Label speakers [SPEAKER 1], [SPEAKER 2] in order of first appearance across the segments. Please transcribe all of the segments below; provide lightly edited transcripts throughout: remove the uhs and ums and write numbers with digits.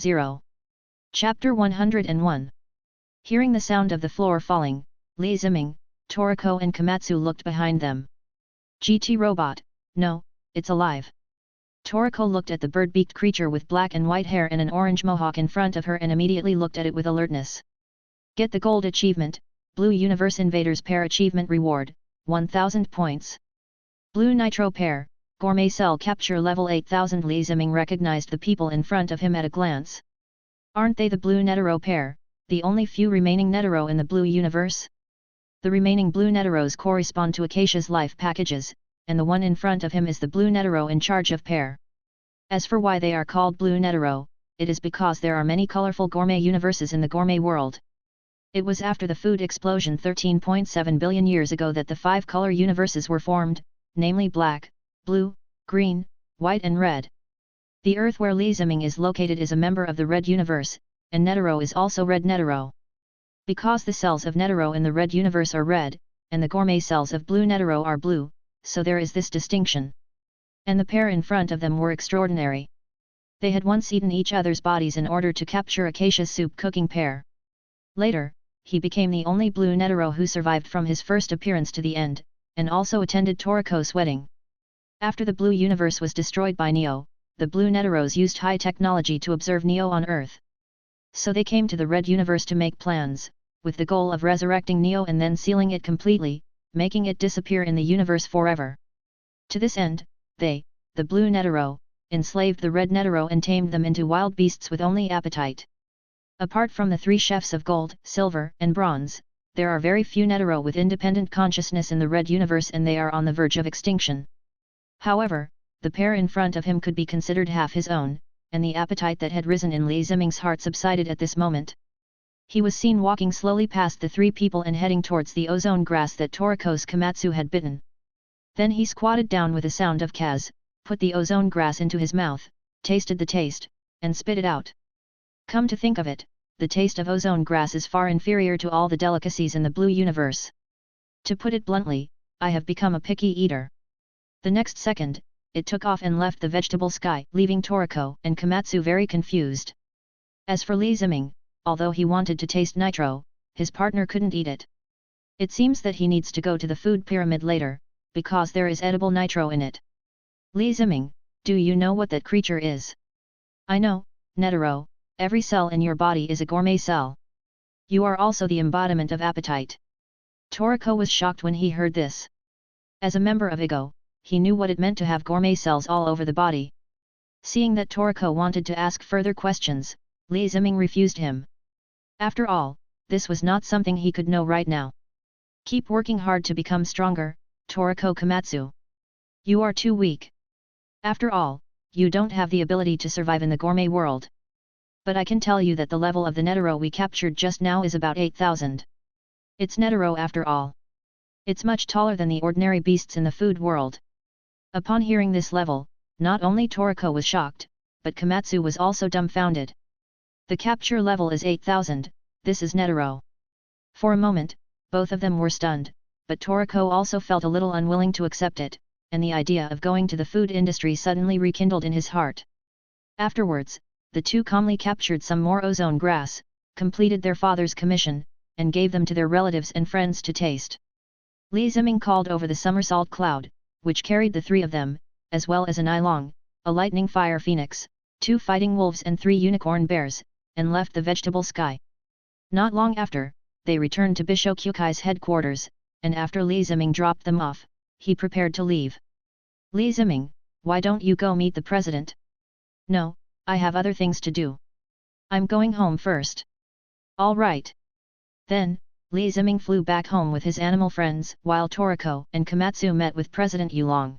[SPEAKER 1] 0. Chapter 101. Hearing the sound of the floor falling, Li Ziming, Toriko and Komatsu looked behind them. GT robot, no, it's alive. Toriko looked at the bird-beaked creature with black and white hair and an orange mohawk in front of her and immediately looked at it with alertness. Get the gold achievement, Blue Universe Invaders Pair Achievement Reward, 1000 points. Blue Nitro Pair, Gourmet Cell Capture Level 8000. Li Ziming recognized the people in front of him at a glance. Aren't they the Blue Netero pair, the only few remaining Netero in the Blue Universe? The remaining Blue Neteros correspond to Acacia's life packages, and the one in front of him is the Blue Netero in charge of pair. As for why they are called Blue Netero, it is because there are many colorful gourmet universes in the gourmet world. It was after the food explosion 13.7 billion years ago that the 5 color universes were formed, namely black, blue, green, white and red. The Earth where Li Ziming is located is a member of the Red Universe, and Netero is also Red Netero. Because the cells of Netero in the Red Universe are red, and the gourmet cells of Blue Netero are blue, so there is this distinction. And the pair in front of them were extraordinary. They had once eaten each other's bodies in order to capture Acacia's soup cooking pair. Later, he became the only Blue Netero who survived from his first appearance to the end, and also attended Toriko's wedding. After the Blue Universe was destroyed by Neo, the Blue Neteros used high technology to observe Neo on Earth. So they came to the Red Universe to make plans, with the goal of resurrecting Neo and then sealing it completely, making it disappear in the universe forever. To this end, they, the Blue Netero, enslaved the Red Netero and tamed them into wild beasts with only appetite. Apart from the 3 chefs of gold, silver, and bronze, there are very few Netero with independent consciousness in the Red Universe and they are on the verge of extinction. However, the pair in front of him could be considered half his own, and the appetite that had risen in Li Ziming's heart subsided at this moment. He was seen walking slowly past the 3 people and heading towards the ozone grass that Toriko's Komatsu had bitten. Then he squatted down with a sound of Kaz, put the ozone grass into his mouth, tasted the taste, and spit it out. Come to think of it, the taste of ozone grass is far inferior to all the delicacies in the Blue Universe. To put it bluntly, I have become a picky eater. The next second, it took off and left the vegetable sky, leaving Toriko and Komatsu very confused. As for Li Ziming, although he wanted to taste nitro, his partner couldn't eat it. It seems that he needs to go to the food pyramid later, because there is edible nitro in it. Li Ziming, do you know what that creature is? I know, Netero, every cell in your body is a gourmet cell. You are also the embodiment of appetite. Toriko was shocked when he heard this. As a member of Ego, he knew what it meant to have gourmet cells all over the body. Seeing that Toriko wanted to ask further questions, Li Ziming refused him. After all, this was not something he could know right now. Keep working hard to become stronger, Toriko Komatsu. You are too weak. After all, you don't have the ability to survive in the gourmet world. But I can tell you that the level of the Netero we captured just now is about 8000. It's Netero after all. It's much taller than the ordinary beasts in the food world. Upon hearing this level, not only Toriko was shocked, but Komatsu was also dumbfounded. The capture level is 8000, this is Netero. For a moment, both of them were stunned, but Toriko also felt a little unwilling to accept it, and the idea of going to the food industry suddenly rekindled in his heart. Afterwards, the two calmly captured some more ozone grass, completed their father's commission, and gave them to their relatives and friends to taste. Li Ziming called over the somersault cloud, which carried the 3 of them, as well as an Ilong, a lightning fire phoenix, 2 fighting wolves and 3 unicorn bears, and left the vegetable sky. Not long after, they returned to Bishokyukai's headquarters, and after Li Ziming dropped them off, he prepared to leave. Li Ziming, why don't you go meet the president? No, I have other things to do. I'm going home first. All right. Then, Li Ziming flew back home with his animal friends, while Toriko and Komatsu met with President Yulong.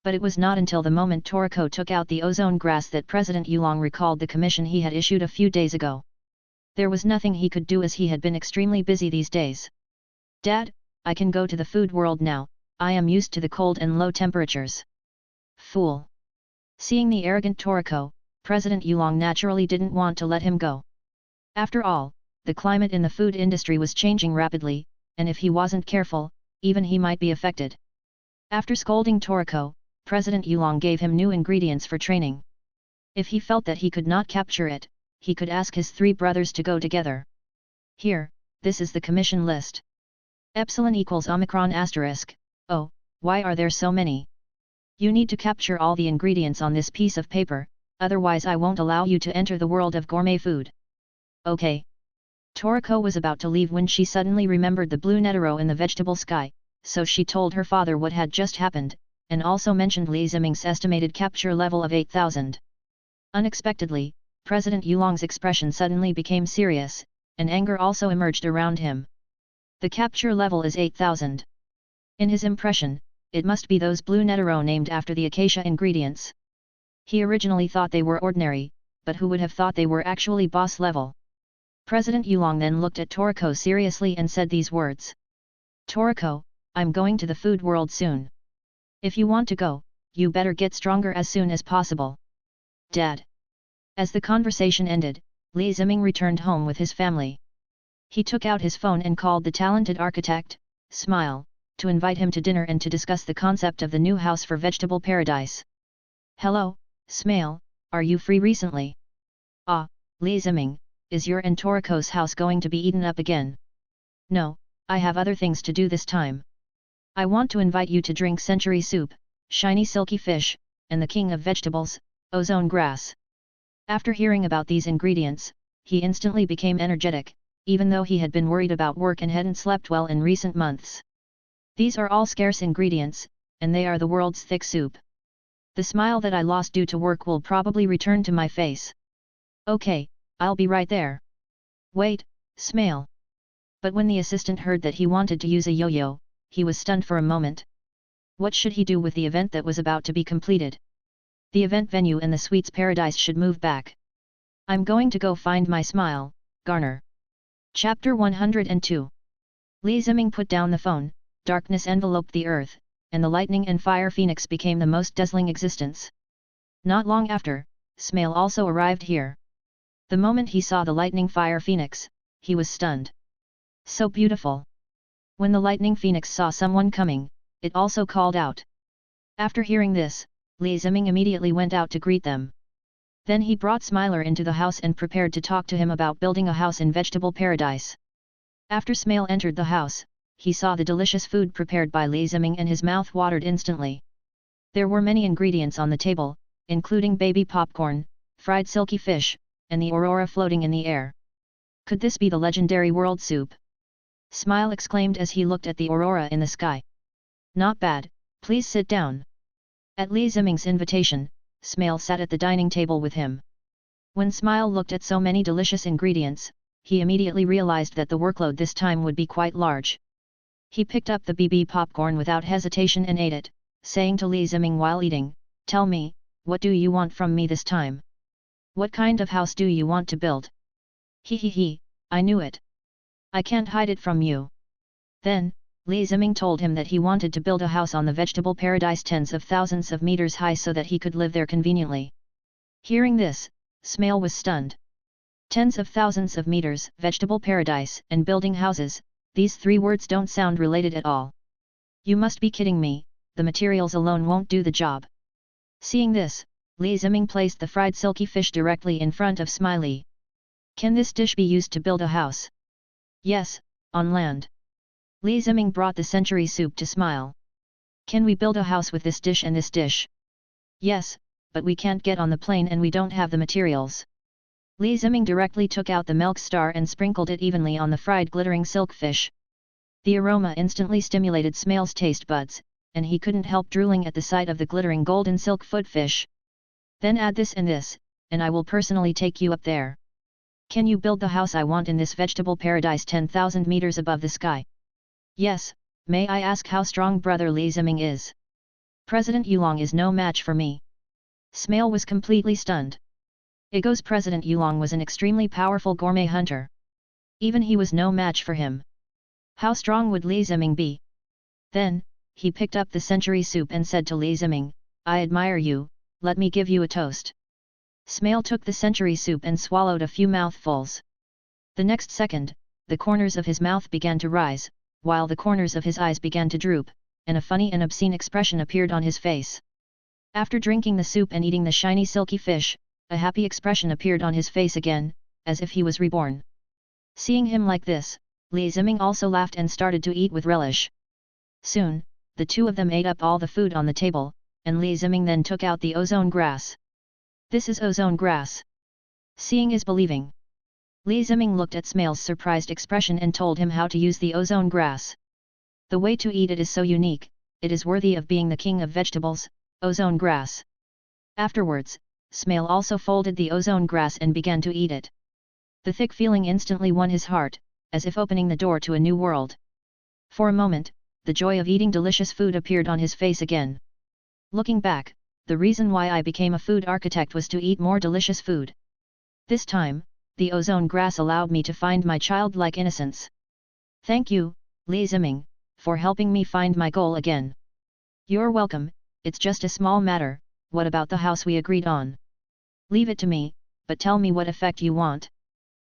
[SPEAKER 1] But it was not until the moment Toriko took out the ozone grass that President Yulong recalled the commission he had issued a few days ago. There was nothing he could do as he had been extremely busy these days. Dad, I can go to the food world now, I am used to the cold and low temperatures. Fool! Seeing the arrogant Toriko, President Yulong naturally didn't want to let him go. After all, the climate in the food industry was changing rapidly, and if he wasn't careful, even he might be affected. After scolding Toriko, President Yulong gave him new ingredients for training. If he felt that he could not capture it, he could ask his 3 brothers to go together. Here, this is the commission list. Epsilon equals Omicron asterisk. Oh, why are there so many? You need to capture all the ingredients on this piece of paper, otherwise I won't allow you to enter the world of gourmet food. Okay. Toriko was about to leave when she suddenly remembered the blue netero in the vegetable sky, so she told her father what had just happened, and also mentioned Li Ziming's estimated capture level of 8,000. Unexpectedly, President Yulong's expression suddenly became serious, and anger also emerged around him. The capture level is 8,000. In his impression, it must be those blue netero named after the acacia ingredients. He originally thought they were ordinary, but who would have thought they were actually boss level? President Yulong then looked at Toriko seriously and said these words. Toriko, I'm going to the food world soon. If you want to go, you better get stronger as soon as possible. Dad. As the conversation ended, Li Ziming returned home with his family. He took out his phone and called the talented architect, Smile, to invite him to dinner and to discuss the concept of the new house for Vegetable Paradise. Hello, Smile, are you free recently? Ah, Li Ziming, is your and Toriko's house going to be eaten up again? No, I have other things to do this time. I want to invite you to drink century soup, shiny silky fish, and the king of vegetables, ozone grass. After hearing about these ingredients, he instantly became energetic, even though he had been worried about work and hadn't slept well in recent months. These are all scarce ingredients, and they are the world's thick soup. The smile that I lost due to work will probably return to my face. Okay, I'll be right there. Wait, Smile. But when the assistant heard that he wanted to use a yo-yo, he was stunned for a moment. What should he do with the event that was about to be completed? The event venue and the sweets paradise should move back. I'm going to go find my smile, Garner. Chapter 102. Li Ziming put down the phone, darkness enveloped the earth, and the lightning and fire phoenix became the most dazzling existence. Not long after, Smile also arrived here. The moment he saw the lightning fire phoenix, he was stunned. So beautiful. When the lightning phoenix saw someone coming, it also called out. After hearing this, Li Ziming immediately went out to greet them. Then he brought Smiler into the house and prepared to talk to him about building a house in Vegetable Paradise. After Smile entered the house, he saw the delicious food prepared by Li Ziming and his mouth watered instantly. There were many ingredients on the table, including baby popcorn, fried silky fish, and the aurora floating in the air. Could this be the legendary world soup? Smile exclaimed as he looked at the aurora in the sky. Not bad, please sit down. At Li Ziming's invitation, Smile sat at the dining table with him. When Smile looked at so many delicious ingredients, he immediately realized that the workload this time would be quite large. He picked up the BB popcorn without hesitation and ate it, saying to Li Ziming while eating, "Tell me, what do you want from me this time? What kind of house do you want to build?" He, I knew it. I can't hide it from you. Then, Li Ziming told him that he wanted to build a house on the Vegetable Paradise tens of thousands of meters high so that he could live there conveniently. Hearing this, Smile was stunned. Tens of thousands of meters, Vegetable Paradise, and building houses, these 3 words don't sound related at all. You must be kidding me, the materials alone won't do the job. Seeing this, Li Ziming placed the fried silky fish directly in front of Smiley. Can this dish be used to build a house? Yes, on land. Li Ziming brought the century soup to Smile. Can we build a house with this dish and this dish? Yes, but we can't get on the plane and we don't have the materials. Li Ziming directly took out the milk star and sprinkled it evenly on the fried glittering silk fish. The aroma instantly stimulated Smile's taste buds, and he couldn't help drooling at the sight of the glittering golden silk foot fish. Then add this, and I will personally take you up there. Can you build the house I want in this Vegetable Paradise 10,000 meters above the sky? Yes, may I ask how strong brother Li Ziming is? President Yulong is no match for me. Smile was completely stunned. Ego's President Yulong was an extremely powerful gourmet hunter. Even he was no match for him. How strong would Li Ziming be? Then, he picked up the century soup and said to Li Ziming, "I admire you, let me give you a toast." Smile took the century soup and swallowed a few mouthfuls. The next second, the corners of his mouth began to rise, while the corners of his eyes began to droop, and a funny and obscene expression appeared on his face. After drinking the soup and eating the shiny silky fish, a happy expression appeared on his face again, as if he was reborn. Seeing him like this, Li Ziming also laughed and started to eat with relish. Soon, the two of them ate up all the food on the table, and Li Ziming then took out the ozone grass. This is ozone grass. Seeing is believing. Li Ziming looked at Smail's surprised expression and told him how to use the ozone grass. The way to eat it is so unique, it is worthy of being the king of vegetables, ozone grass. Afterwards, Smail also folded the ozone grass and began to eat it. The thick feeling instantly won his heart, as if opening the door to a new world. For a moment, the joy of eating delicious food appeared on his face again. Looking back, the reason why I became a food architect was to eat more delicious food. This time, the ozone grass allowed me to find my childlike innocence. Thank you, Li Ziming, for helping me find my goal again. You're welcome, it's just a small matter. What about the house we agreed on? Leave it to me, but tell me what effect you want.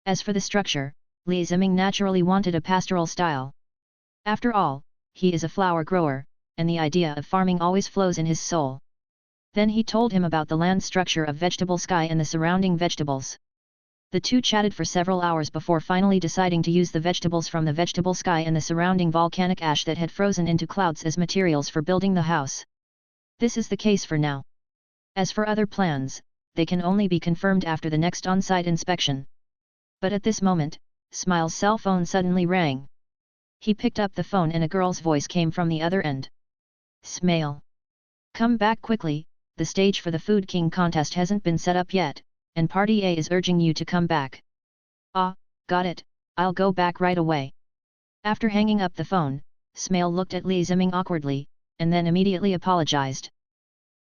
[SPEAKER 1] As for the structure, Li Ziming naturally wanted a pastoral style. After all, he is a flower grower, and the idea of farming always flows in his soul. Then he told him about the land structure of vegetable sky and the surrounding vegetables. The two chatted for several hours before finally deciding to use the vegetables from the vegetable sky and the surrounding volcanic ash that had frozen into clouds as materials for building the house. This is the case for now. As for other plans, they can only be confirmed after the next on-site inspection. But at this moment, Smile's cell phone suddenly rang. He picked up the phone and a girl's voice came from the other end. Smile. Come back quickly, the stage for the Food King contest hasn't been set up yet, and Party A is urging you to come back. Ah, got it, I'll go back right away. After hanging up the phone, Smile looked at Li Ziming awkwardly, and then immediately apologized.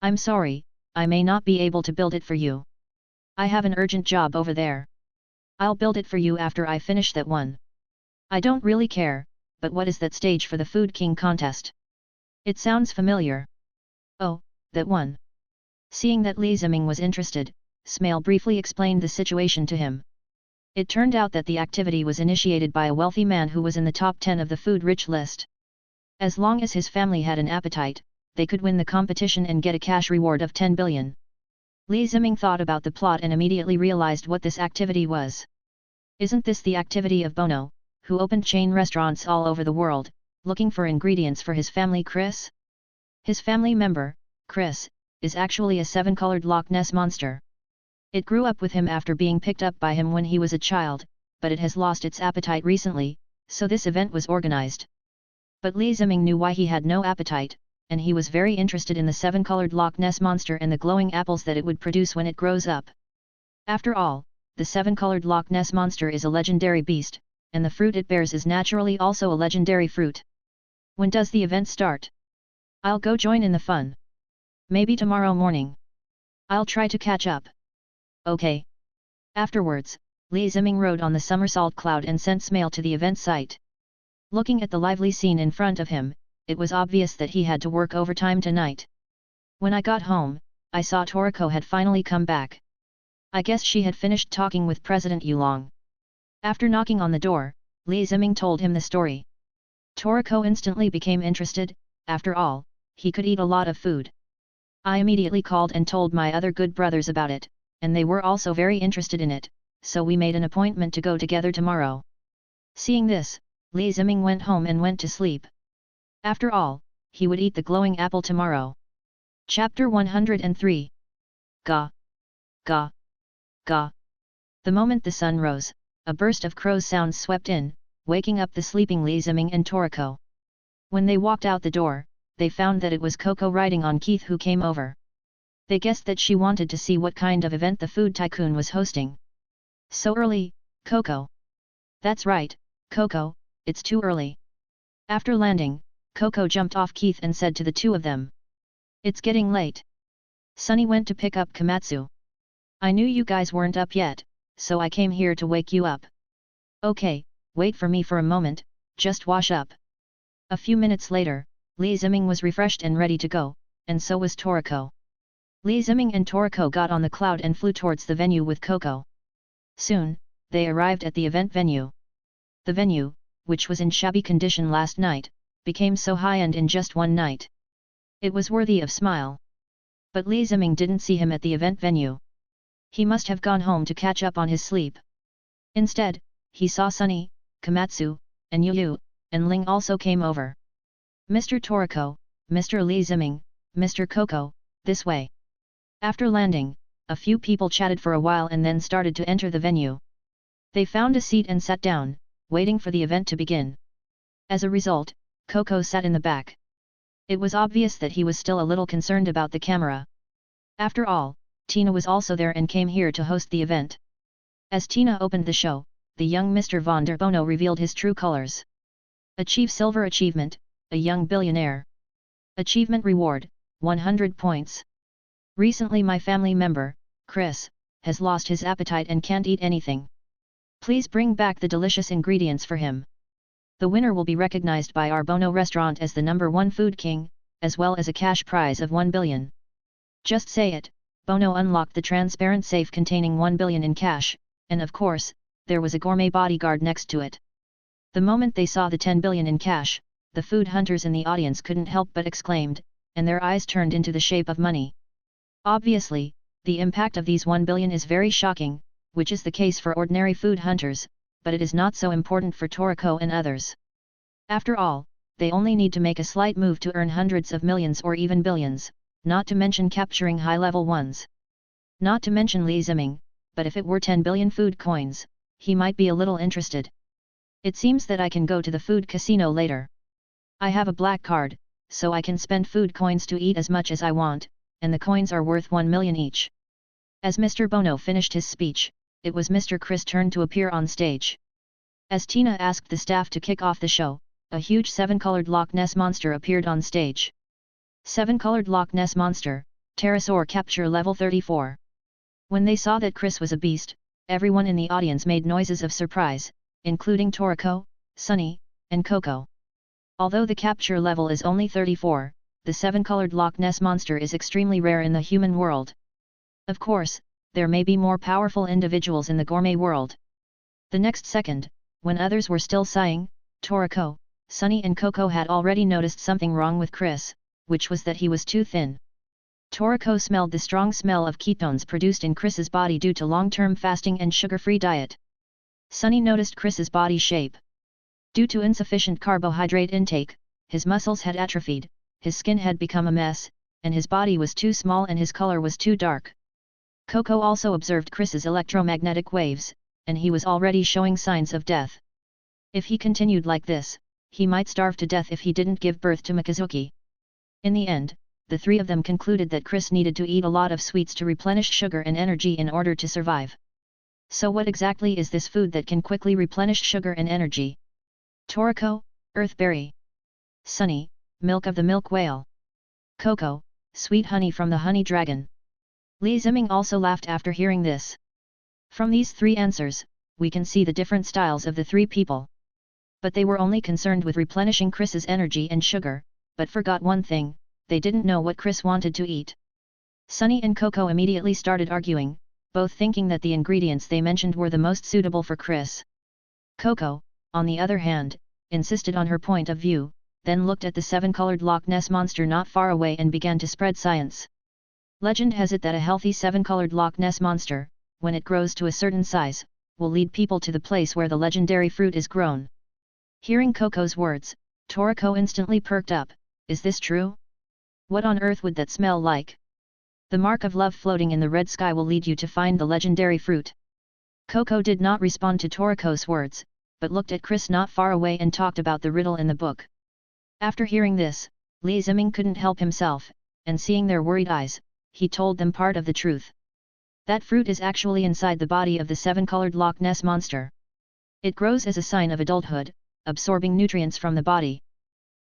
[SPEAKER 1] I'm sorry, I may not be able to build it for you. I have an urgent job over there. I'll build it for you after I finish that one. I don't really care, but what is that stage for the Food King contest? It sounds familiar. Oh, that one. Seeing that Li Ziming was interested, Smile briefly explained the situation to him. It turned out that the activity was initiated by a wealthy man who was in the top 10 of the food-rich list. As long as his family had an appetite, they could win the competition and get a cash reward of 10 billion. Li Ziming thought about the plot and immediately realized what this activity was. Isn't this the activity of Bono, who opened chain restaurants all over the world, looking for ingredients for his family Chris? His family member, Chris, is actually a 7-colored Loch Ness monster. It grew up with him after being picked up by him when he was a child, but it has lost its appetite recently, so this event was organized. But Li Ziming knew why he had no appetite, and he was very interested in the 7-colored Loch Ness monster and the glowing apples that it would produce when it grows up. After all, the 7-colored Loch Ness monster is a legendary beast, and the fruit it bears is naturally also a legendary fruit. When does the event start? I'll go join in the fun. Maybe tomorrow morning. I'll try to catch up. Okay. Afterwards, Li Ziming rode on the somersault cloud and sent Smile to the event site. Looking at the lively scene in front of him, it was obvious that he had to work overtime tonight. When I got home, I saw Toriko had finally come back. I guess she had finished talking with President Yulong. After knocking on the door, Li Ziming told him the story. Toriko instantly became interested. After all, he could eat a lot of food. I immediately called and told my other good brothers about it, and they were also very interested in it, so we made an appointment to go together tomorrow. Seeing this, Li Ziming went home and went to sleep. After all, he would eat the glowing apple tomorrow. Chapter 103. Ga. Ga. Ga. The moment the sun rose, a burst of crow's sounds swept in, waking up the sleeping Li Ziming and Toriko. When they walked out the door, they found that it was Coco riding on Keith who came over. They guessed that she wanted to see what kind of event the food tycoon was hosting. So early, Coco? That's right, Coco, it's too early. After landing, Coco jumped off Keith and said to the two of them. It's getting late. Sunny went to pick up Komatsu. I knew you guys weren't up yet, so I came here to wake you up. Okay, wait for me for a moment, just wash up. A few minutes later, Li Ziming was refreshed and ready to go, and so was Toriko. Li Ziming and Toriko got on the cloud and flew towards the venue with Coco. Soon, they arrived at the event venue. The venue, which was in shabby condition last night, became so high-end in just one night. It was worthy of Smile. But Li Ziming didn't see him at the event venue. He must have gone home to catch up on his sleep. Instead, he saw Sunny, Komatsu, and Yu, and Ling also came over. Mr. Toriko, Mr. Li Ziming, Mr. Coco, this way. After landing, a few people chatted for a while and then started to enter the venue. They found a seat and sat down, waiting for the event to begin. As a result, Coco sat in the back. It was obvious that he was still a little concerned about the camera. After all, Tina was also there and came here to host the event. As Tina opened the show, the young Mr. Von der Bono revealed his true colors. Achieve Silver Achievement, a young billionaire. Achievement Reward, 100 points. Recently my family member, Chris, has lost his appetite and can't eat anything. Please bring back the delicious ingredients for him. The winner will be recognized by our Bono restaurant as the #1 food king, as well as a cash prize of 1 billion. Just say it. Bono unlocked the transparent safe containing 1 billion in cash, and of course, there was a gourmet bodyguard next to it. The moment they saw the 10 billion in cash, the food hunters in the audience couldn't help but exclaimed, and their eyes turned into the shape of money. Obviously, the impact of these 1 billion is very shocking, which is the case for ordinary food hunters, but it is not so important for Toriko and others. After all, they only need to make a slight move to earn hundreds of millions or even billions, not to mention capturing high-level ones. Not to mention Li Ziming, but if it were 10 billion food coins, he might be a little interested. It seems that I can go to the food casino later. I have a black card, so I can spend food coins to eat as much as I want, and the coins are worth 1 million each. As Mr. Bono finished his speech, it was Mr. Chris' turn to appear on stage. As Tina asked the staff to kick off the show, a huge 7-colored Loch Ness monster appeared on stage. 7-colored Loch Ness monster, pterosaur capture level 34. When they saw that Chris was a beast, everyone in the audience made noises of surprise, including Toriko, Sunny, and Coco. Although the capture level is only 34, the 7-colored Loch Ness monster is extremely rare in the human world. Of course, there may be more powerful individuals in the gourmet world. The next second, when others were still sighing, Toriko, Sunny and Coco had already noticed something wrong with Chris, which was that he was too thin. Toriko smelled the strong smell of ketones produced in Chris's body due to long-term fasting and sugar-free diet. Sunny noticed Chris's body shape. Due to insufficient carbohydrate intake, his muscles had atrophied, his skin had become a mess, and his body was too small and his color was too dark. Coco also observed Chris's electromagnetic waves, and he was already showing signs of death. If he continued like this, he might starve to death if he didn't give birth to Mikazuki. In the end, the three of them concluded that Chris needed to eat a lot of sweets to replenish sugar and energy in order to survive. So what exactly is this food that can quickly replenish sugar and energy? Toriko, earthberry. Sunny, milk of the milk whale. Coco, sweet honey from the honey dragon. Li Ziming also laughed after hearing this. From these three answers, we can see the different styles of the three people. But they were only concerned with replenishing Chris's energy and sugar, but forgot one thing, they didn't know what Chris wanted to eat. Sunny and Coco immediately started arguing, both thinking that the ingredients they mentioned were the most suitable for Chris. Coco, on the other hand, insisted on her point of view, then looked at the 7-colored Loch Ness monster not far away and began to spread science. Legend has it that a healthy 7-colored Loch Ness monster, when it grows to a certain size, will lead people to the place where the legendary fruit is grown. Hearing Coco's words, Toriko instantly perked up. Is this true? What on earth would that smell like? The mark of love floating in the red sky will lead you to find the legendary fruit. Coco did not respond to Toriko's words, but looked at Chris not far away and talked about the riddle in the book. After hearing this, Li Ziming couldn't help himself, and seeing their worried eyes, he told them part of the truth. That fruit is actually inside the body of the 7-colored Loch Ness monster. It grows as a sign of adulthood, absorbing nutrients from the body.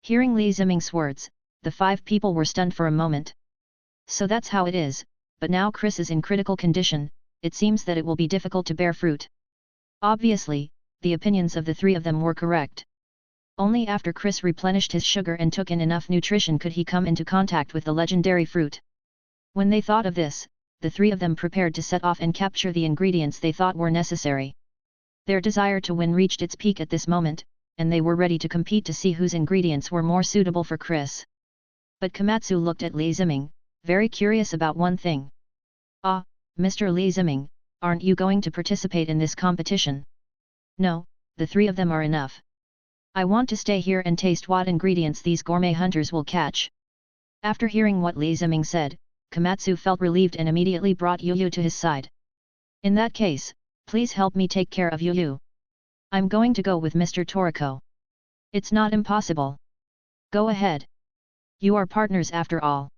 [SPEAKER 1] Hearing Li Ziming's words, the 5 people were stunned for a moment. So that's how it is, but now Chris is in critical condition, it seems that it will be difficult to bear fruit. Obviously, the opinions of the 3 of them were correct. Only after Chris replenished his sugar and took in enough nutrition could he come into contact with the legendary fruit. When they thought of this, the 3 of them prepared to set off and capture the ingredients they thought were necessary. Their desire to win reached its peak at this moment, and they were ready to compete to see whose ingredients were more suitable for Chris. But Komatsu looked at Li Ziming, very curious about one thing. Ah, Mr. Li Ziming, aren't you going to participate in this competition? No, the three of them are enough. I want to stay here and taste what ingredients these gourmet hunters will catch. After hearing what Li Ziming said, Komatsu felt relieved and immediately brought Yu to his side. In that case, please help me take care of Yu. I'm going to go with Mr. Toriko. It's not impossible. Go ahead. You are partners after all.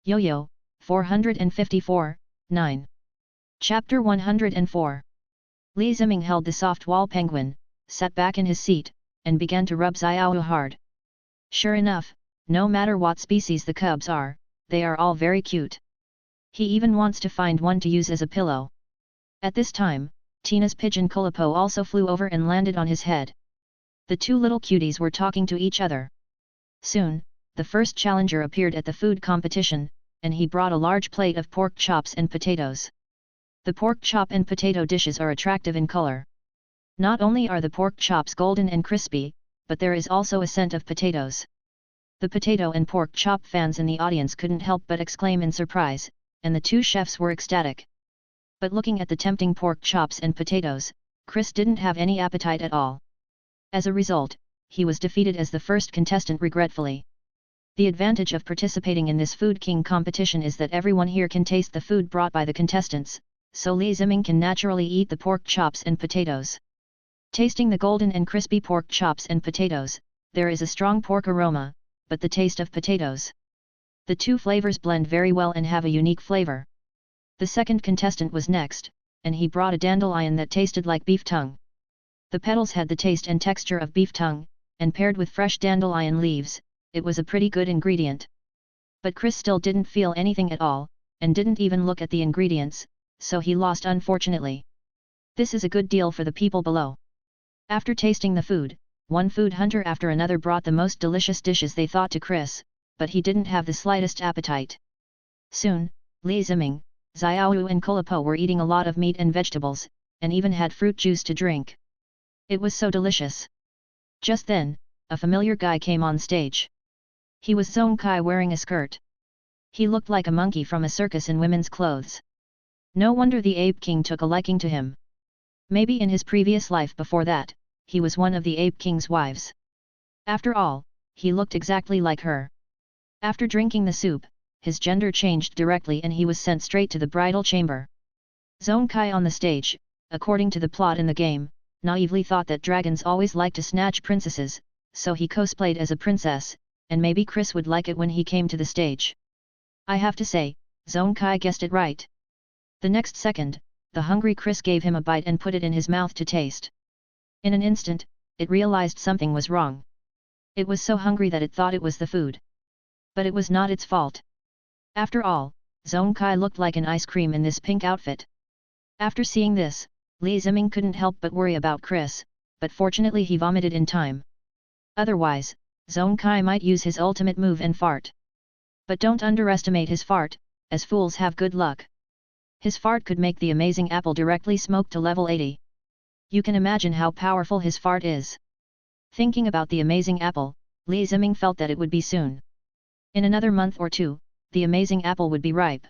[SPEAKER 1] Yo-Yo, 454, 9. Chapter 104. Li Ziming held the soft wall penguin, sat back in his seat, and began to rub Xiao hard. Sure enough, no matter what species the cubs are, they are all very cute. He even wants to find one to use as a pillow. At this time, Tina's pigeon Kulipo also flew over and landed on his head. The two little cuties were talking to each other. Soon, the first challenger appeared at the food competition, and he brought a large plate of pork chops and potatoes. The pork chop and potato dishes are attractive in color. Not only are the pork chops golden and crispy, but there is also a scent of potatoes. The potato and pork chop fans in the audience couldn't help but exclaim in surprise, and the two chefs were ecstatic. But looking at the tempting pork chops and potatoes, Chris didn't have any appetite at all. As a result, he was defeated as the first contestant regretfully. The advantage of participating in this Food King competition is that everyone here can taste the food brought by the contestants, so Li Ziming can naturally eat the pork chops and potatoes. Tasting the golden and crispy pork chops and potatoes, there is a strong pork aroma, but the taste of potatoes. The two flavors blend very well and have a unique flavor. The second contestant was next, and he brought a dandelion that tasted like beef tongue. The petals had the taste and texture of beef tongue, and paired with fresh dandelion leaves, it was a pretty good ingredient. But Chris still didn't feel anything at all, and didn't even look at the ingredients, so he lost unfortunately. This is a good deal for the people below. After tasting the food, one food hunter after another brought the most delicious dishes they thought to Chris, but he didn't have the slightest appetite. Soon, Li Ziming, Xiaoyu and Kulipo were eating a lot of meat and vegetables, and even had fruit juice to drink. It was so delicious. Just then, a familiar guy came on stage. He was Zong Kai wearing a skirt. He looked like a monkey from a circus in women's clothes. No wonder the Ape King took a liking to him. Maybe in his previous life before that, he was one of the Ape King's wives. After all, he looked exactly like her. After drinking the soup, his gender changed directly and he was sent straight to the bridal chamber. Zong Kai on the stage, according to the plot in the game, naively thought that dragons always like to snatch princesses, so he cosplayed as a princess, and maybe Chris would like it when he came to the stage. I have to say, Zong Kai guessed it right. The next second, the hungry Chris gave him a bite and put it in his mouth to taste. In an instant, it realized something was wrong. It was so hungry that it thought it was the food. But it was not its fault. After all, Zong Kai looked like an ice cream in this pink outfit. After seeing this, Li Ziming couldn't help but worry about Chris, but fortunately he vomited in time. Otherwise, Zong Kai might use his ultimate move and fart. But don't underestimate his fart, as fools have good luck. His fart could make the amazing apple directly smoke to level 80. You can imagine how powerful his fart is. Thinking about the amazing apple, Li Ziming felt that it would be soon. In another month or two, the amazing apple would be ripe.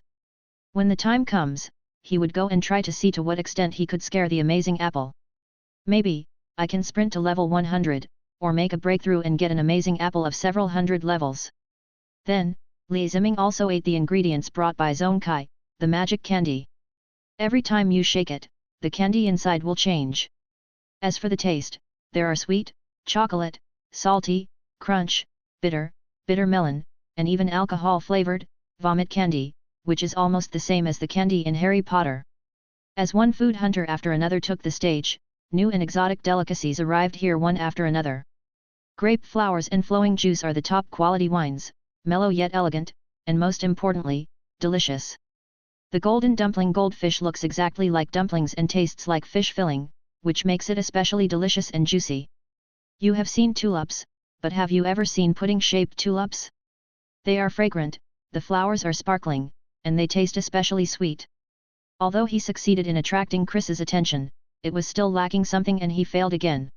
[SPEAKER 1] When the time comes, he would go and try to see to what extent he could scare the amazing apple. Maybe, I can sprint to level 100, or make a breakthrough and get an amazing apple of several hundred levels. Then, Li Ziming also ate the ingredients brought by Zong Kai, the magic candy. Every time you shake it, the candy inside will change. As for the taste, there are sweet, chocolate, salty, crunch, bitter melon, and even alcohol-flavored, vomit candy, which is almost the same as the candy in Harry Potter. As one food hunter after another took the stage, new and exotic delicacies arrived here one after another. Grape flowers and flowing juice are the top quality wines, mellow yet elegant, and most importantly, delicious. The golden dumpling goldfish looks exactly like dumplings and tastes like fish filling, which makes it especially delicious and juicy. You have seen tulips, but have you ever seen pudding-shaped tulips? They are fragrant, the flowers are sparkling, and they taste especially sweet. Although he succeeded in attracting Chris's attention, it was still lacking something and he failed again.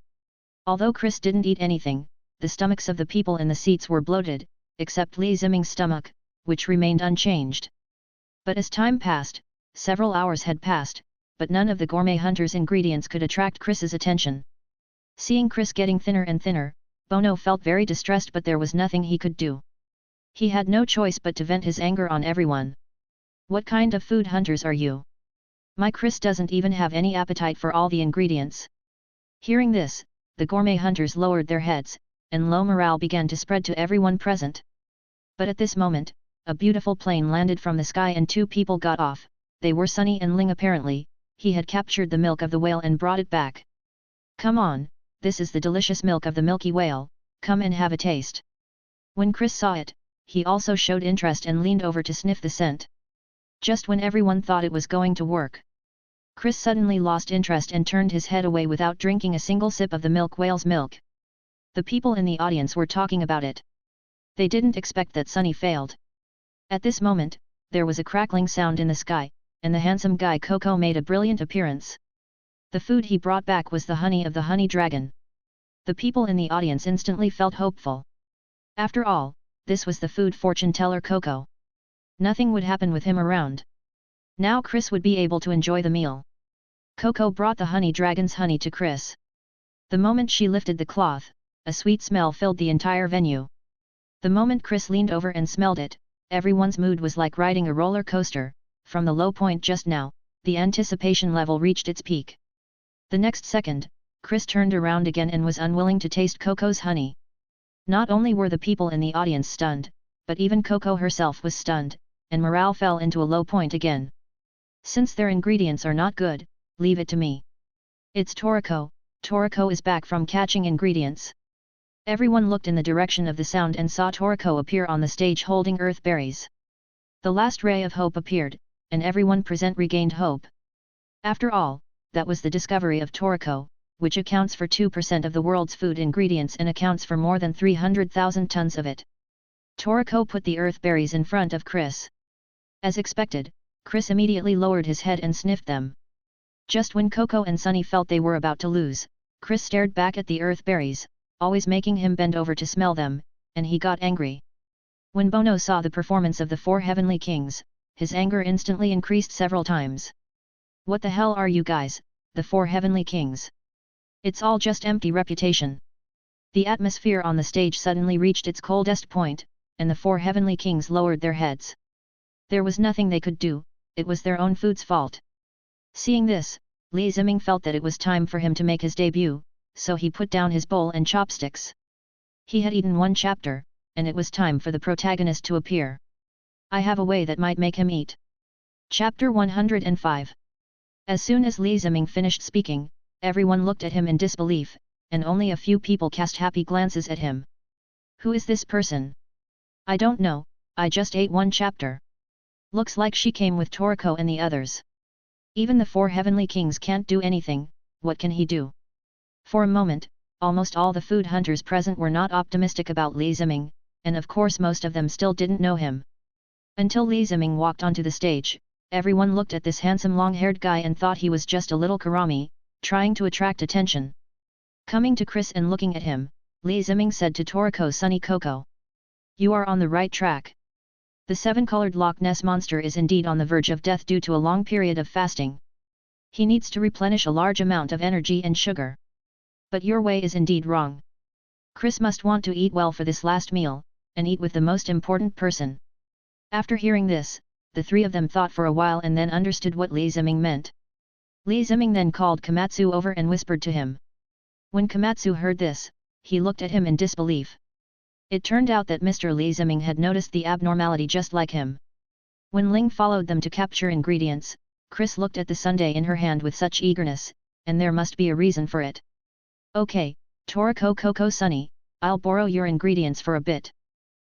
[SPEAKER 1] Although Chris didn't eat anything, the stomachs of the people in the seats were bloated, except Li Ziming's stomach, which remained unchanged. But as time passed, several hours had passed, but none of the gourmet hunter's ingredients could attract Chris's attention. Seeing Chris getting thinner and thinner, Bono felt very distressed, but there was nothing he could do. He had no choice but to vent his anger on everyone. What kind of food hunters are you? My Chris doesn't even have any appetite for all the ingredients. Hearing this, the gourmet hunters lowered their heads, and low morale began to spread to everyone present. But at this moment, a beautiful plane landed from the sky and two people got off. They were Sunny and Ling. Apparently, he had captured the milk of the whale and brought it back. Come on, this is the delicious milk of the milky whale, come and have a taste. When Chris saw it, he also showed interest and leaned over to sniff the scent. Just when everyone thought it was going to work, Chris suddenly lost interest and turned his head away without drinking a single sip of the milk whale's milk. The people in the audience were talking about it. They didn't expect that Sunny failed. At this moment, there was a crackling sound in the sky, and the handsome guy Coco made a brilliant appearance. The food he brought back was the honey of the honey dragon. The people in the audience instantly felt hopeful. After all, this was the food fortune teller Coco. Nothing would happen with him around. Now Chris would be able to enjoy the meal. Coco brought the honey dragon's honey to Chris. The moment she lifted the cloth, a sweet smell filled the entire venue. The moment Chris leaned over and smelled it, everyone's mood was like riding a roller coaster. From the low point just now, the anticipation level reached its peak. The next second, Chris turned around again and was unwilling to taste Coco's honey. Not only were the people in the audience stunned, but even Coco herself was stunned, and morale fell into a low point again. Since their ingredients are not good, leave it to me. It's Toriko. Toriko is back from catching ingredients. Everyone looked in the direction of the sound and saw Toriko appear on the stage holding earth berries. The last ray of hope appeared, and everyone present regained hope. After all, that was the discovery of Toriko, which accounts for 2% of the world's food ingredients and accounts for more than 300,000 tons of it. Toriko put the earth berries in front of Chris. As expected, Chris immediately lowered his head and sniffed them. Just when Coco and Sunny felt they were about to lose, Chris stared back at the earth berries, always making him bend over to smell them, and he got angry. When Bono saw the performance of the four heavenly kings, his anger instantly increased several times. What the hell are you guys, the four heavenly kings? It's all just empty reputation. The atmosphere on the stage suddenly reached its coldest point, and the four heavenly kings lowered their heads. There was nothing they could do, it was their own food's fault. Seeing this, Ziming felt that it was time for him to make his debut, so he put down his bowl and chopsticks. He had eaten one chapter, and it was time for the protagonist to appear. I have a way that might make him eat. Chapter 105. As soon as Ziming finished speaking, everyone looked at him in disbelief, and only a few people cast happy glances at him. Who is this person? I don't know, I just ate one chapter. Looks like she came with Toriko and the others. Even the four heavenly kings can't do anything, what can he do? For a moment, almost all the food hunters present were not optimistic about Ziming, and of course most of them still didn't know him. Until Ziming walked onto the stage, everyone looked at this handsome long-haired guy and thought he was just a little karami, trying to attract attention. Coming to Chris and looking at him, Ziming said to Toriko Sunny Coco. You are on the right track. The seven-colored Loch Ness monster is indeed on the verge of death due to a long period of fasting. He needs to replenish a large amount of energy and sugar. But your way is indeed wrong. Chris must want to eat well for this last meal, and eat with the most important person. After hearing this, the three of them thought for a while and then understood what Ziming meant. Ziming then called Komatsu over and whispered to him. When Komatsu heard this, he looked at him in disbelief. It turned out that Mr. Ziming had noticed the abnormality just like him. When Ling followed them to capture ingredients, Chris looked at the sundae in her hand with such eagerness, and there must be a reason for it. Okay, Toriko Coco Sunny, I'll borrow your ingredients for a bit.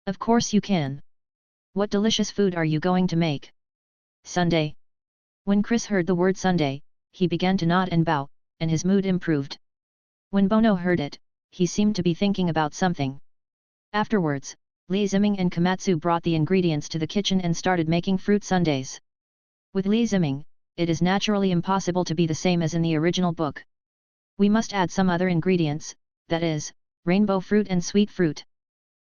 [SPEAKER 1] Of course you can. What delicious food are you going to make? Sundae. When Chris heard the word sundae, he began to nod and bow, and his mood improved. When Bono heard it, he seemed to be thinking about something. Afterwards, Ziming and Komatsu brought the ingredients to the kitchen and started making fruit sundaes. With Ziming, it is naturally impossible to be the same as in the original book. We must add some other ingredients, that is, rainbow fruit and sweet fruit.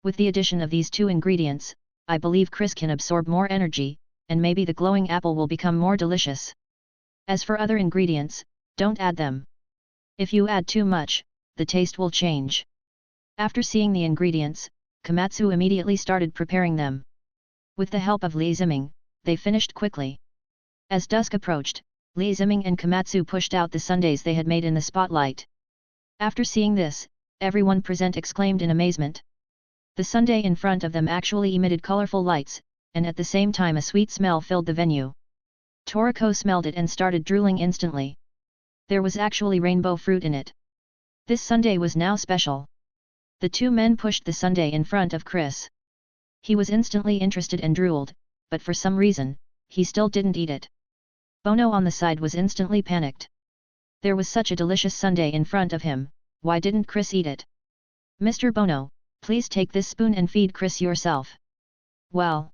[SPEAKER 1] With the addition of these two ingredients, I believe Chris can absorb more energy, and maybe the glowing apple will become more delicious. As for other ingredients, don't add them. If you add too much, the taste will change. After seeing the ingredients, Komatsu immediately started preparing them. With the help of Li Ziming, they finished quickly. As dusk approached, Li Ziming and Komatsu pushed out the sundaes they had made in the spotlight. After seeing this, everyone present exclaimed in amazement. The sundae in front of them actually emitted colorful lights, and at the same time a sweet smell filled the venue. Toriko smelled it and started drooling instantly. There was actually rainbow fruit in it. This sundae was now special. The two men pushed the sundae in front of Chris. He was instantly interested and drooled, but for some reason, he still didn't eat it. Bono on the side was instantly panicked. There was such a delicious sundae in front of him, why didn't Chris eat it? Mr. Bono, please take this spoon and feed Chris yourself. Well.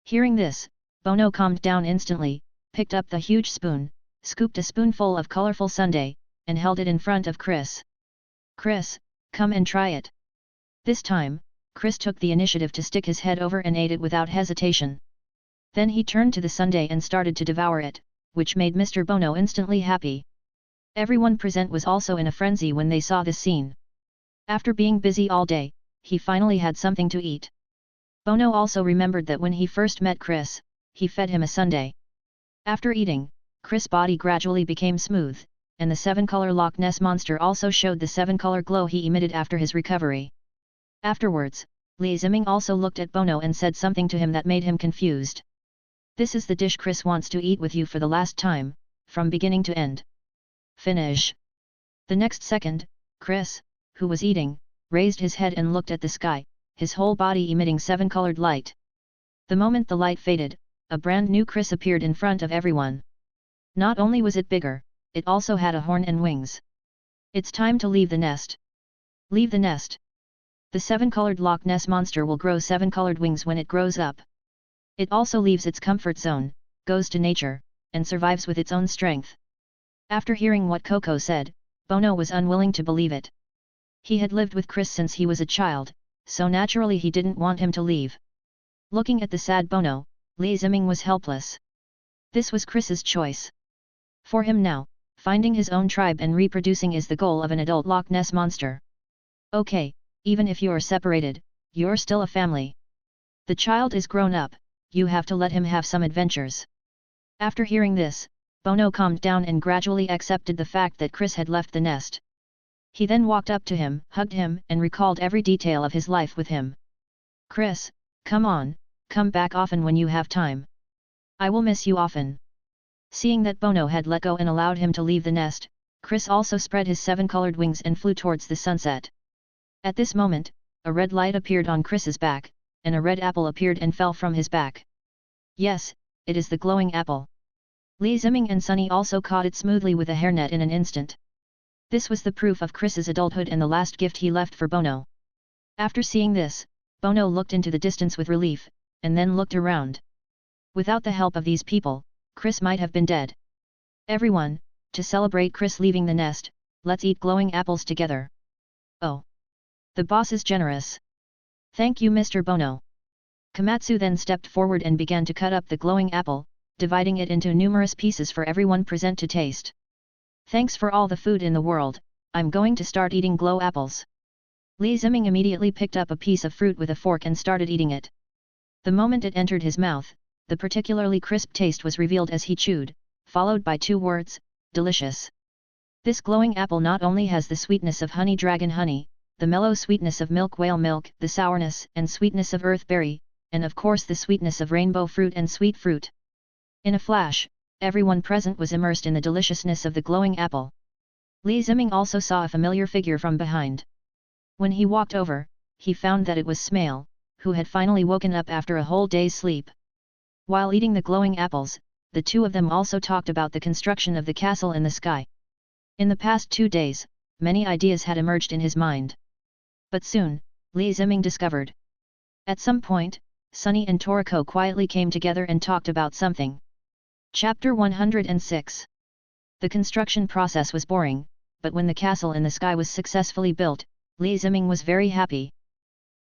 [SPEAKER 1] Hearing this, Bono calmed down instantly, picked up the huge spoon, scooped a spoonful of colorful sundae, and held it in front of Chris. Chris, come and try it. This time, Chris took the initiative to stick his head over and ate it without hesitation. Then he turned to the sundae and started to devour it, which made Mr. Bono instantly happy. Everyone present was also in a frenzy when they saw this scene. After being busy all day, he finally had something to eat. Bono also remembered that when he first met Chris, he fed him a sundae. After eating, Chris' body gradually became smooth, and the 7-color Loch Ness monster also showed the 7-color glow he emitted after his recovery. Afterwards, Li Ziming also looked at Bono and said something to him that made him confused. This is the dish Chris wants to eat with you for the last time, from beginning to end. Finish. The next second, Chris, who was eating, raised his head and looked at the sky, his whole body emitting 7-colored light. The moment the light faded, a brand new Chris appeared in front of everyone. Not only was it bigger, it also had a horn and wings. It's time to leave the nest. Leave the nest. The 7-colored Loch Ness monster will grow 7-colored wings when it grows up. It also leaves its comfort zone, goes to nature, and survives with its own strength. After hearing what Coco said, Bono was unwilling to believe it. He had lived with Chris since he was a child, so naturally he didn't want him to leave. Looking at the sad Bono, Li Ziming was helpless. This was Chris's choice. For him now, finding his own tribe and reproducing is the goal of an adult Loch Ness monster. Okay, even if you're separated, you're still a family. The child is grown up, you have to let him have some adventures. After hearing this, Bono calmed down and gradually accepted the fact that Chris had left the nest. He then walked up to him, hugged him and recalled every detail of his life with him. Chris, come on, come back often when you have time. I will miss you often. Seeing that Bono had let go and allowed him to leave the nest, Chris also spread his 7-colored wings and flew towards the sunset. At this moment, a red light appeared on Chris's back, and a red apple appeared and fell from his back. Yes, it is the glowing apple. Li Ziming and Sunny also caught it smoothly with a hairnet in an instant. This was the proof of Chris's adulthood and the last gift he left for Bono. After seeing this, Bono looked into the distance with relief, and then looked around. Without the help of these people, Chris might have been dead. Everyone, to celebrate Chris leaving the nest, let's eat glowing apples together. Oh! The boss is generous. Thank you Mr. Bono. Komatsu then stepped forward and began to cut up the glowing apple, dividing it into numerous pieces for everyone present to taste. Thanks for all the food in the world, I'm going to start eating glow apples. Li Ziming immediately picked up a piece of fruit with a fork and started eating it. The moment it entered his mouth, the particularly crisp taste was revealed as he chewed, followed by 2 words, delicious. This glowing apple not only has the sweetness of honey dragon honey, the mellow sweetness of milk whale milk, the sourness and sweetness of earth berry, and of course the sweetness of rainbow fruit and sweet fruit. In a flash, everyone present was immersed in the deliciousness of the glowing apple. Li Ziming also saw a familiar figure from behind. When he walked over, he found that it was Smail, who had finally woken up after a whole day's sleep. While eating the glowing apples, the two of them also talked about the construction of the castle in the sky. In the past 2 days, many ideas had emerged in his mind. But soon, Li Ziming discovered. At some point, Sunny and Toriko quietly came together and talked about something. Chapter 106. The construction process was boring, but when the castle in the sky was successfully built, Li Ziming was very happy.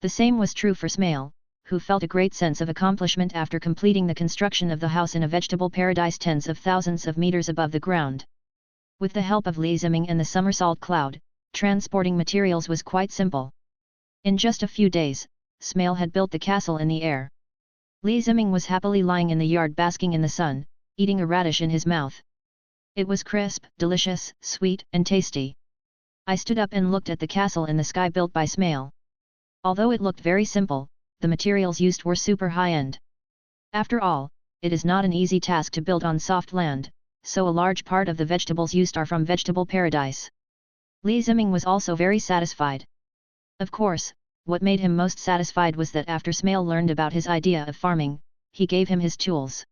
[SPEAKER 1] The same was true for Smail, who felt a great sense of accomplishment after completing the construction of the house in a vegetable paradise tens of thousands of meters above the ground. With the help of Li Ziming and the somersault cloud, transporting materials was quite simple. In just a few days, Smale had built the castle in the air. Li Ziming was happily lying in the yard basking in the sun, eating a radish in his mouth. It was crisp, delicious, sweet, and tasty. I stood up and looked at the castle in the sky built by Smale. Although it looked very simple, the materials used were super high-end. After all, it is not an easy task to build on soft land, so a large part of the vegetables used are from vegetable paradise. Li Ziming was also very satisfied. Of course, what made him most satisfied was that after Smale learned about his idea of farming, he gave him his tools.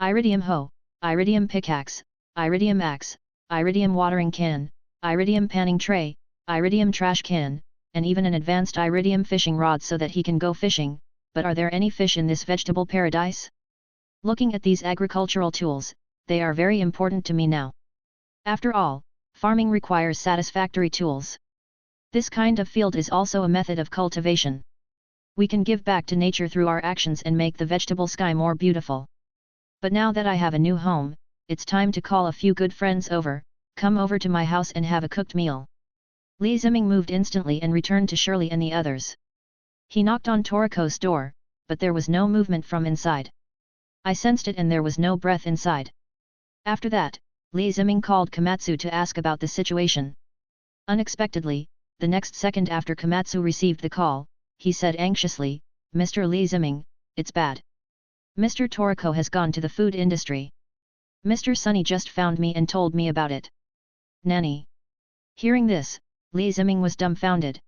[SPEAKER 1] Iridium hoe, iridium pickaxe, iridium axe, iridium watering can, iridium panning tray, iridium trash can, and even an advanced iridium fishing rod so that he can go fishing. But are there any fish in this vegetable paradise? Looking at these agricultural tools, they are very important to me now. After all, farming requires satisfactory tools. This kind of field is also a method of cultivation. We can give back to nature through our actions and make the vegetable sky more beautiful. But now that I have a new home, it's time to call a few good friends over, come over to my house and have a cooked meal. Li Ziming moved instantly and returned to Shirley and the others. He knocked on Toriko's door, but there was no movement from inside. I sensed it and there was no breath inside. After that, Li Ziming called Komatsu to ask about the situation. Unexpectedly, the next second after Komatsu received the call, he said anxiously, "Mr. Li Ziming, it's bad. Mr. Toriko has gone to the food industry. Mr. Sunny just found me and told me about it." Nanny. Hearing this, Li Ziming was dumbfounded.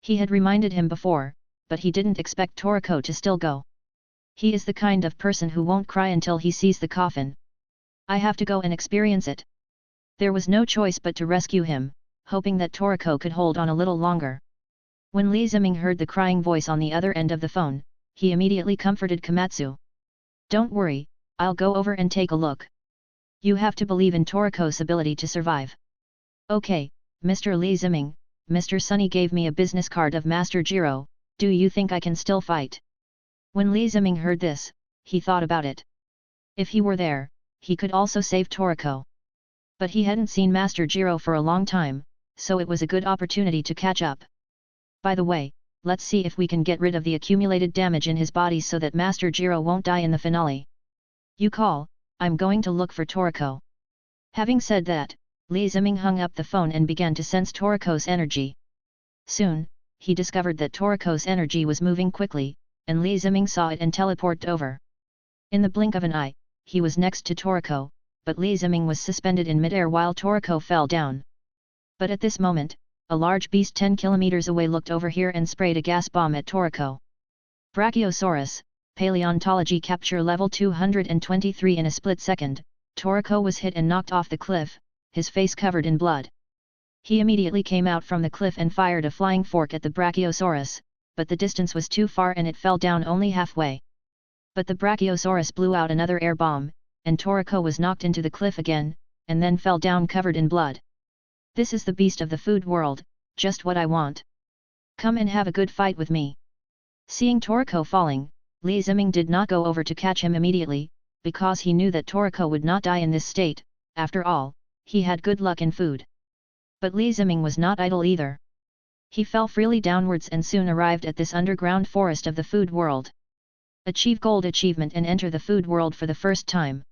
[SPEAKER 1] He had reminded him before, but he didn't expect Toriko to still go. He is the kind of person who won't cry until he sees the coffin. I have to go and experience it. There was no choice but to rescue him, hoping that Toriko could hold on a little longer. When Li Ziming heard the crying voice on the other end of the phone, he immediately comforted Komatsu. "Don't worry, I'll go over and take a look. You have to believe in Toriko's ability to survive." "Okay, Mr. Li Ziming, Mr. Sunny gave me a business card of Master Jiro, do you think I can still fight?" When Li Ziming heard this, he thought about it. If he were there, he could also save Toriko. But he hadn't seen Master Jiro for a long time, so it was a good opportunity to catch up. By the way, let's see if we can get rid of the accumulated damage in his body so that Master Jiro won't die in the finale. You call, I'm going to look for Toriko. Having said that, Li Ziming hung up the phone and began to sense Toriko's energy. Soon, he discovered that Toriko's energy was moving quickly, and Li Ziming saw it and teleported over. In the blink of an eye, he was next to Toriko, but Li Ziming was suspended in midair while Toriko fell down. But at this moment, a large beast 10 kilometers away looked over here and sprayed a gas bomb at Toriko. Brachiosaurus, Paleontology Capture Level 223. In a split second, Toriko was hit and knocked off the cliff, his face covered in blood. He immediately came out from the cliff and fired a flying fork at the Brachiosaurus, but the distance was too far and it fell down only halfway. But the Brachiosaurus blew out another air bomb, and Toriko was knocked into the cliff again, and then fell down covered in blood. This is the beast of the food world, just what I want. Come and have a good fight with me. Seeing Toriko falling, Li Ziming did not go over to catch him immediately, because he knew that Toriko would not die in this state. After all, he had good luck in food. But Li Ziming was not idle either. He fell freely downwards and soon arrived at this underground forest of the food world. Achieve gold achievement and enter the food world for the first time.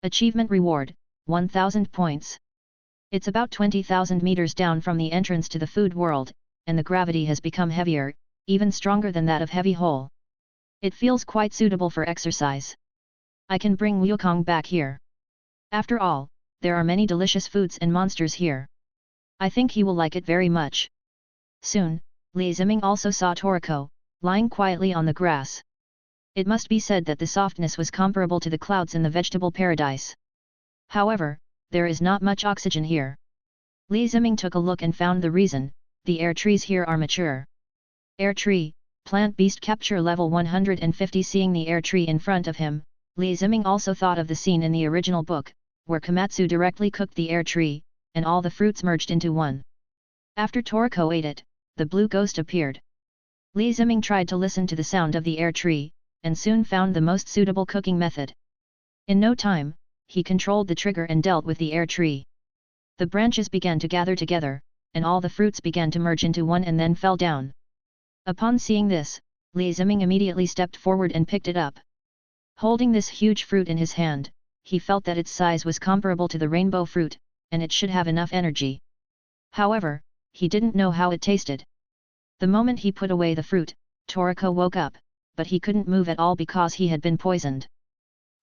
[SPEAKER 1] Achievement reward, 1000 points. It's about 20,000 meters down from the entrance to the food world, and the gravity has become heavier, even stronger than that of heavy hole. It feels quite suitable for exercise. I can bring Wukong back here. After all, there are many delicious foods and monsters here. I think he will like it very much. Soon, Li Ziming also saw Toriko, lying quietly on the grass. It must be said that the softness was comparable to the clouds in the vegetable paradise. However, there is not much oxygen here. Li Ziming took a look and found the reason: the air trees here are mature. Air tree, plant beast capture level 150. Seeing the air tree in front of him, Li Ziming also thought of the scene in the original book, where Komatsu directly cooked the air tree, and all the fruits merged into one. After Toriko ate it, the blue ghost appeared. Li Ziming tried to listen to the sound of the air tree, and soon found the most suitable cooking method. In no time, he controlled the trigger and dealt with the air tree. The branches began to gather together, and all the fruits began to merge into one and then fell down. Upon seeing this, Li Ziming immediately stepped forward and picked it up. Holding this huge fruit in his hand, he felt that its size was comparable to the rainbow fruit, and it should have enough energy. However, he didn't know how it tasted. The moment he put away the fruit, Toriko woke up, but he couldn't move at all because he had been poisoned.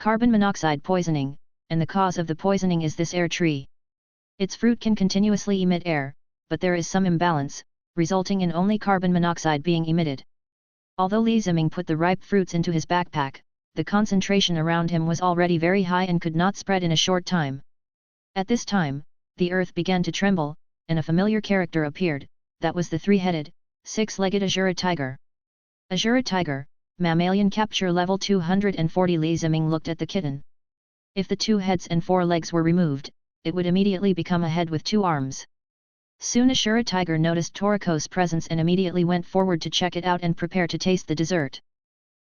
[SPEAKER 1] Carbon monoxide poisoning, and the cause of the poisoning is this air tree. Its fruit can continuously emit air, but there is some imbalance, resulting in only carbon monoxide being emitted. Although Li Ziming put the ripe fruits into his backpack, the concentration around him was already very high and could not spread in a short time. At this time, the earth began to tremble, and a familiar character appeared, that was the three-headed, six-legged Azura tiger. Azura tiger, mammalian capture level 240. Li Ziming looked at the kitten. If the 2 heads and 4 legs were removed, it would immediately become a head with 2 arms. Soon Azura tiger noticed Toriko's presence and immediately went forward to check it out and prepare to taste the dessert.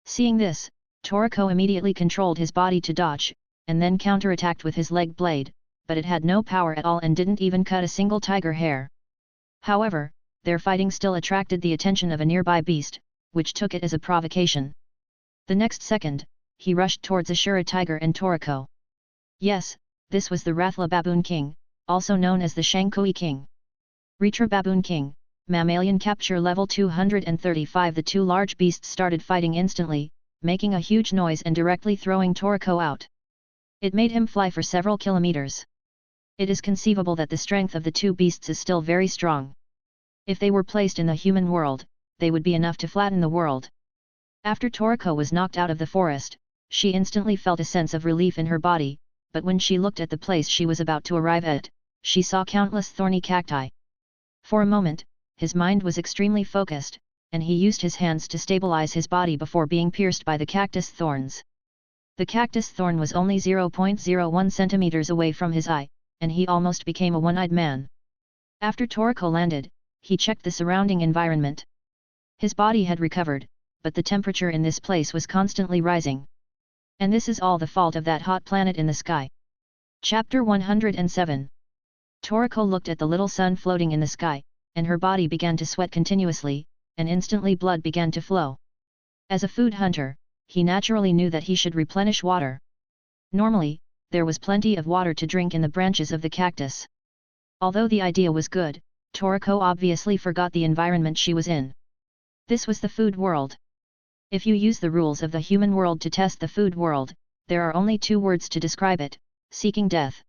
[SPEAKER 1] Seeing this, Toriko immediately controlled his body to dodge, and then counterattacked with his leg blade, but it had no power at all and didn't even cut a single tiger hair. However, their fighting still attracted the attention of a nearby beast, which took it as a provocation. The next second, he rushed towards Azura tiger and Toriko. Yes, this was the Rathla Baboon King, also known as the Shankui King. Retra Baboon King, mammalian capture level 235. The 2 large beasts started fighting instantly, making a huge noise and directly throwing Toriko out. It made him fly for several kilometers. It is conceivable that the strength of the 2 beasts is still very strong. If they were placed in the human world, they would be enough to flatten the world. After Toriko was knocked out of the forest, she instantly felt a sense of relief in her body, but when she looked at the place she was about to arrive at, she saw countless thorny cacti. For a moment, his mind was extremely focused, and he used his hands to stabilize his body before being pierced by the cactus thorns. The cactus thorn was only 0.01 centimeters away from his eye, and he almost became a one-eyed man. After Toriko landed, he checked the surrounding environment. His body had recovered, but the temperature in this place was constantly rising. And this is all the fault of that hot planet in the sky. Chapter 107. Toriko looked at the little sun floating in the sky, and her body began to sweat continuously, and instantly blood began to flow. As a food hunter, he naturally knew that he should replenish water. Normally, there was plenty of water to drink in the branches of the cactus. Although the idea was good, Toriko obviously forgot the environment she was in. This was the food world. If you use the rules of the human world to test the food world, there are only 2 words to describe it: seeking death.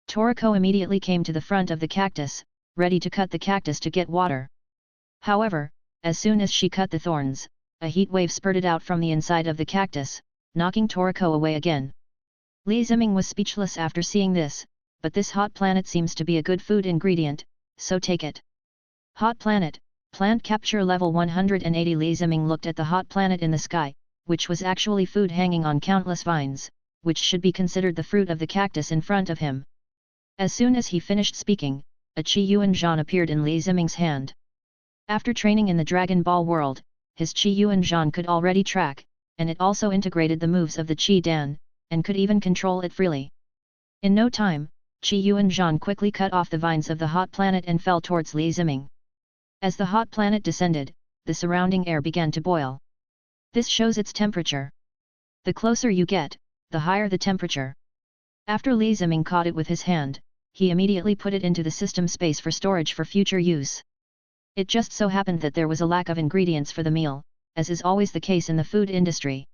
[SPEAKER 1] Toriko immediately came to the front of the cactus, ready to cut the cactus to get water. However, as soon as she cut the thorns, a heat wave spurted out from the inside of the cactus, knocking Toriko away again. Li Ziming was speechless after seeing this, but this hot planet seems to be a good food ingredient, so take it. Hot planet, plant capture level 180. Li Ziming looked at the hot planet in the sky, which was actually food hanging on countless vines, which should be considered the fruit of the cactus in front of him. As soon as he finished speaking, a Qi Yuan Zhan appeared in Li Ziming's hand. After training in the Dragon Ball world, his Qi Yuan Zhan could already track, and it also integrated the moves of the Qi Dan, and could even control it freely. In no time, Qi Yuan Zhan quickly cut off the vines of the hot planet and fell towards Li Ziming. As the hot planet descended, the surrounding air began to boil. This shows its temperature. The closer you get, the higher the temperature. After Li Ziming caught it with his hand, he immediately put it into the system space for storage for future use. It just so happened that there was a lack of ingredients for the meal, as is always the case in the food industry.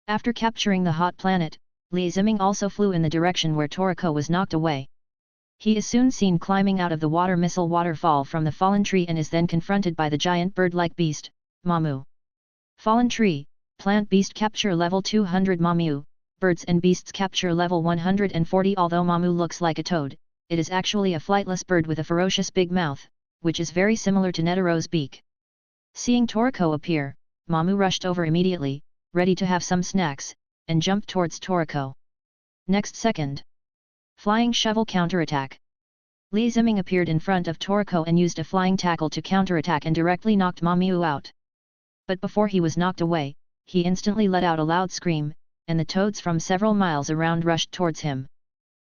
[SPEAKER 1] After capturing the hot planet, Li Ziming also flew in the direction where Toriko was knocked away. He is soon seen climbing out of the water missile waterfall from the fallen tree and is then confronted by the giant bird-like beast, Mamu. Fallen tree, plant beast capture level 200. Mamu, birds and beasts capture level 140. Although Mamu looks like a toad, it is actually a flightless bird with a ferocious big mouth, which is very similar to Netaro's beak. Seeing Toriko appear, Mamu rushed over immediately, ready to have some snacks, and jumped towards Toriko. Next second, flying shovel counterattack. Li Ziming appeared in front of Toriko and used a flying tackle to counterattack and directly knocked Mamu out. But before he was knocked away, he instantly let out a loud scream, and the toads from several miles around rushed towards him.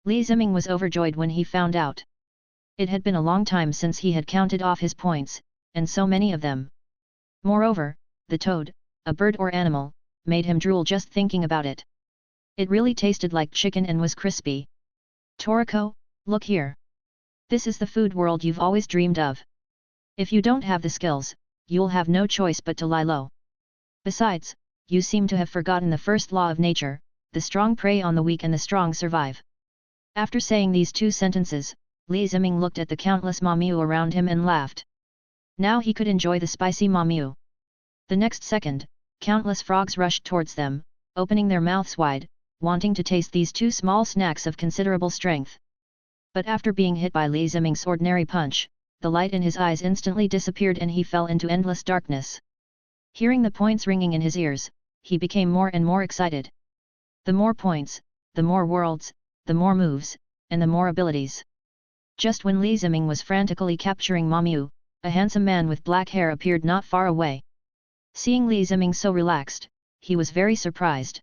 [SPEAKER 1] Li Ziming was overjoyed when he found out. It had been a long time since he had counted off his points, and so many of them. Moreover, the toad, a bird or animal, made him drool just thinking about it. It really tasted like chicken and was crispy. Toriko, look here. This is the food world you've always dreamed of. If you don't have the skills, you'll have no choice but to lie low. Besides, you seem to have forgotten the first law of nature, the strong prey on the weak and the strong survive. After saying these two sentences, Li Ziming looked at the countless mamu around him and laughed. Now he could enjoy the spicy mamu. The next second, countless frogs rushed towards them, opening their mouths wide, wanting to taste these two small snacks of considerable strength. But after being hit by Li Ziming's ordinary punch, the light in his eyes instantly disappeared and he fell into endless darkness. Hearing the points ringing in his ears, he became more and more excited. The more points, the more worlds, the more moves, and the more abilities. Just when Li Ziming was frantically capturing Mamu, a handsome man with black hair appeared not far away. Seeing Li Ziming so relaxed, he was very surprised.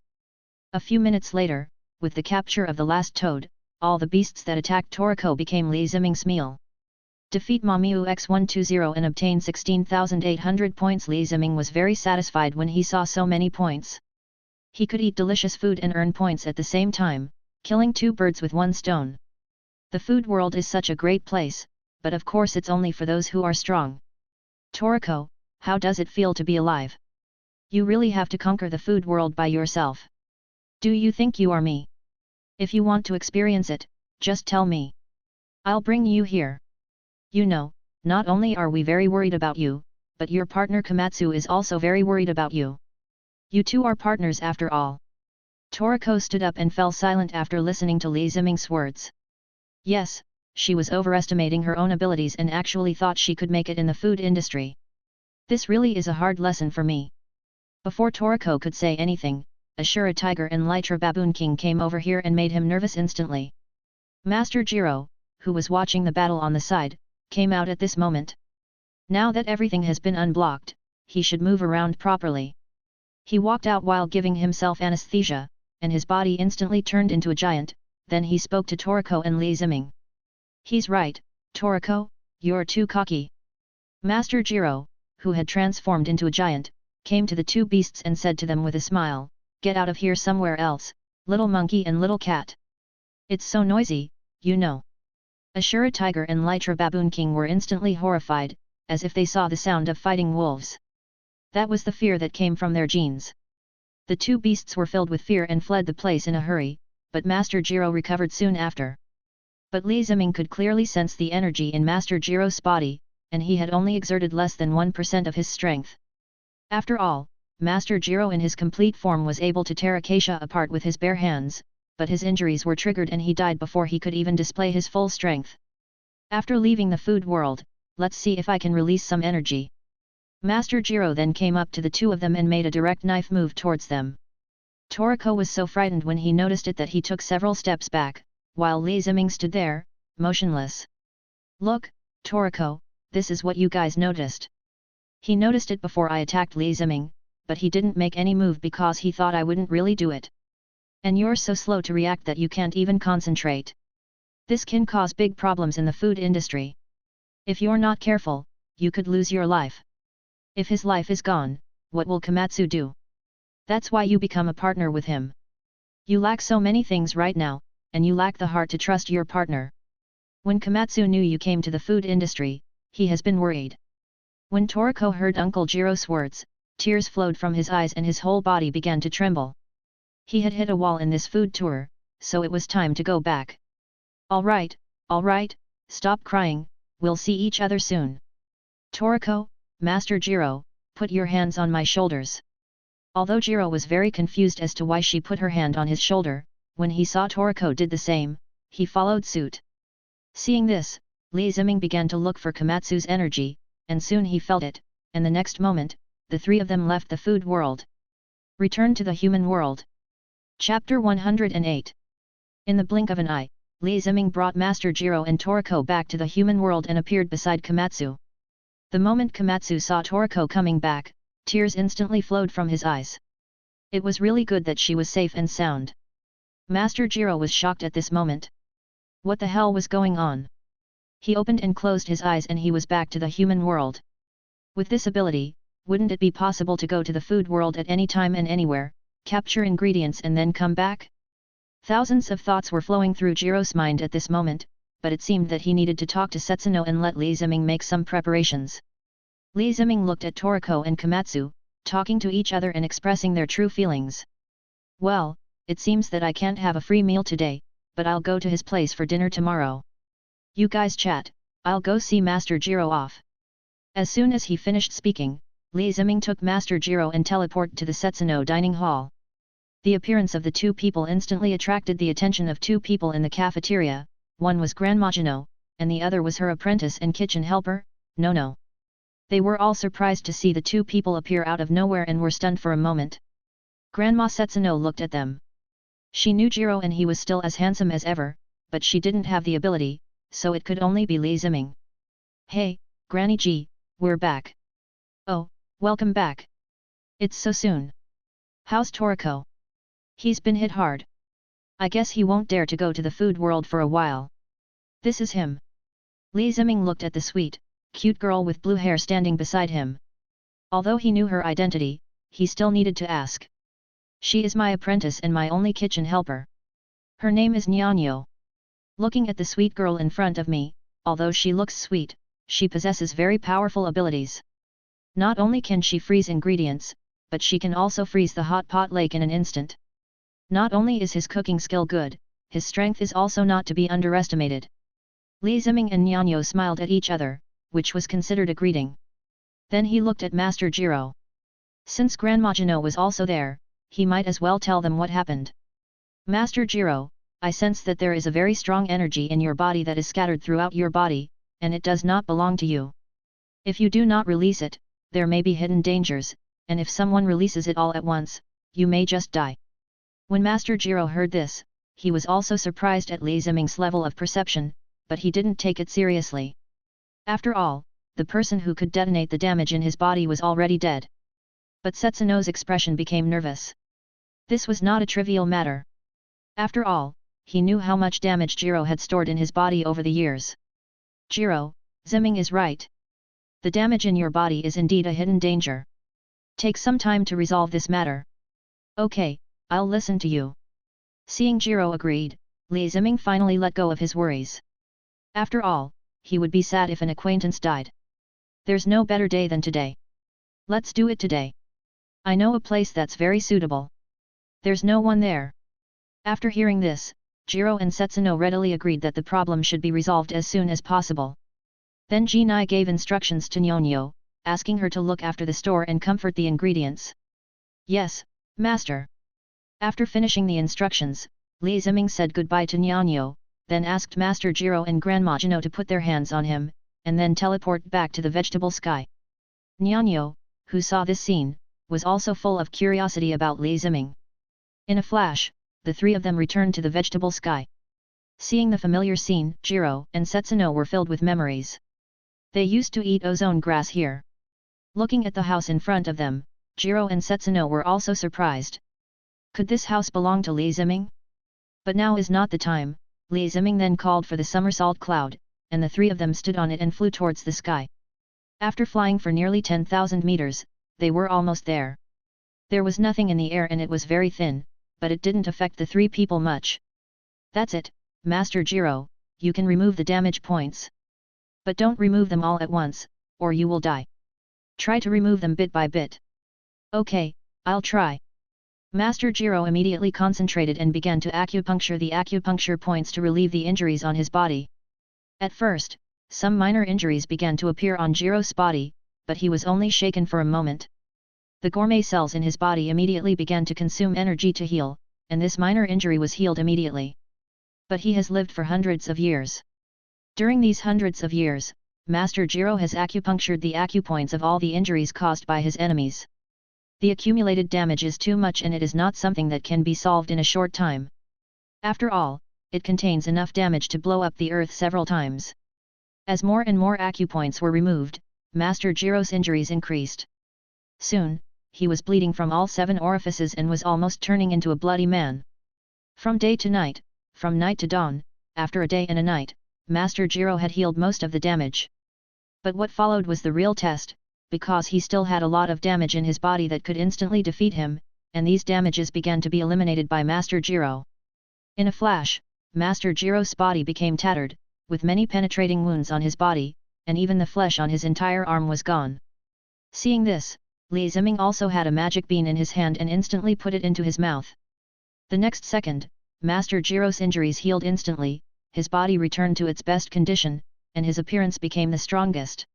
[SPEAKER 1] A few minutes later, with the capture of the last toad, all the beasts that attacked Toriko became Li Ziming's meal. Defeat Mamu x120 and obtain 16,800 points. Li Ziming was very satisfied when he saw so many points. He could eat delicious food and earn points at the same time, killing two birds with one stone. The food world is such a great place, but of course it's only for those who are strong. Toriko, how does it feel to be alive? You really have to conquer the food world by yourself. Do you think you are me? If you want to experience it, just tell me. I'll bring you here. You know, not only are we very worried about you, but your partner Komatsu is also very worried about you. You two are partners after all. Toriko stood up and fell silent after listening to Li Ziming's words. Yes, she was overestimating her own abilities and actually thought she could make it in the food industry. This really is a hard lesson for me. Before Toriko could say anything, Ashura Tiger and Lytra Baboon King came over here and made him nervous instantly. Master Jiro, who was watching the battle on the side, came out at this moment. Now that everything has been unblocked, he should move around properly. He walked out while giving himself anesthesia, and his body instantly turned into a giant. Then he spoke to Toriko and Li Ziming. He's right, Toriko, you're too cocky. Master Jiro, who had transformed into a giant, came to the two beasts and said to them with a smile, "Get out of here somewhere else, little monkey and little cat. It's so noisy, you know." Ashura Tiger and Lytra Baboon King were instantly horrified, as if they saw the sound of fighting wolves. That was the fear that came from their genes. The two beasts were filled with fear and fled the place in a hurry, but Master Jiro recovered soon after. But Li Ziming could clearly sense the energy in Master Jiro's body, and he had only exerted less than 1% of his strength. After all, Master Jiro in his complete form was able to tear Acacia apart with his bare hands, but his injuries were triggered and he died before he could even display his full strength. After leaving the food world, let's see if I can release some energy. Master Jiro then came up to the two of them and made a direct knife move towards them. Toriko was so frightened when he noticed it that he took several steps back, while Li Ziming stood there, motionless. Look, Toriko, this is what you guys noticed. He noticed it before I attacked Li Ziming, but he didn't make any move because he thought I wouldn't really do it. And you're so slow to react that you can't even concentrate. This can cause big problems in the food industry. If you're not careful, you could lose your life. If his life is gone, what will Komatsu do? That's why you become a partner with him. You lack so many things right now, and you lack the heart to trust your partner. When Komatsu knew you came to the food industry, he has been worried. When Toriko heard Uncle Jiro's words, tears flowed from his eyes and his whole body began to tremble. He had hit a wall in this food tour, so it was time to go back. All right, stop crying, we'll see each other soon. Toriko, Master Jiro, put your hands on my shoulders. Although Jiro was very confused as to why she put her hand on his shoulder, when he saw Toriko did the same, he followed suit. Seeing this, Li Ziming began to look for Komatsu's energy, and soon he felt it, and the next moment, the three of them left the food world. Return to the human world. Chapter 108. In the blink of an eye, Li Ziming brought Master Jiro and Toriko back to the human world and appeared beside Komatsu. The moment Komatsu saw Toriko coming back, Tears instantly flowed from his eyes. It was really good that she was safe and sound. Master Jiro was shocked at this moment. What the hell was going on? He opened and closed his eyes and he was back to the human world. With this ability, wouldn't it be possible to go to the food world at any time and anywhere, capture ingredients and then come back? Thousands of thoughts were flowing through Jiro's mind at this moment, but it seemed that he needed to talk to Setsuno and let Li Ziming make some preparations. Li Ziming looked at Toriko and Komatsu, talking to each other and expressing their true feelings. Well, it seems that I can't have a free meal today, but I'll go to his place for dinner tomorrow. You guys chat, I'll go see Master Jiro off. As soon as he finished speaking, Li Ziming took Master Jiro and teleported to the Setsuno dining hall. The appearance of the two people instantly attracted the attention of two people in the cafeteria. One was Grandma Jino, and the other was her apprentice and kitchen helper, Nono. They were all surprised to see the two people appear out of nowhere and were stunned for a moment. Grandma Setsuno looked at them. She knew Jiro and he was still as handsome as ever, but she didn't have the ability, so it could only be Li Ziming. Hey, Granny G, we're back. Oh, welcome back. It's so soon. How's Toriko? He's been hit hard. I guess he won't dare to go to the food world for a while. This is him. Li Ziming looked at the sweet, cute girl with blue hair standing beside him. Although he knew her identity, he still needed to ask. She is my apprentice and my only kitchen helper. Her name is Nyanyo. Looking at the sweet girl in front of me, although she looks sweet, she possesses very powerful abilities. Not only can she freeze ingredients, but she can also freeze the hot pot lake in an instant. Not only is his cooking skill good, his strength is also not to be underestimated. Li Ziming and Nyanyo smiled at each other, which was considered a greeting. Then he looked at Master Jiro. Since Grandma Jino was also there, he might as well tell them what happened. Master Jiro, I sense that there is a very strong energy in your body that is scattered throughout your body, and it does not belong to you. If you do not release it, there may be hidden dangers, and if someone releases it all at once, you may just die. When Master Jiro heard this, he was also surprised at Li Ziming's level of perception, but he didn't take it seriously. After all, the person who could detonate the damage in his body was already dead. But Setsuno's expression became nervous. This was not a trivial matter. After all, he knew how much damage Jiro had stored in his body over the years. Jiro, Ziming is right. The damage in your body is indeed a hidden danger. Take some time to resolve this matter. Okay, I'll listen to you. Seeing Jiro agreed, Li Ziming finally let go of his worries. After all, he would be sad if an acquaintance died. There's no better day than today. Let's do it today. I know a place that's very suitable. There's no one there. After hearing this, Jiro and Setsuno readily agreed that the problem should be resolved as soon as possible. Then Jinai gave instructions to Nyonyo, asking her to look after the store and comfort the ingredients. Yes, Master. After finishing the instructions, Li Ziming said goodbye to Nyonyo, then asked Master Jiro and Grandma Jino to put their hands on him, and then teleport back to the vegetable sky. Nyonyo, who saw this scene, was also full of curiosity about Li Ziming. In a flash, the three of them returned to the vegetable sky. Seeing the familiar scene, Jiro and Setsuno were filled with memories. They used to eat ozone grass here. Looking at the house in front of them, Jiro and Setsuno were also surprised. Could this house belong to Li Ziming? But now is not the time. Li Ziming then called for the somersault cloud, and the three of them stood on it and flew towards the sky. After flying for nearly 10,000 meters, they were almost there. There was nothing in the air and it was very thin, but it didn't affect the three people much. That's it, Master Jiro, you can remove the damage points. But don't remove them all at once, or you will die. Try to remove them bit by bit. Okay, I'll try. Master Jiro immediately concentrated and began to acupuncture the acupuncture points to relieve the injuries on his body. At first, some minor injuries began to appear on Jiro's body, but he was only shaken for a moment. The gourmet cells in his body immediately began to consume energy to heal, and this minor injury was healed immediately. But he has lived for hundreds of years. During these hundreds of years, Master Jiro has acupunctured the acupoints of all the injuries caused by his enemies. The accumulated damage is too much and it is not something that can be solved in a short time. After all, it contains enough damage to blow up the earth several times. As more and more acupoints were removed, Master Jiro's injuries increased. Soon, he was bleeding from all 7 orifices and was almost turning into a bloody man. From day to night, from night to dawn, after a day and a night, Master Jiro had healed most of the damage. But what followed was the real test, because he still had a lot of damage in his body that could instantly defeat him, and these damages began to be eliminated by Master Jiro. In a flash, Master Jiro's body became tattered, with many penetrating wounds on his body, and even the flesh on his entire arm was gone. Seeing this, Li Ziming also had a magic bean in his hand and instantly put it into his mouth. The next second, Master Jiro's injuries healed instantly, his body returned to its best condition, and his appearance became the strongest.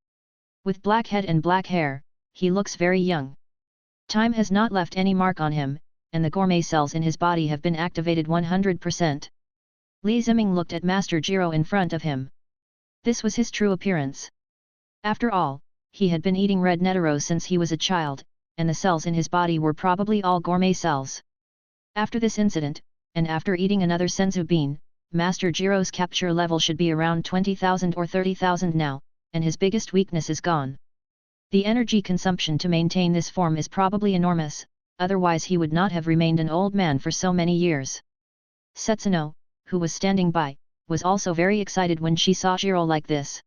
[SPEAKER 1] With black head and black hair, he looks very young. Time has not left any mark on him, and the gourmet cells in his body have been activated 100%. Li Ziming looked at Master Jiro in front of him. This was his true appearance. After all, he had been eating red Netero since he was a child, and the cells in his body were probably all gourmet cells. After this incident, and after eating another senzu bean, Master Jiro's capture level should be around 20,000 or 30,000 now, and his biggest weakness is gone. The energy consumption to maintain this form is probably enormous, otherwise he would not have remained an old man for so many years. Setsuno, who was standing by, was also very excited when she saw Jiro like this.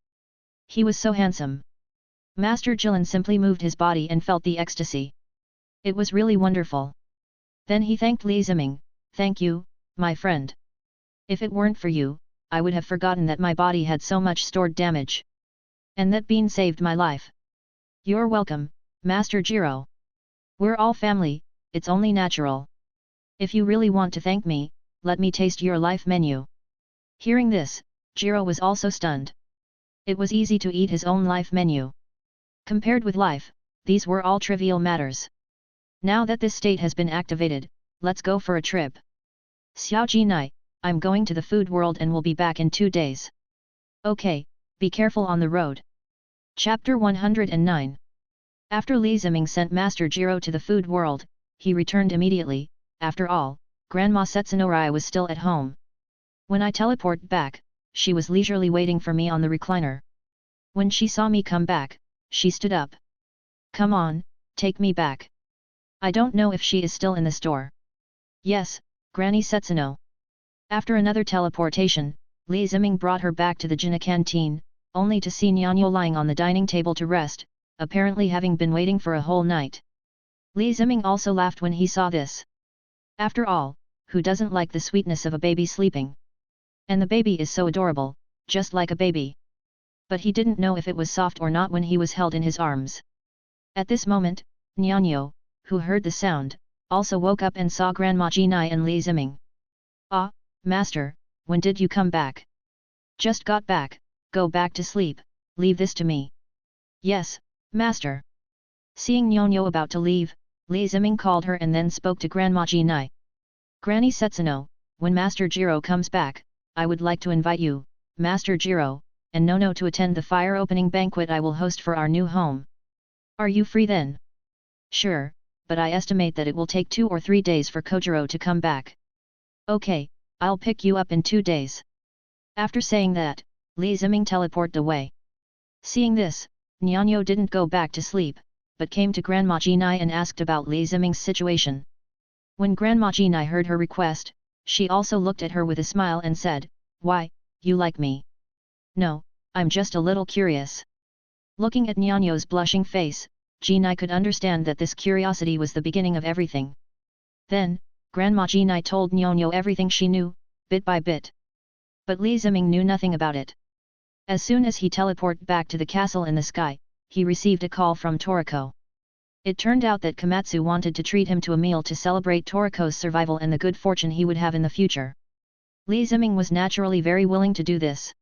[SPEAKER 1] He was so handsome. Master Jilin simply moved his body and felt the ecstasy. It was really wonderful. Then he thanked Li Ziming, "Thank you, my friend. If it weren't for you, I would have forgotten that my body had so much stored damage. And that bean saved my life." "You're welcome, Master Jiro. We're all family, it's only natural. If you really want to thank me, let me taste your life menu." Hearing this, Jiro was also stunned. It was easy to eat his own life menu. Compared with life, these were all trivial matters. Now that this state has been activated, let's go for a trip. Xiao Ji Nai, I'm going to the food world and will be back in 2 days. Okay, be careful on the road. Chapter 109. After Li Ziming sent Master Jiro to the food world, he returned immediately. After all, Grandma Setsunorai was still at home. When I teleport back, she was leisurely waiting for me on the recliner. When she saw me come back, she stood up. "Come on, take me back. I don't know if she is still in the store." "Yes, Granny Setsuno." After another teleportation, Li Ziming brought her back to the Jina canteen, only to see Nyanyo lying on the dining table to rest, apparently having been waiting for a whole night. Li Ziming also laughed when he saw this. After all, who doesn't like the sweetness of a baby sleeping? And the baby is so adorable, just like a baby. But he didn't know if it was soft or not when he was held in his arms. At this moment, Nyanyo, who heard the sound, also woke up and saw Grandma Jinai and Li Ziming. "Ah, Master, when did you come back?" "Just got back, go back to sleep, leave this to me." "Yes, Master." Seeing Nyanyo about to leave, Li Ziming called her and then spoke to Grandma Jinai. "Granny Setsuno, when Master Jiro comes back, I would like to invite you, Master Jiro, and Nono to attend the fire opening banquet I will host for our new home. Are you free then?" "Sure, but I estimate that it will take 2 or 3 days for Kojiro to come back." "Okay, I'll pick you up in 2 days." After saying that, Li Ziming teleported away. Seeing this, Nyanyo didn't go back to sleep, but came to Grandma Jinai and asked about Li Ziming's situation. When Grandma Jinai heard her request, she also looked at her with a smile and said, "Why, you like me?" "No, I'm just a little curious." Looking at Nyanyo's blushing face, Jinai could understand that this curiosity was the beginning of everything. Then, Grandma Jinai told Nyanyo everything she knew, bit by bit. But Li Ziming knew nothing about it. As soon as he teleported back to the castle in the sky, he received a call from Toriko. It turned out that Komatsu wanted to treat him to a meal to celebrate Toriko's survival and the good fortune he would have in the future. Li Ziming was naturally very willing to do this.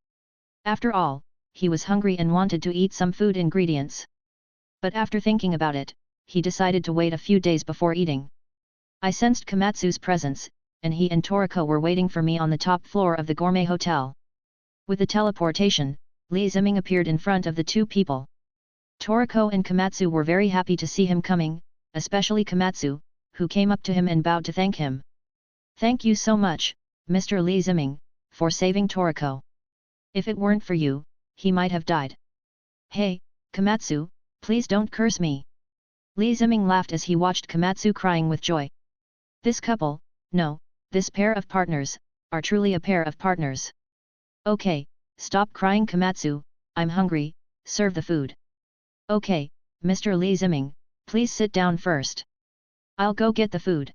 [SPEAKER 1] After all, he was hungry and wanted to eat some food ingredients. But after thinking about it, he decided to wait a few days before eating. I sensed Komatsu's presence, and he and Toriko were waiting for me on the top floor of the gourmet hotel. With the teleportation, Li Ziming appeared in front of the two people. Toriko and Komatsu were very happy to see him coming, especially Komatsu, who came up to him and bowed to thank him. "Thank you so much, Mr. Li Ziming, for saving Toriko. If it weren't for you, he might have died." "Hey, Komatsu, please don't curse me. Li Ziming laughed as he watched Komatsu crying with joy. This couple, no, this pair of partners, are truly a pair of partners. Okay, stop crying Komatsu, I'm hungry, serve the food. Okay, Mr. Li Ziming, please sit down first. I'll go get the food.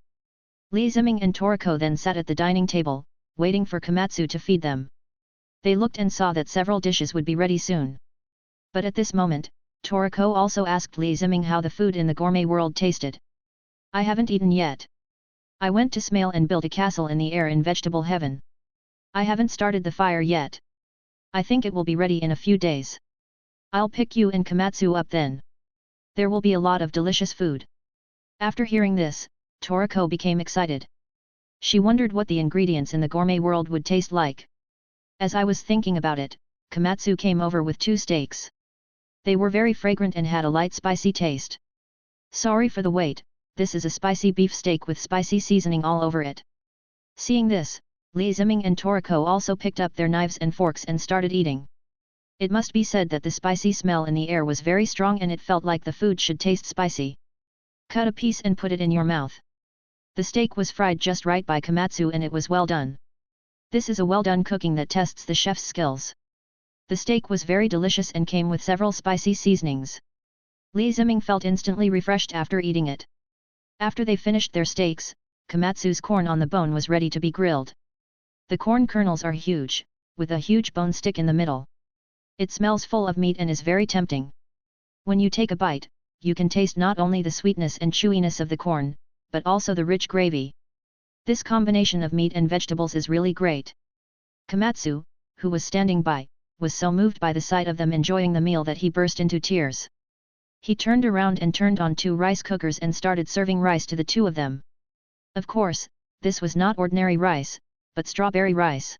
[SPEAKER 1] Li Ziming and Toriko then sat at the dining table, waiting for Komatsu to feed them. They looked and saw that several dishes would be ready soon. But at this moment, Toriko also asked Li Ziming how the food in the gourmet world tasted. I haven't eaten yet. I went to Smale and built a castle in the air in vegetable heaven. I haven't started the fire yet. I think it will be ready in a few days. I'll pick you and Komatsu up then. There will be a lot of delicious food. After hearing this, Toriko became excited. She wondered what the ingredients in the gourmet world would taste like. As I was thinking about it, Komatsu came over with 2 steaks. They were very fragrant and had a light spicy taste. Sorry for the wait, this is a spicy beef steak with spicy seasoning all over it. Seeing this, Li Ziming and Toriko also picked up their knives and forks and started eating. It must be said that the spicy smell in the air was very strong and it felt like the food should taste spicy. Cut a piece and put it in your mouth. The steak was fried just right by Komatsu and it was well done. This is a well done cooking that tests the chef's skills. The steak was very delicious and came with several spicy seasonings. Li Ziming felt instantly refreshed after eating it. After they finished their steaks, Komatsu's corn on the bone was ready to be grilled. The corn kernels are huge, with a huge bone stick in the middle. It smells full of meat and is very tempting. When you take a bite, you can taste not only the sweetness and chewiness of the corn, but also the rich gravy. This combination of meat and vegetables is really great. Komatsu, who was standing by, was so moved by the sight of them enjoying the meal that he burst into tears. He turned around and turned on 2 rice cookers and started serving rice to the 2 of them. Of course, this was not ordinary rice, but strawberry rice.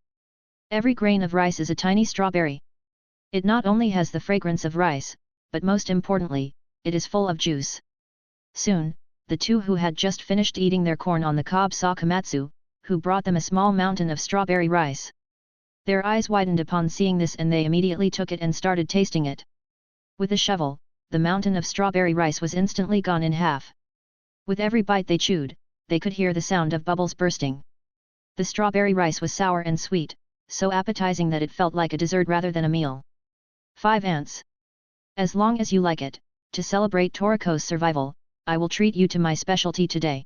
[SPEAKER 1] Every grain of rice is a tiny strawberry. It not only has the fragrance of rice, but most importantly, it is full of juice. Soon, the 2 who had just finished eating their corn on the cob saw Komatsu, who brought them a small mountain of strawberry rice. Their eyes widened upon seeing this and they immediately took it and started tasting it. With a shovel, the mountain of strawberry rice was instantly gone in half. With every bite they chewed, they could hear the sound of bubbles bursting. The strawberry rice was sour and sweet, so appetizing that it felt like a dessert rather than a meal. 5 ants. As long as you like it, to celebrate Toriko's survival, I will treat you to my specialty today.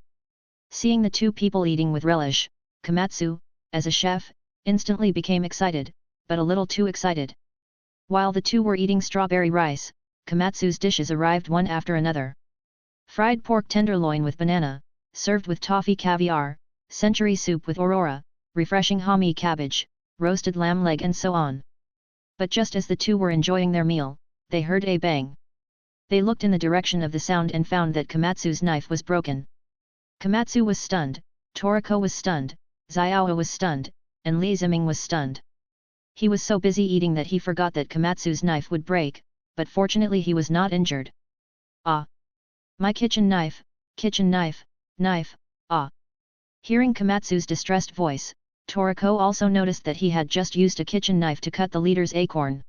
[SPEAKER 1] Seeing the 2 people eating with relish, Komatsu, as a chef, instantly became excited, but a little too excited. While the 2 were eating strawberry rice, Komatsu's dishes arrived one after another. Fried pork tenderloin with banana, served with toffee caviar, century soup with aurora, refreshing hami cabbage, roasted lamb leg and so on. But just as the 2 were enjoying their meal, they heard a bang. They looked in the direction of the sound and found that Komatsu's knife was broken. Komatsu was stunned, Toriko was stunned, Xiao was stunned, and Li Ziming was stunned. He was so busy eating that he forgot that Komatsu's knife would break, but fortunately he was not injured. Ah! My kitchen knife, knife, ah! Hearing Komatsu's distressed voice, Toriko also noticed that he had just used a kitchen knife to cut the leader's acorn.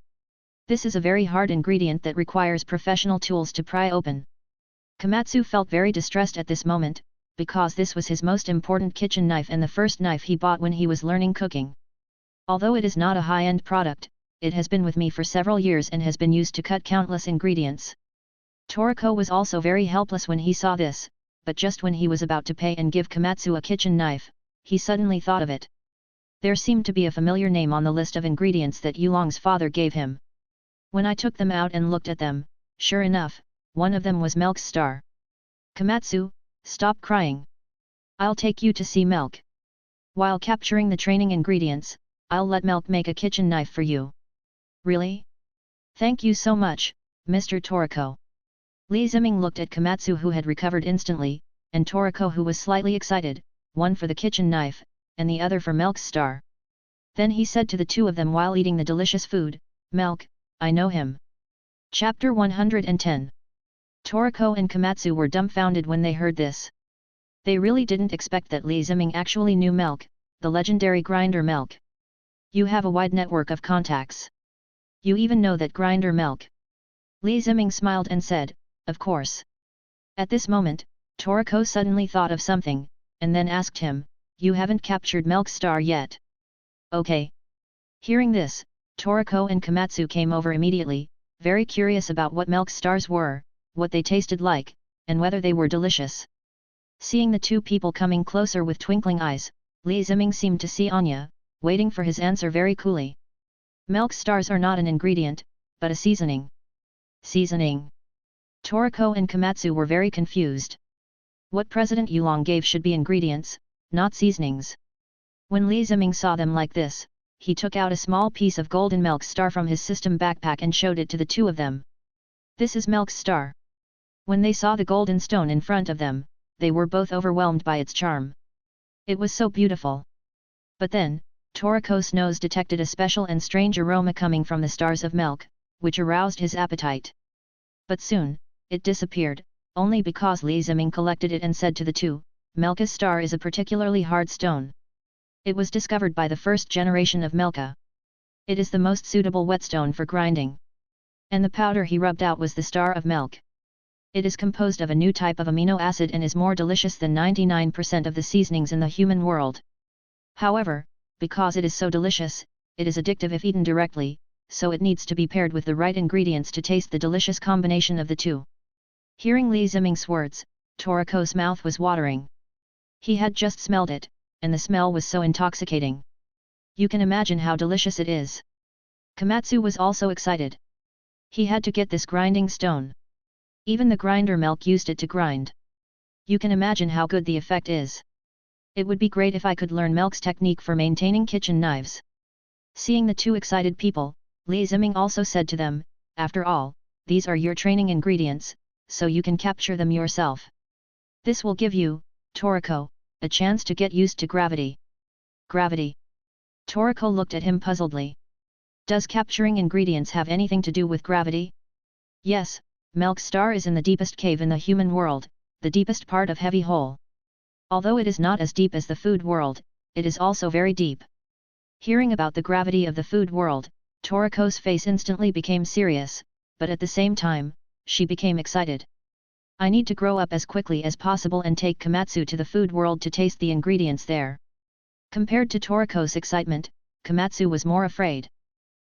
[SPEAKER 1] This is a very hard ingredient that requires professional tools to pry open. Komatsu felt very distressed at this moment, because this was his most important kitchen knife and the first knife he bought when he was learning cooking. Although it is not a high-end product, it has been with me for several years and has been used to cut countless ingredients. Toriko was also very helpless when he saw this, but just when he was about to pay and give Komatsu a kitchen knife, he suddenly thought of it. There seemed to be a familiar name on the list of ingredients that Yulong's father gave him. When I took them out and looked at them, sure enough, one of them was Milk's star. Komatsu, stop crying. I'll take you to see Milk. While capturing the training ingredients, I'll let Milk make a kitchen knife for you. Really? Thank you so much, Mr. Toriko. Li Ziming looked at Komatsu who had recovered instantly, and Toriko who was slightly excited, one for the kitchen knife, and the other for Milk's star. Then he said to the 2 of them while eating the delicious food, Milk, I know him. Chapter 110. Toriko and Komatsu were dumbfounded when they heard this. They really didn't expect that Li Ziming actually knew Milk, the legendary grinder Milk. You have a wide network of contacts. You even know that grinder Milk. Li Ziming smiled and said, of course. At this moment, Toriko suddenly thought of something, and then asked him, "You haven't captured Milk Star yet?" "Okay." Hearing this, Toriko and Komatsu came over immediately, very curious about what milk stars were, what they tasted like, and whether they were delicious. Seeing the two people coming closer with twinkling eyes, Li Ziming seemed to see Anya, waiting for his answer very coolly. Milk stars are not an ingredient, but a seasoning. Seasoning. Toriko and Komatsu were very confused. What President Yulong gave should be ingredients, not seasonings. When Li Ziming saw them like this, he took out a small piece of golden milk star from his system backpack and showed it to the two of them. "This is milk star." When they saw the golden stone in front of them, they were both overwhelmed by its charm. It was so beautiful. But then, Toriko's nose detected a special and strange aroma coming from the stars of milk, which aroused his appetite. But soon, it disappeared, only because Li Ziming collected it and said to the two, "Milka star is a particularly hard stone. It was discovered by the first generation of Milka. It is the most suitable whetstone for grinding. And the powder he rubbed out was the star of milk. It is composed of a new type of amino acid and is more delicious than 99% of the seasonings in the human world. However, because it is so delicious, it is addictive if eaten directly, so it needs to be paired with the right ingredients to taste the delicious combination of the two." Hearing Li Ziming's words, Toriko's mouth was watering. He had just smelled it, and the smell was so intoxicating. You can imagine how delicious it is. Komatsu was also excited. He had to get this grinding stone. Even the grinder milk used it to grind. You can imagine how good the effect is. It would be great if I could learn Milk's technique for maintaining kitchen knives. Seeing the two excited people, Li Ziming also said to them, "After all, these are your training ingredients, so you can capture them yourself. This will give you, Toriko, a chance to get used to gravity." Gravity. Toriko looked at him puzzledly. Does capturing ingredients have anything to do with gravity? Yes, Milk Star is in the deepest cave in the human world, the deepest part of Heavy Hole. Although it is not as deep as the food world, it is also very deep. Hearing about the gravity of the food world, Toriko's face instantly became serious, but at the same time, she became excited. "I need to grow up as quickly as possible and take Komatsu to the food world to taste the ingredients there." Compared to Toriko's excitement, Komatsu was more afraid.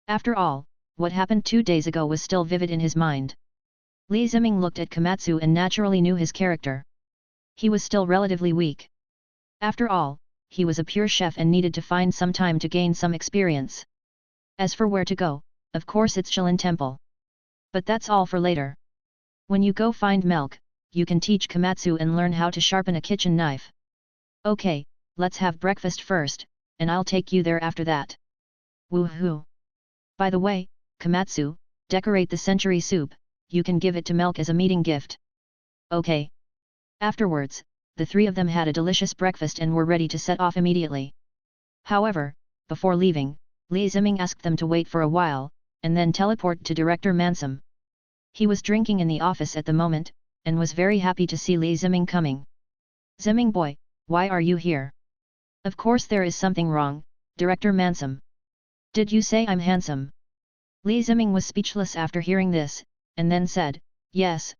[SPEAKER 1] After all, what happened 2 days ago was still vivid in his mind. Li Ziming looked at Komatsu and naturally knew his character. He was still relatively weak. After all, he was a pure chef and needed to find some time to gain some experience. As for where to go, of course it's Shilin Temple. But that's all for later. When you go find Milk, you can teach Komatsu and learn how to sharpen a kitchen knife. Okay, let's have breakfast first, and I'll take you there after that. Woohoo! By the way, Komatsu, decorate the century soup, you can give it to Milk as a meeting gift. Okay. Afterwards, the three of them had a delicious breakfast and were ready to set off immediately. However, before leaving, Li Ziming asked them to wait for a while, and then teleport to Director Mansum. He was drinking in the office at the moment, and was very happy to see Li Ziming coming. "Ziming boy, why are you here?" "Of course there is something wrong, Director Mansum." "Did you say I'm handsome?" Li Ziming was speechless after hearing this, and then said, yes,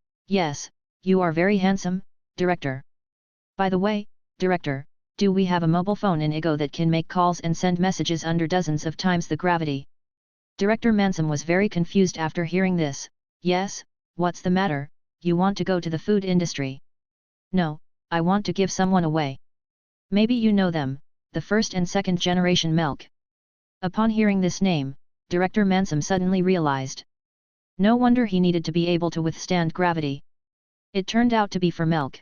[SPEAKER 1] you are very handsome, Director." "By the way, Director, do we have a mobile phone in Igo that can make calls and send messages under dozens of times the gravity?" Director Mansum was very confused after hearing this. "Yes, what's the matter, you want to go to the food industry?" "No, I want to give someone away. Maybe you know them, the first and second generation Milk." Upon hearing this name, Director Mansum suddenly realized. No wonder he needed to be able to withstand gravity. It turned out to be for Milk.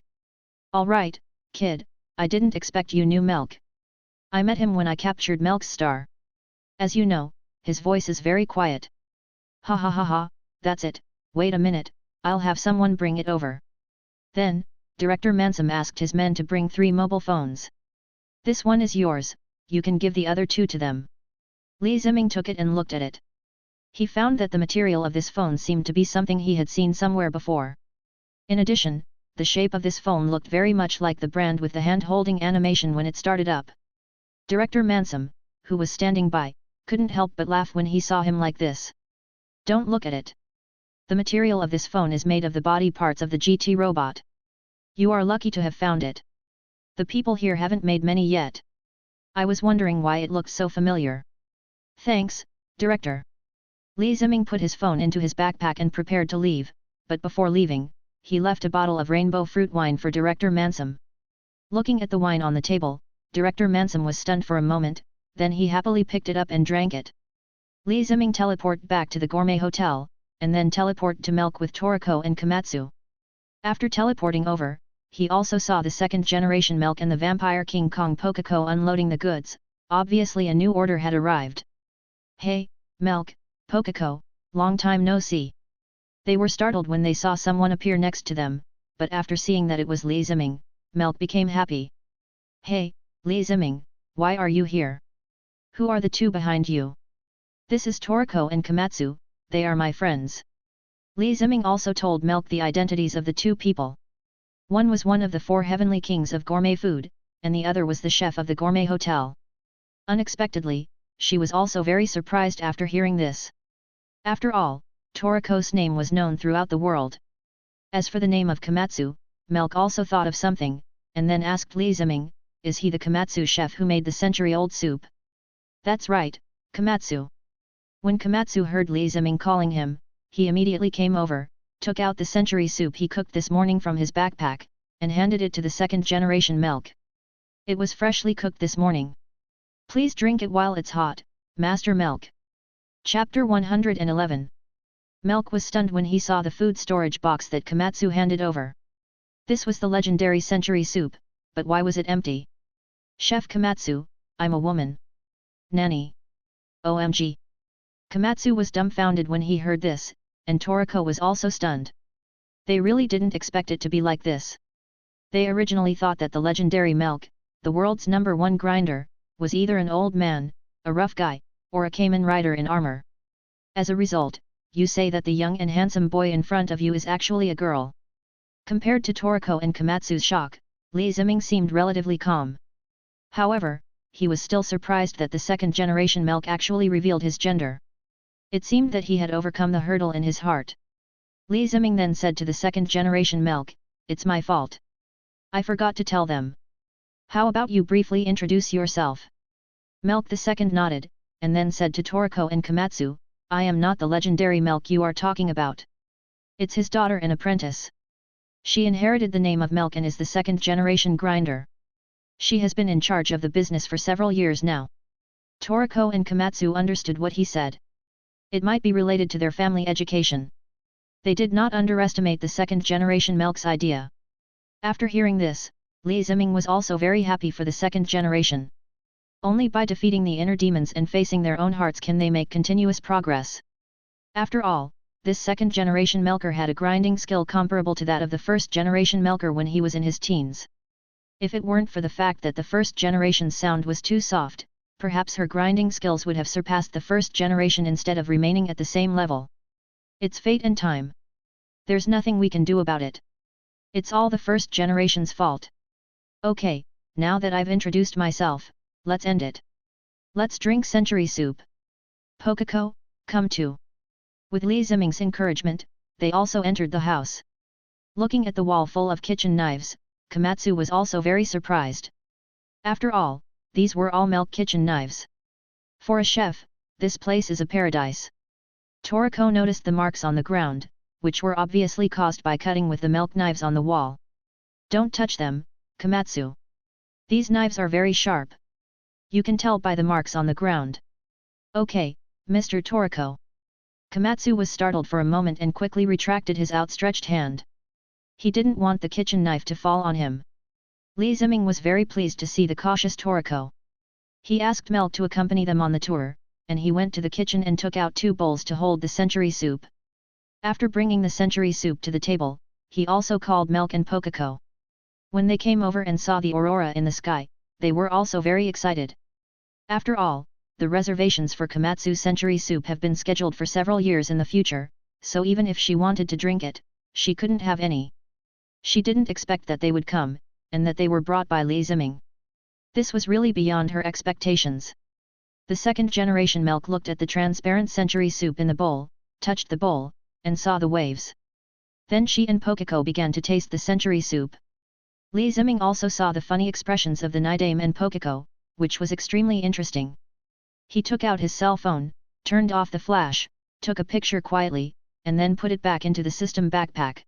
[SPEAKER 1] "Alright, kid, I didn't expect you knew Milk. I met him when I captured Milk's star. As you know, his voice is very quiet." "Ha ha ha ha, that's it, wait a minute, I'll have someone bring it over." Then, Director Mansum asked his men to bring 3 mobile phones. "This one is yours, you can give the other 2 to them." Li Ziming took it and looked at it. He found that the material of this phone seemed to be something he had seen somewhere before. In addition, the shape of this phone looked very much like the brand with the hand-holding animation when it started up. Director Mansum, who was standing by, couldn't help but laugh when he saw him like this. "Don't look at it. The material of this phone is made of the body parts of the GT robot. You are lucky to have found it. The people here haven't made many yet. I was wondering why it looked so familiar. Thanks, Director. Li Ziming put his phone into his backpack and prepared to leave, but before leaving, he left a bottle of rainbow fruit wine for Director Mansum. Looking at the wine on the table, Director Mansum was stunned for a moment, then he happily picked it up and drank it. Li Ziming teleported back to the gourmet hotel, and then teleported to Milk with Toriko and Komatsu. After teleporting over, he also saw the second-generation Milk and the Vampire King Kong Pokako unloading the goods. Obviously a new order had arrived. Hey, Milk, Pokako, long time no see. They were startled when they saw someone appear next to them, but after seeing that it was Li Ziming, Milk became happy. Hey, Li Ziming, why are you here? Who are the two behind you? This is Toriko and Komatsu, they are my friends. Li Ziming also told Milk the identities of the two people. One was one of the 4 heavenly kings of gourmet food, and the other was the chef of the gourmet hotel. Unexpectedly, she was also very surprised after hearing this. After all, Toriko's name was known throughout the world. As for the name of Komatsu, Milk also thought of something, and then asked Li Ziming, is he the Komatsu chef who made the century-old soup? That's right, Komatsu. When Komatsu heard Li Ziming calling him, he immediately came over, took out the century soup he cooked this morning from his backpack, and handed it to the second-generation Milk. It was freshly cooked this morning. Please drink it while it's hot, Master Milk. Chapter 111. Milk was stunned when he saw the food storage box that Komatsu handed over. This was the legendary century soup, but why was it empty? Chef Komatsu, I'm a woman. Nanny. OMG. Komatsu was dumbfounded when he heard this, and Toriko was also stunned. They really didn't expect it to be like this. They originally thought that the legendary Milk, the world's #1 grinder, was either an old man, a rough guy, or a Kamen rider in armor. As a result, you say that the young and handsome boy in front of you is actually a girl. Compared to Toriko and Komatsu's shock, Li Ziming seemed relatively calm. However, he was still surprised that the second-generation Milk actually revealed his gender. It seemed that he had overcome the hurdle in his heart. Li Ziming then said to the second-generation Milk, it's my fault. I forgot to tell them. How about you briefly introduce yourself? Milk the second nodded, and then said to Toriko and Komatsu, I am not the legendary Milk you are talking about. It's his daughter and apprentice. She inherited the name of Milk and is the second-generation grinder. She has been in charge of the business for several years now. Toriko and Komatsu understood what he said. It might be related to their family education. They did not underestimate the second-generation Milk's idea. After hearing this, Li Ziming was also very happy for the second generation. Only by defeating the inner demons and facing their own hearts can they make continuous progress. After all, this second-generation Milker had a grinding skill comparable to that of the first-generation Milker when he was in his teens. If it weren't for the fact that the first-generation's sound was too soft, perhaps her grinding skills would have surpassed the first generation instead of remaining at the same level. It's fate and time. There's nothing we can do about it. It's all the first generation's fault. Okay, now that I've introduced myself, let's end it. Let's drink century soup. Pokako, come too. With Li Ziming's encouragement, they also entered the house. Looking at the wall full of kitchen knives, Komatsu was also very surprised. After all, these were all Milk kitchen knives. For a chef, this place is a paradise. Toriko noticed the marks on the ground, which were obviously caused by cutting with the Milk knives on the wall. Don't touch them, Komatsu. These knives are very sharp. You can tell by the marks on the ground. Okay, Mr. Toriko. Komatsu was startled for a moment and quickly retracted his outstretched hand. He didn't want the kitchen knife to fall on him. Li Ziming was very pleased to see the cautious Toriko. He asked Milk to accompany them on the tour, and he went to the kitchen and took out 2 bowls to hold the century soup. After bringing the century soup to the table, he also called Milk and Pokako. When they came over and saw the aurora in the sky, they were also very excited. After all, the reservations for Komatsu's century soup have been scheduled for several years in the future, so even if she wanted to drink it, she couldn't have any. She didn't expect that they would come, and that they were brought by Li Ziming. This was really beyond her expectations. The second-generation Milk looked at the transparent century soup in the bowl, touched the bowl, and saw the waves. Then she and Pokako began to taste the century soup. Li Ziming also saw the funny expressions of the Nidame and Pokiko, which was extremely interesting. He took out his cell phone, turned off the flash, took a picture quietly, and then put it back into the system backpack.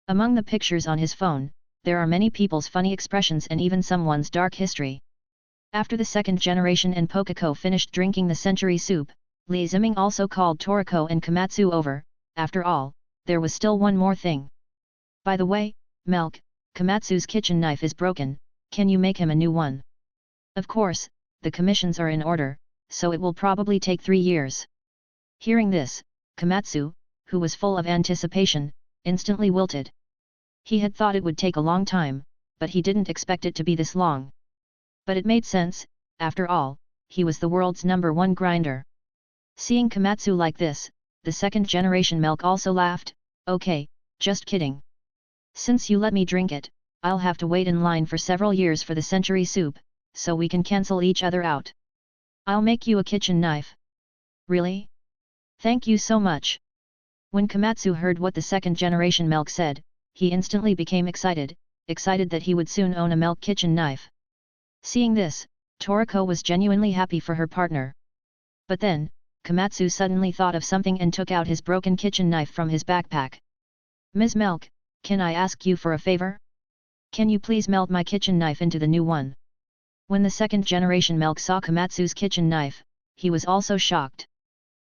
[SPEAKER 1] Among the pictures on his phone, there are many people's funny expressions and even someone's dark history. After the second generation and Pokiko finished drinking the century soup, Li Ziming also called Toriko and Komatsu over. After all, there was still one more thing. By the way, Milk, Komatsu's kitchen knife is broken, can you make him a new one? Of course, the commissions are in order, so it will probably take 3 years. Hearing this, Komatsu, who was full of anticipation, instantly wilted. He had thought it would take a long time, but he didn't expect it to be this long. But it made sense, after all, he was the world's #1 grinder. Seeing Komatsu like this, the second generation Milk also laughed, okay, just kidding. Since you let me drink it, I'll have to wait in line for several years for the century soup, so we can cancel each other out. I'll make you a kitchen knife. Really? Thank you so much. When Komatsu heard what the second generation Milk said, he instantly became excited that he would soon own a Milk kitchen knife. Seeing this, Toriko was genuinely happy for her partner. But then, Komatsu suddenly thought of something and took out his broken kitchen knife from his backpack. Ms. Milk, can I ask you for a favor? Can you please melt my kitchen knife into the new one? When the second generation Milk saw Komatsu's kitchen knife, he was also shocked.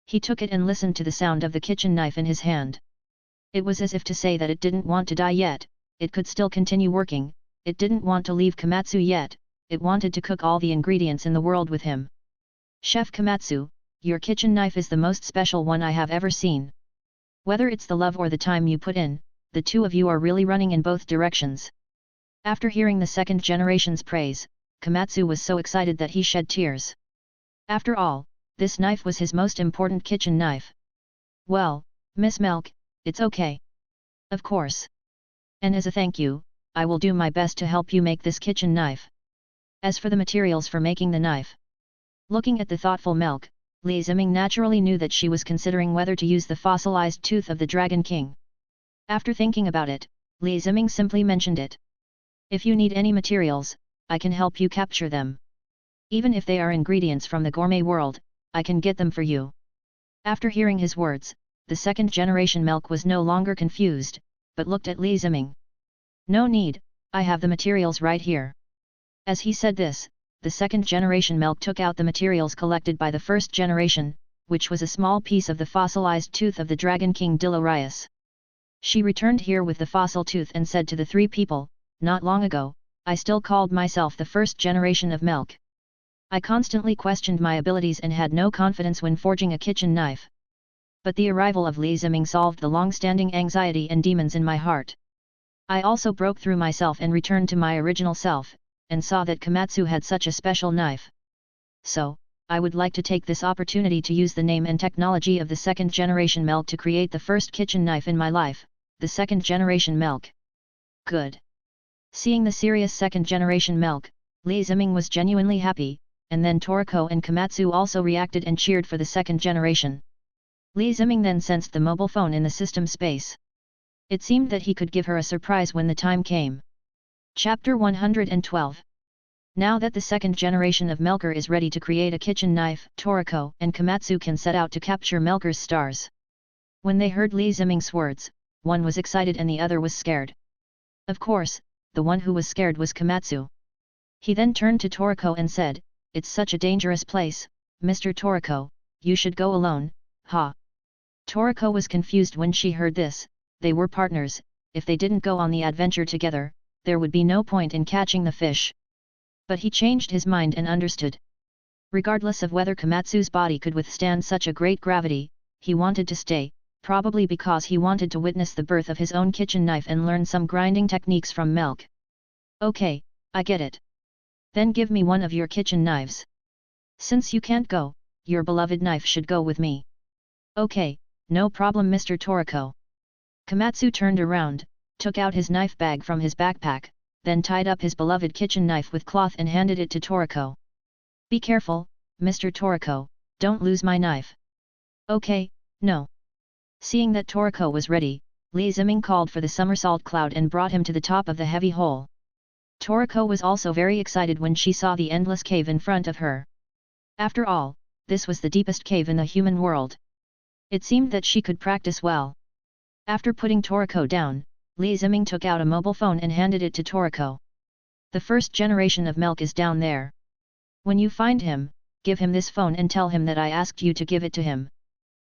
[SPEAKER 1] He took it and listened to the sound of the kitchen knife in his hand. It was as if to say that it didn't want to die yet, it could still continue working, it didn't want to leave Komatsu yet, it wanted to cook all the ingredients in the world with him. Chef Komatsu, your kitchen knife is the most special one I have ever seen. Whether it's the love or the time you put in, the two of you are really running in both directions. After hearing the second generation's praise, Komatsu was so excited that he shed tears. After all, this knife was his most important kitchen knife. Well, Miss Milk, it's okay. Of course. And as a thank you, I will do my best to help you make this kitchen knife. As for the materials for making the knife. Looking at the thoughtful Milk, Li Ziming naturally knew that she was considering whether to use the fossilized tooth of the Dragon King. After thinking about it, Li Ziming simply mentioned it. If you need any materials, I can help you capture them. Even if they are ingredients from the gourmet world, I can get them for you. After hearing his words, the second generation Milk was no longer confused, but looked at Li Ziming. No need, I have the materials right here. As he said this, the second generation Milk took out the materials collected by the first generation, which was a small piece of the fossilized tooth of the Dragon King Dilorius. She returned here with the fossil tooth and said to the 3 people, not long ago, I still called myself the first generation of Milk. I constantly questioned my abilities and had no confidence when forging a kitchen knife. But the arrival of Li Ziming solved the long-standing anxiety and demons in my heart. I also broke through myself and returned to my original self, and saw that Komatsu had such a special knife. So, I would like to take this opportunity to use the name and technology of the second generation Milk to create the first kitchen knife in my life, the second generation Milk. Good. Seeing the serious second generation Milk, Li Ziming was genuinely happy, and then Toriko and Komatsu also reacted and cheered for the second generation. Li Ziming then sensed the mobile phone in the system space. It seemed that he could give her a surprise when the time came. Chapter 112. Now that the second generation of Milker is ready to create a kitchen knife, Toriko and Komatsu can set out to capture Milker's stars. When they heard Li Ziming's words, one was excited and the other was scared. Of course, the one who was scared was Komatsu. He then turned to Toriko and said, "It's such a dangerous place, Mr. Toriko, you should go alone, ha." Toriko was confused when she heard this. They were partners, if they didn't go on the adventure together, there would be no point in catching the fish. But he changed his mind and understood. Regardless of whether Komatsu's body could withstand such a great gravity, he wanted to stay, probably because he wanted to witness the birth of his own kitchen knife and learn some grinding techniques from Milk. Okay, I get it. Then give me one of your kitchen knives. Since you can't go, your beloved knife should go with me. Okay, no problem, Mr. Toriko. Komatsu turned around, took out his knife bag from his backpack, then tied up his beloved kitchen knife with cloth and handed it to Toriko. Be careful, Mr. Toriko, don't lose my knife. Okay, no. Seeing that Toriko was ready, Li Ziming called for the somersault cloud and brought him to the top of the heavy hole. Toriko was also very excited when she saw the endless cave in front of her. After all, this was the deepest cave in the human world. It seemed that she could practice well. After putting Toriko down, Ziming took out a mobile phone and handed it to Toriko. The first generation of milk is down there. When you find him, give him this phone and tell him that I asked you to give it to him.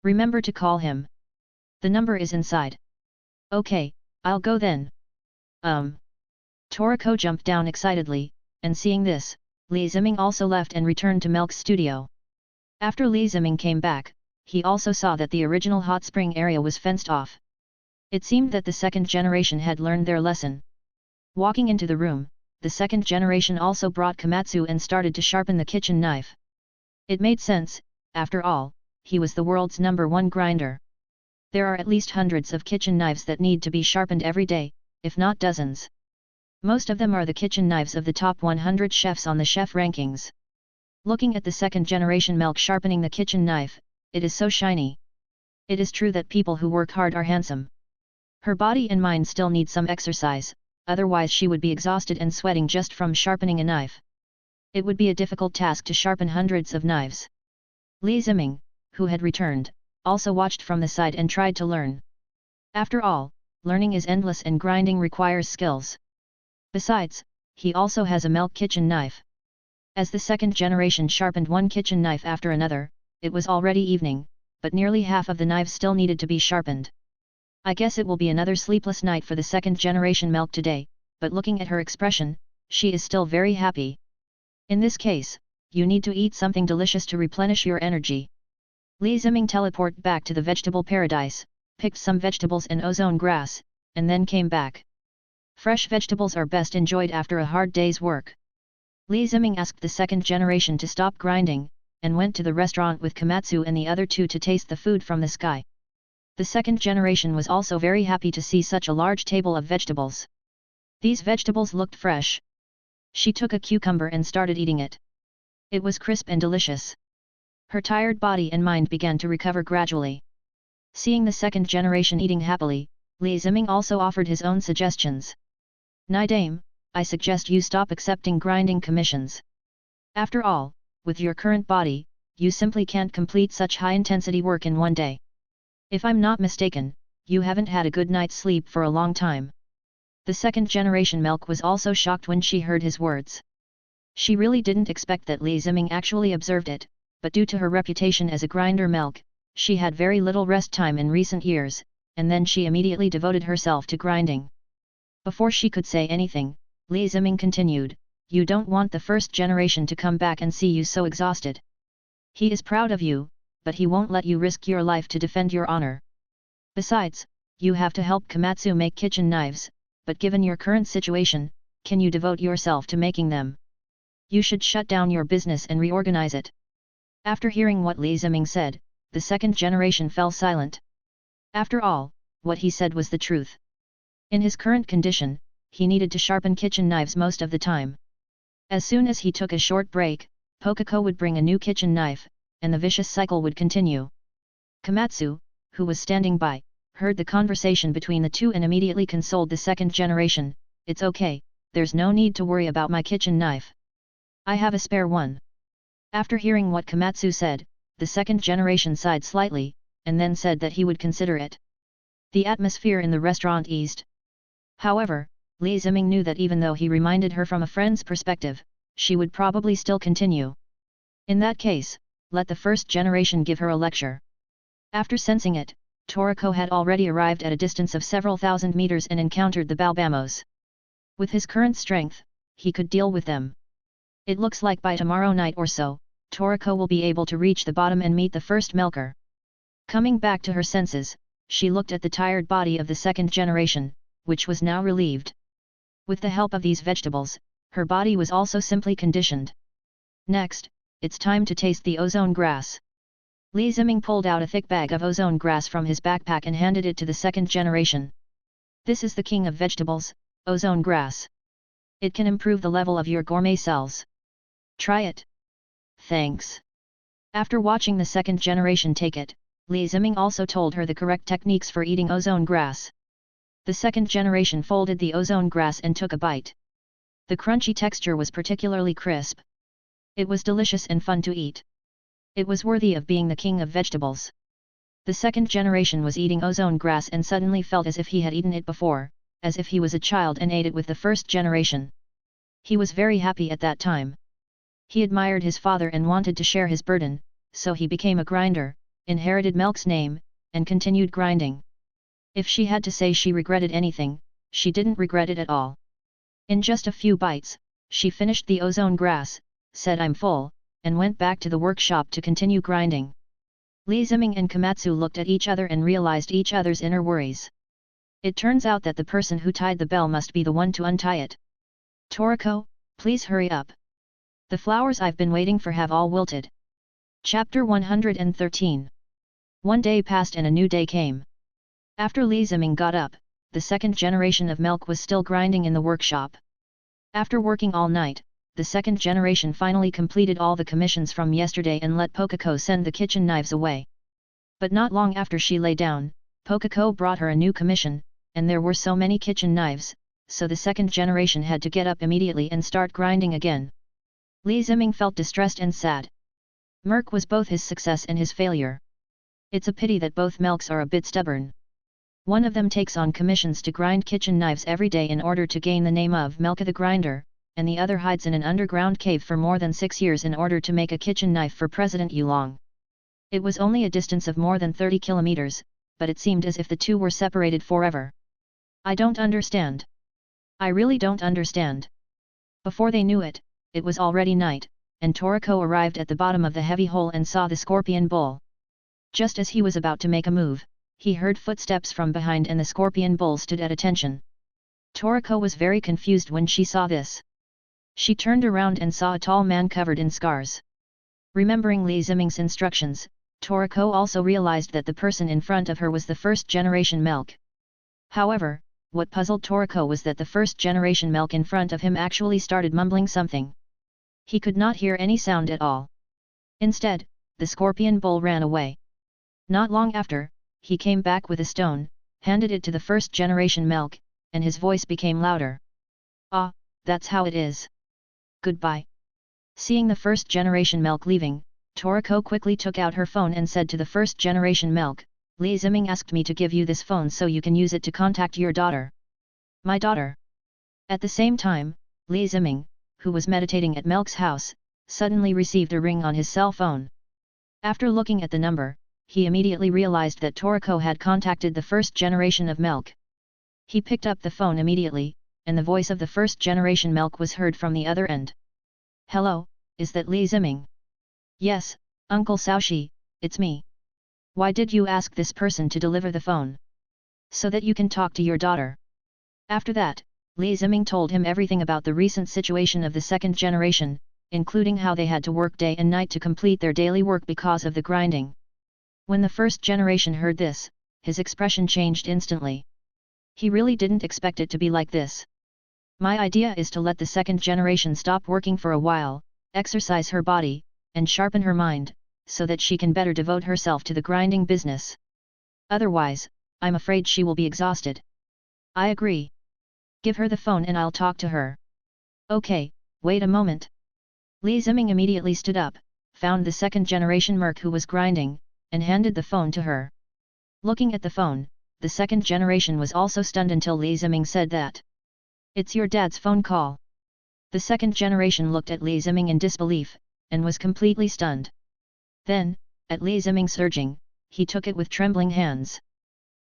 [SPEAKER 1] Remember to call him. The number is inside. Okay, I'll go then. Toriko jumped down excitedly, and seeing this, Ziming also left and returned to Milk's studio. After Ziming came back, he also saw that the original hot spring area was fenced off. It seemed that the second generation had learned their lesson. Walking into the room, the second generation also brought Komatsu and started to sharpen the kitchen knife. It made sense, after all, he was the world's #1 grinder. There are at least hundreds of kitchen knives that need to be sharpened every day, if not dozens. Most of them are the kitchen knives of the top 100 chefs on the chef rankings. Looking at the second generation Milk sharpening the kitchen knife, it is so shiny. It is true that people who work hard are handsome. Her body and mind still need some exercise, otherwise she would be exhausted and sweating just from sharpening a knife. It would be a difficult task to sharpen hundreds of knives. Ziming, who had returned, also watched from the side and tried to learn. After all, learning is endless and grinding requires skills. Besides, he also has a milk kitchen knife. As the second generation sharpened one kitchen knife after another, it was already evening, but nearly half of the knives still needed to be sharpened. I guess it will be another sleepless night for the second generation Milk today, but looking at her expression, she is still very happy. In this case, you need to eat something delicious to replenish your energy. Ziming teleported back to the vegetable paradise, picked some vegetables and ozone grass, and then came back. Fresh vegetables are best enjoyed after a hard day's work. Ziming asked the second generation to stop grinding, and went to the restaurant with Komatsu and the other two to taste the food from the sky. The second generation was also very happy to see such a large table of vegetables. These vegetables looked fresh. She took a cucumber and started eating it. It was crisp and delicious. Her tired body and mind began to recover gradually. Seeing the second generation eating happily, Ziming also offered his own suggestions. Dame, I suggest you stop accepting grinding commissions. After all, with your current body, you simply can't complete such high-intensity work in one day. If I'm not mistaken, you haven't had a good night's sleep for a long time. The second generation Milk was also shocked when she heard his words. She really didn't expect that Ziming actually observed it, but due to her reputation as a grinder Milk, she had very little rest time in recent years, and then she immediately devoted herself to grinding. Before she could say anything, Ziming continued, "You don't want the first generation to come back and see you so exhausted. He is proud of you, but he won't let you risk your life to defend your honor. Besides, you have to help Komatsu make kitchen knives, but given your current situation, can you devote yourself to making them? You should shut down your business and reorganize it." After hearing what Ziming said, the second generation fell silent. After all, what he said was the truth. In his current condition, he needed to sharpen kitchen knives most of the time. As soon as he took a short break, Pokako would bring a new kitchen knife, and the vicious cycle would continue. Komatsu, who was standing by, heard the conversation between the two and immediately consoled the second generation, "It's okay, there's no need to worry about my kitchen knife. I have a spare one." After hearing what Komatsu said, the second generation sighed slightly, and then said that he would consider it. The atmosphere in the restaurant eased. However, Ziming knew that even though he reminded her from a friend's perspective, she would probably still continue. In that case, let the first generation give her a lecture. After sensing it, Toriko had already arrived at a distance of several thousand meters and encountered the Balbamos. With his current strength, he could deal with them. It looks like by tomorrow night or so, Toriko will be able to reach the bottom and meet the first milker. Coming back to her senses, she looked at the tired body of the second generation, which was now relieved. With the help of these vegetables, her body was also simply conditioned. Next, it's time to taste the ozone grass. Ziming pulled out a thick bag of ozone grass from his backpack and handed it to the second generation. This is the king of vegetables, ozone grass. It can improve the level of your gourmet cells. Try it. Thanks. After watching the second generation take it, Ziming also told her the correct techniques for eating ozone grass. The second generation folded the ozone grass and took a bite. The crunchy texture was particularly crisp. It was delicious and fun to eat. It was worthy of being the king of vegetables. The second generation was eating ozone grass and suddenly felt as if he had eaten it before, as if he was a child and ate it with the first generation. He was very happy at that time. He admired his father and wanted to share his burden, so he became a grinder, inherited Milk's name, and continued grinding. If she had to say she regretted anything, she didn't regret it at all. In just a few bites, she finished the ozone grass, said I'm full, and went back to the workshop to continue grinding. Li Ziming and Komatsu looked at each other and realized each other's inner worries. It turns out that the person who tied the bell must be the one to untie it. Toriko, please hurry up. The flowers I've been waiting for have all wilted. Chapter 113. One day passed and a new day came. After Li Ziming got up, the second generation of Milk was still grinding in the workshop. After working all night, the second generation finally completed all the commissions from yesterday and let Pokako send the kitchen knives away. But not long after she lay down, Pokako brought her a new commission, and there were so many kitchen knives, so the second generation had to get up immediately and start grinding again. Li Ziming felt distressed and sad. Merc was both his success and his failure. It's a pity that both Milks are a bit stubborn. One of them takes on commissions to grind kitchen knives every day in order to gain the name of Milka the Grinder, and the other hides in an underground cave for more than 6 years in order to make a kitchen knife for President Yulong. It was only a distance of more than 30 kilometers, but it seemed as if the two were separated forever. I don't understand. I really don't understand. Before they knew it, it was already night, and Toriko arrived at the bottom of the heavy hole and saw the scorpion bull. Just as he was about to make a move, he heard footsteps from behind and the scorpion bull stood at attention. Toriko was very confused when she saw this. She turned around and saw a tall man covered in scars. Remembering Li Ziming's instructions, Toriko also realized that the person in front of her was the first generation Milk. However, what puzzled Toriko was that the first generation Milk in front of him actually started mumbling something. He could not hear any sound at all. Instead, the scorpion bull ran away. Not long after, he came back with a stone, handed it to the first generation Milk, and his voice became louder. Ah, that's how it is. Goodbye. Seeing the first generation Milk leaving, Toriko quickly took out her phone and said to the first generation Milk, Li Ziming asked me to give you this phone so you can use it to contact your daughter. My daughter. At the same time, Li Ziming, who was meditating at Milk's house, suddenly received a ring on his cell phone. After looking at the number, he immediately realized that Toriko had contacted the first generation of Milk. He picked up the phone immediately, and the voice of the first generation Milk was heard from the other end. Hello, is that Li Ziming? Yes, Uncle Xiaoxi, it's me. Why did you ask this person to deliver the phone? So that you can talk to your daughter. After that, Li Ziming told him everything about the recent situation of the second generation, including how they had to work day and night to complete their daily work because of the grinding. When the first generation heard this, his expression changed instantly. He really didn't expect it to be like this. My idea is to let the second generation stop working for a while, exercise her body, and sharpen her mind, so that she can better devote herself to the grinding business. Otherwise, I'm afraid she will be exhausted. I agree. Give her the phone and I'll talk to her. Okay, wait a moment. Li Ziming immediately stood up, found the second generation Merc who was grinding, and handed the phone to her. Looking at the phone, the second generation was also stunned until Li Ziming said that. It's your dad's phone call. The second generation looked at Li Ziming in disbelief, and was completely stunned. Then, at Li Ziming's urging, he took it with trembling hands.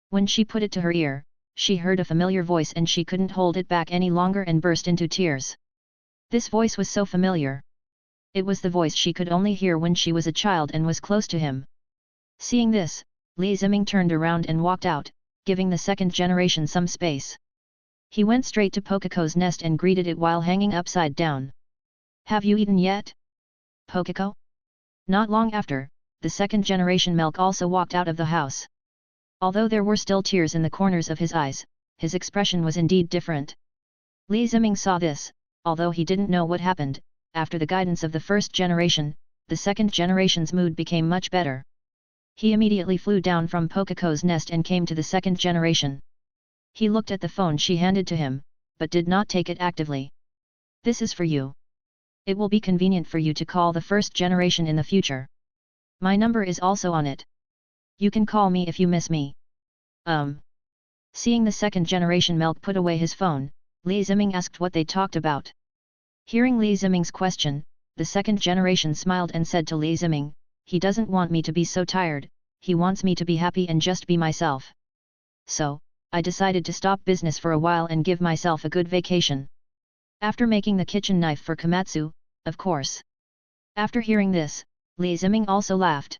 [SPEAKER 1] When she put it to her ear, she heard a familiar voice and she couldn't hold it back any longer and burst into tears. This voice was so familiar. It was the voice she could only hear when she was a child and was close to him. Seeing this, Li Ziming turned around and walked out, giving the second generation some space. He went straight to Pokako's nest and greeted it while hanging upside down. Have you eaten yet? Pokako? Not long after, the second generation Milk also walked out of the house. Although there were still tears in the corners of his eyes, his expression was indeed different. Li Ziming saw this, although he didn't know what happened. After the guidance of the first generation, the second generation's mood became much better. He immediately flew down from Pokako's nest and came to the second generation. He looked at the phone she handed to him, but did not take it actively. This is for you. It will be convenient for you to call the first generation in the future. My number is also on it. You can call me if you miss me. Seeing the second generation Milk put away his phone, Li Ziming asked what they talked about. Hearing Li Ziming's question, the second generation smiled and said to Li Ziming, he doesn't want me to be so tired, he wants me to be happy and just be myself. So, I decided to stop business for a while and give myself a good vacation. After making the kitchen knife for Komatsu, of course. After hearing this, Li Ziming also laughed.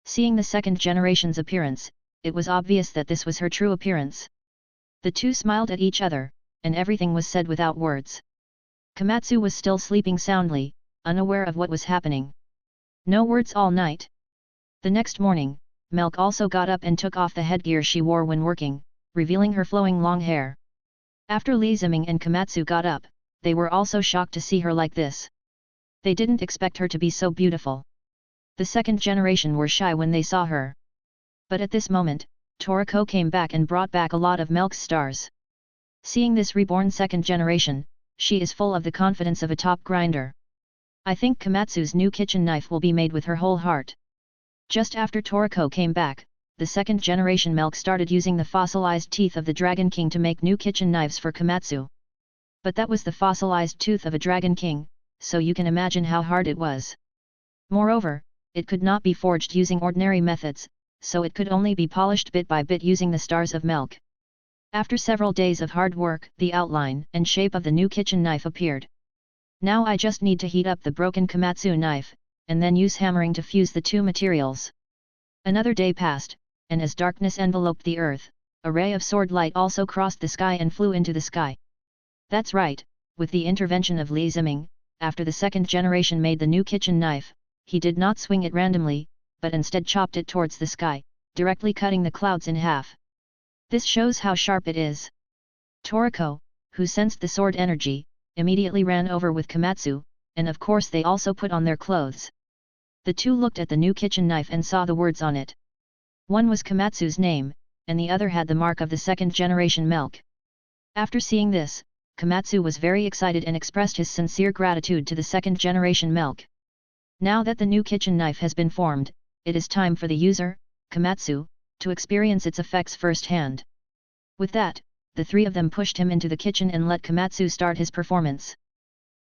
[SPEAKER 1] Seeing the second generation's appearance, it was obvious that this was her true appearance. The two smiled at each other, and everything was said without words. Komatsu was still sleeping soundly, unaware of what was happening. No words all night. The next morning, Milk also got up and took off the headgear she wore when working, revealing her flowing long hair. After Li Ziming and Komatsu got up, they were also shocked to see her like this. They didn't expect her to be so beautiful. The second generation were shy when they saw her. But at this moment, Toriko came back and brought back a lot of Milk's stars. Seeing this reborn second generation, she is full of the confidence of a top grinder. I think Komatsu's new kitchen knife will be made with her whole heart. Just after Toriko came back, the second generation Milk started using the fossilized teeth of the Dragon King to make new kitchen knives for Komatsu. But that was the fossilized tooth of a Dragon King, so you can imagine how hard it was. Moreover, it could not be forged using ordinary methods, so it could only be polished bit by bit using the stars of Milk. After several days of hard work, the outline and shape of the new kitchen knife appeared. Now I just need to heat up the broken Komatsu knife, and then use hammering to fuse the two materials. Another day passed, and as darkness enveloped the earth, a ray of sword light also crossed the sky and flew into the sky. That's right, with the intervention of Li Ziming, after the second generation made the new kitchen knife, he did not swing it randomly, but instead chopped it towards the sky, directly cutting the clouds in half. This shows how sharp it is. Toriko, who sensed the sword energy, immediately ran over with Komatsu, and of course they also put on their clothes. The two looked at the new kitchen knife and saw the words on it. One was Komatsu's name, and the other had the mark of the second generation Milk. After seeing this, Komatsu was very excited and expressed his sincere gratitude to the second generation Milk. Now that the new kitchen knife has been formed, it is time for the user, Komatsu, to experience its effects firsthand. With that, the three of them pushed him into the kitchen and let Komatsu start his performance.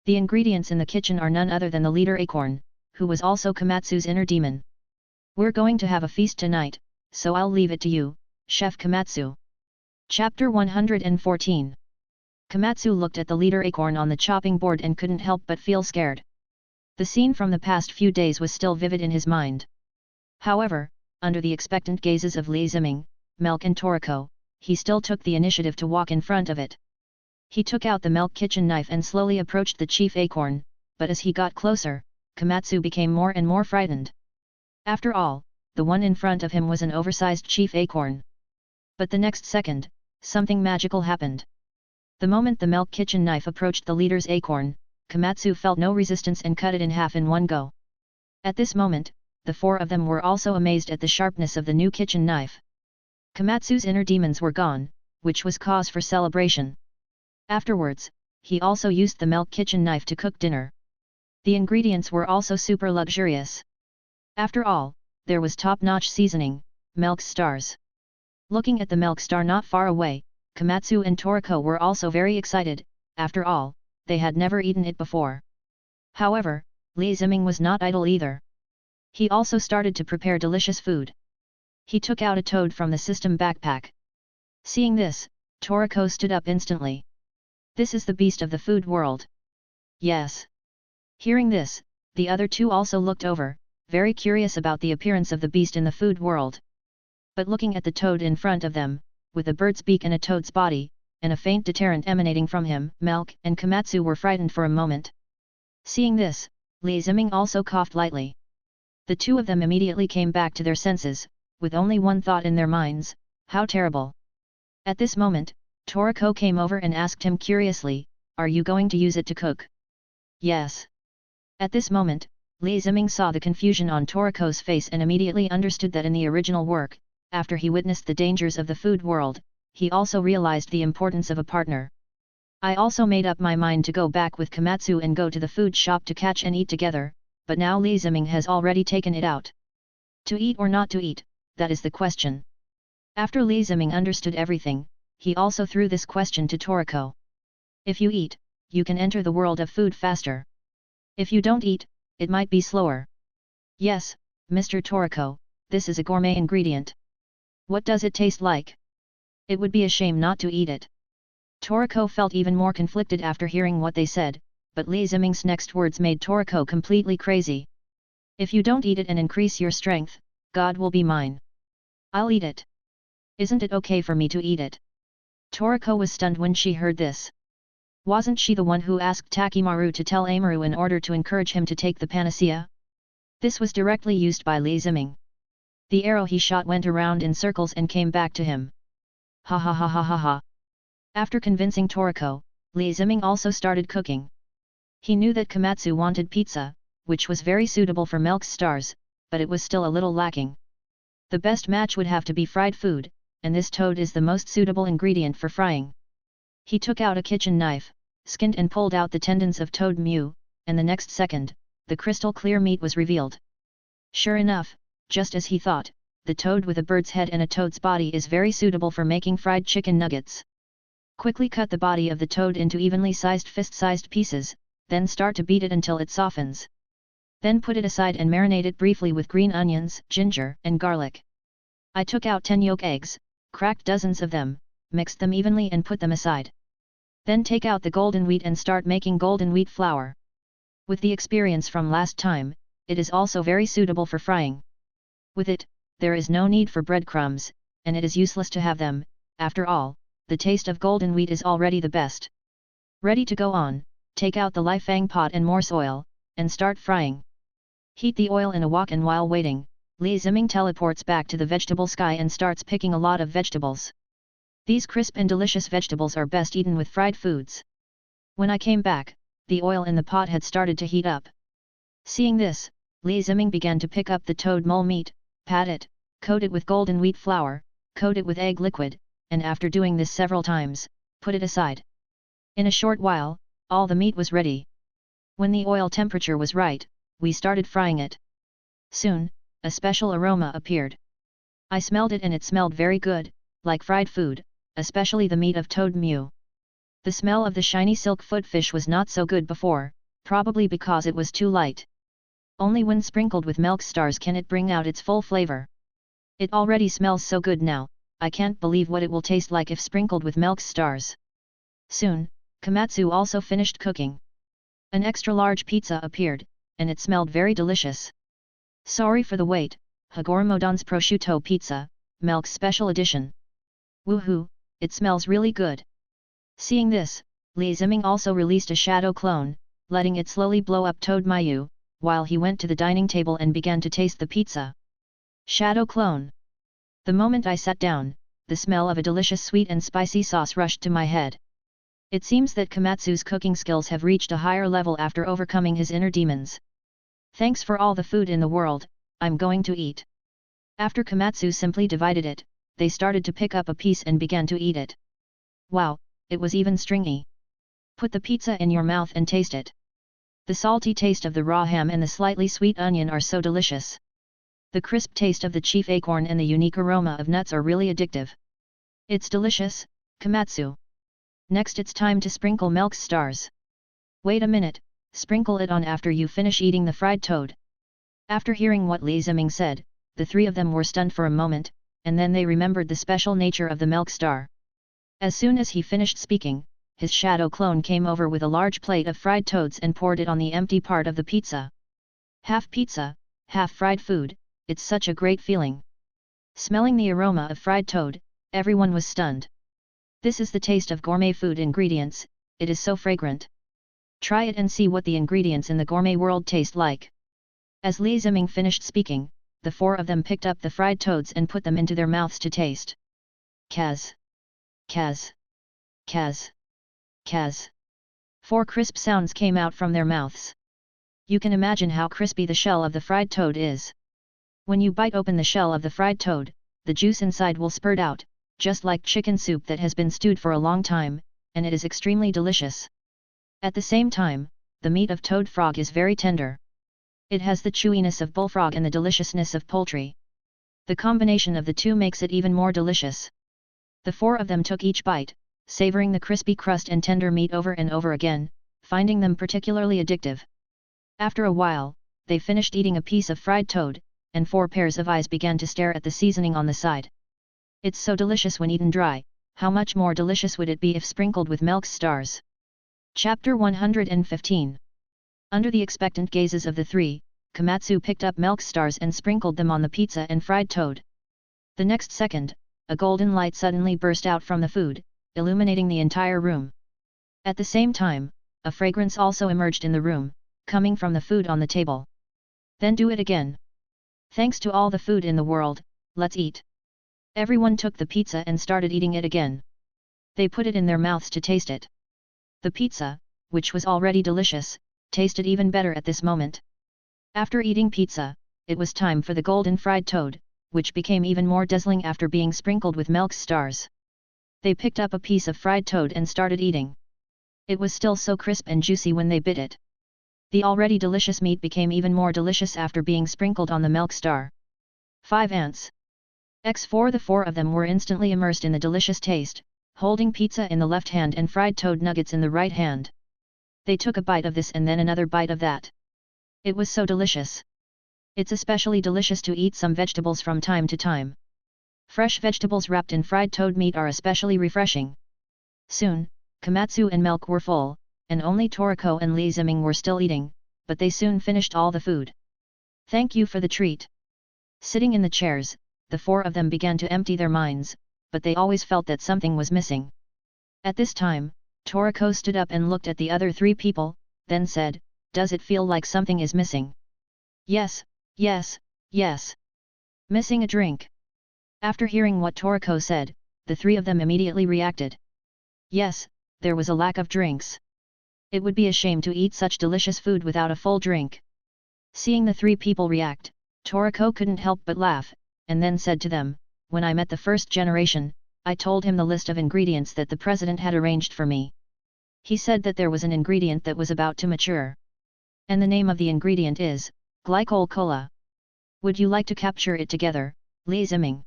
[SPEAKER 1] The ingredients in the kitchen are none other than the leader Acorn, who was also Komatsu's inner demon. We're going to have a feast tonight, so I'll leave it to you, Chef Komatsu. Chapter 114. Komatsu looked at the leader Acorn on the chopping board and couldn't help but feel scared. The scene from the past few days was still vivid in his mind. However, under the expectant gazes of Li Ziming, Milk and Toriko, he still took the initiative to walk in front of it. He took out the Milk kitchen knife and slowly approached the chief Acorn, but as he got closer, Komatsu became more and more frightened. After all, the one in front of him was an oversized chief Acorn. But the next second, something magical happened. The moment the Milk kitchen knife approached the leader's Acorn, Komatsu felt no resistance and cut it in half in one go. At this moment, the four of them were also amazed at the sharpness of the new kitchen knife. Komatsu's inner demons were gone, which was cause for celebration. Afterwards, he also used the Milk kitchen knife to cook dinner. The ingredients were also super luxurious. After all, there was top-notch seasoning, Milk's stars. Looking at the Milk star not far away, Komatsu and Toriko were also very excited. After all, they had never eaten it before. However, Li Ziming was not idle either. He also started to prepare delicious food. He took out a toad from the system backpack. Seeing this, Toriko stood up instantly. This is the beast of the food world. Yes. Hearing this, the other two also looked over, very curious about the appearance of the beast in the food world. But looking at the toad in front of them, with a bird's beak and a toad's body, and a faint deterrent emanating from him, Milk and Komatsu were frightened for a moment. Seeing this, Li Ziming also coughed lightly. The two of them immediately came back to their senses, with only one thought in their minds, how terrible. At this moment, Toriko came over and asked him curiously, are you going to use it to cook? Yes. At this moment, Li Ziming saw the confusion on Toriko's face and immediately understood that in the original work, after he witnessed the dangers of the food world, he also realized the importance of a partner. I also made up my mind to go back with Komatsu and go to the food shop to catch and eat together, but now Li Ziming has already taken it out. To eat or not to eat, that is the question. After Li Ziming understood everything, he also threw this question to Toriko. If you eat, you can enter the world of food faster. If you don't eat, it might be slower. Yes, Mr. Toriko, this is a gourmet ingredient. What does it taste like? It would be a shame not to eat it. Toriko felt even more conflicted after hearing what they said, but Li Ziming's next words made Toriko completely crazy. If you don't eat it and increase your strength, God will be mine. I'll eat it. Isn't it okay for me to eat it? Toriko was stunned when she heard this. Wasn't she the one who asked Takimaru to tell Amaru in order to encourage him to take the panacea? This was directly used by Li Ziming. The arrow he shot went around in circles and came back to him. Ha ha ha ha ha ha. After convincing Toriko, Li Ziming also started cooking. He knew that Komatsu wanted pizza, which was very suitable for Milk's stars, but it was still a little lacking. The best match would have to be fried food, and this toad is the most suitable ingredient for frying. He took out a kitchen knife, skinned and pulled out the tendons of toad mew, and the next second, the crystal clear meat was revealed. Sure enough, just as he thought, the toad with a bird's head and a toad's body is very suitable for making fried chicken nuggets. Quickly cut the body of the toad into evenly sized fist-sized pieces, then start to beat it until it softens. Then put it aside and marinate it briefly with green onions, ginger, and garlic. I took out 10 yolk eggs, cracked dozens of them, mixed them evenly and put them aside. Then take out the golden wheat and start making golden wheat flour. With the experience from last time, it is also very suitable for frying. With it, there is no need for breadcrumbs, and it is useless to have them. After all, the taste of golden wheat is already the best. Ready to go on, take out the Lifang pot and morse oil, and start frying. Heat the oil in a wok and while waiting, Li Ziming teleports back to the vegetable sky and starts picking a lot of vegetables. These crisp and delicious vegetables are best eaten with fried foods. When I came back, the oil in the pot had started to heat up. Seeing this, Li Ziming began to pick up the toad mole meat, pat it, coat it with golden wheat flour, coat it with egg liquid, and after doing this several times, put it aside. In a short while, all the meat was ready. When the oil temperature was right, we started frying it. Soon, a special aroma appeared. I smelled it and it smelled very good, like fried food, especially the meat of toad mew. The smell of the shiny silk foot fish was not so good before, probably because it was too light. Only when sprinkled with milk stars can it bring out its full flavor. It already smells so good now, I can't believe what it will taste like if sprinkled with milk stars. Soon, Komatsu also finished cooking. An extra large pizza appeared, and it smelled very delicious. Sorry for the wait, Hagoromodan's prosciutto pizza, Milk's special edition. Woohoo, it smells really good. Seeing this, Li Ziming also released a shadow clone, letting it slowly blow up Toad Mayu, while he went to the dining table and began to taste the pizza. Shadow clone. The moment I sat down, the smell of a delicious sweet and spicy sauce rushed to my head. It seems that Komatsu's cooking skills have reached a higher level after overcoming his inner demons. Thanks for all the food in the world, I'm going to eat. After Komatsu simply divided it, they started to pick up a piece and began to eat it. Wow, it was even stringy. Put the pizza in your mouth and taste it. The salty taste of the raw ham and the slightly sweet onion are so delicious. The crisp taste of the chief acorn and the unique aroma of nuts are really addictive. It's delicious, Komatsu. Next it's time to sprinkle milk stars. Wait a minute, sprinkle it on after you finish eating the fried toad. After hearing what Li Ziming said, the three of them were stunned for a moment, and then they remembered the special nature of the milk star. As soon as he finished speaking, his shadow clone came over with a large plate of fried toads and poured it on the empty part of the pizza. Half pizza, half fried food, it's such a great feeling. Smelling the aroma of fried toad, everyone was stunned. This is the taste of gourmet food ingredients, it is so fragrant. Try it and see what the ingredients in the gourmet world taste like. As Li Ziming finished speaking, the four of them picked up the fried toads and put them into their mouths to taste. Kaz. Kaz. Kaz. Kaz. 4 crisp sounds came out from their mouths. You can imagine how crispy the shell of the fried toad is. When you bite open the shell of the fried toad, the juice inside will spurt out, just like chicken soup that has been stewed for a long time, and it is extremely delicious. At the same time, the meat of toad frog is very tender. It has the chewiness of bullfrog and the deliciousness of poultry. The combination of the two makes it even more delicious. The four of them took each bite, savoring the crispy crust and tender meat over and over again, finding them particularly addictive. After a while, they finished eating a piece of fried toad, and 4 pairs of eyes began to stare at the seasoning on the side. It's so delicious when eaten dry, how much more delicious would it be if sprinkled with milk stars? Chapter 115. Under the expectant gazes of the three, Komatsu picked up milk stars and sprinkled them on the pizza and fried toad. The next second, a golden light suddenly burst out from the food, illuminating the entire room. At the same time, a fragrance also emerged in the room, coming from the food on the table. Then do it again. Thanks to all the food in the world, let's eat. Everyone took the pizza and started eating it again. They put it in their mouths to taste it. The pizza, which was already delicious, tasted even better at this moment. After eating pizza, it was time for the golden fried toad, which became even more dazzling after being sprinkled with milk stars. They picked up a piece of fried toad and started eating. It was still so crisp and juicy when they bit it. The already delicious meat became even more delicious after being sprinkled on the milk star. 5 ants. X4 The 4 of them were instantly immersed in the delicious taste, holding pizza in the left hand and fried toad nuggets in the right hand. They took a bite of this and then another bite of that. It was so delicious. It's especially delicious to eat some vegetables from time to time. Fresh vegetables wrapped in fried toad meat are especially refreshing. Soon, Komatsu and Milk were full, and only Toriko and Ziming were still eating, but they soon finished all the food. Thank you for the treat. Sitting in the chairs, the 4 of them began to empty their minds, but they always felt that something was missing. At this time, Toriko stood up and looked at the other 3 people, then said, "Does it feel like something is missing?" "Yes, yes, yes. Missing a drink." After hearing what Toriko said, the 3 of them immediately reacted. Yes, there was a lack of drinks. It would be a shame to eat such delicious food without a full drink. Seeing the 3 people react, Toriko couldn't help but laugh, and then said to them, "When I met the first generation, I told him the list of ingredients that the president had arranged for me. He said that there was an ingredient that was about to mature. And the name of the ingredient is, glycol cola. Would you like to capture it together, Ziming?"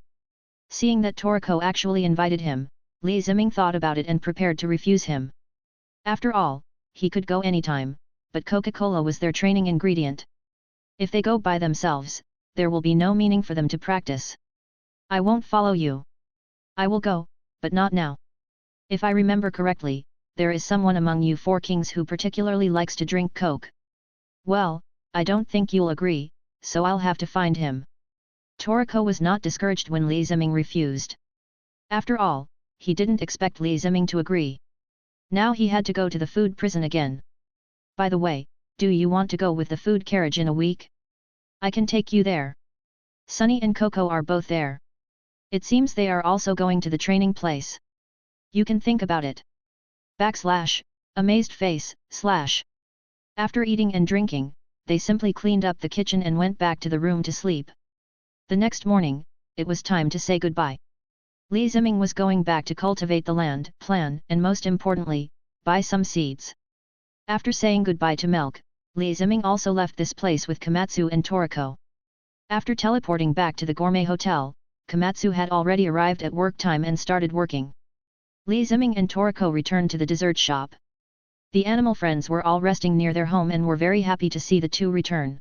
[SPEAKER 1] Seeing that Toriko actually invited him, Ziming thought about it and prepared to refuse him. After all, he could go anytime, but Coca-Cola was their training ingredient. If they go by themselves, there will be no meaning for them to practice. "I won't follow you. I will go, but not now. If I remember correctly, there is someone among you 4 kings who particularly likes to drink Coke. Well, I don't think you'll agree, so I'll have to find him." Toriko was not discouraged when Ziming refused. After all, he didn't expect Ziming to agree. Now he had to go to the food prison again. "By the way, do you want to go with the food carriage in a week? I can take you there. Sunny and Coco are both there. It seems they are also going to the training place. You can think about it." Amazed face, / After eating and drinking, they simply cleaned up the kitchen and went back to the room to sleep. The next morning, it was time to say goodbye. Ziming was going back to cultivate the land, plan, and most importantly, buy some seeds. After saying goodbye to Milk, Ziming also left this place with Komatsu and Toriko. After teleporting back to the Gourmet Hotel, Komatsu had already arrived at work time and started working. Ziming and Toriko returned to the dessert shop. The animal friends were all resting near their home and were very happy to see the two return.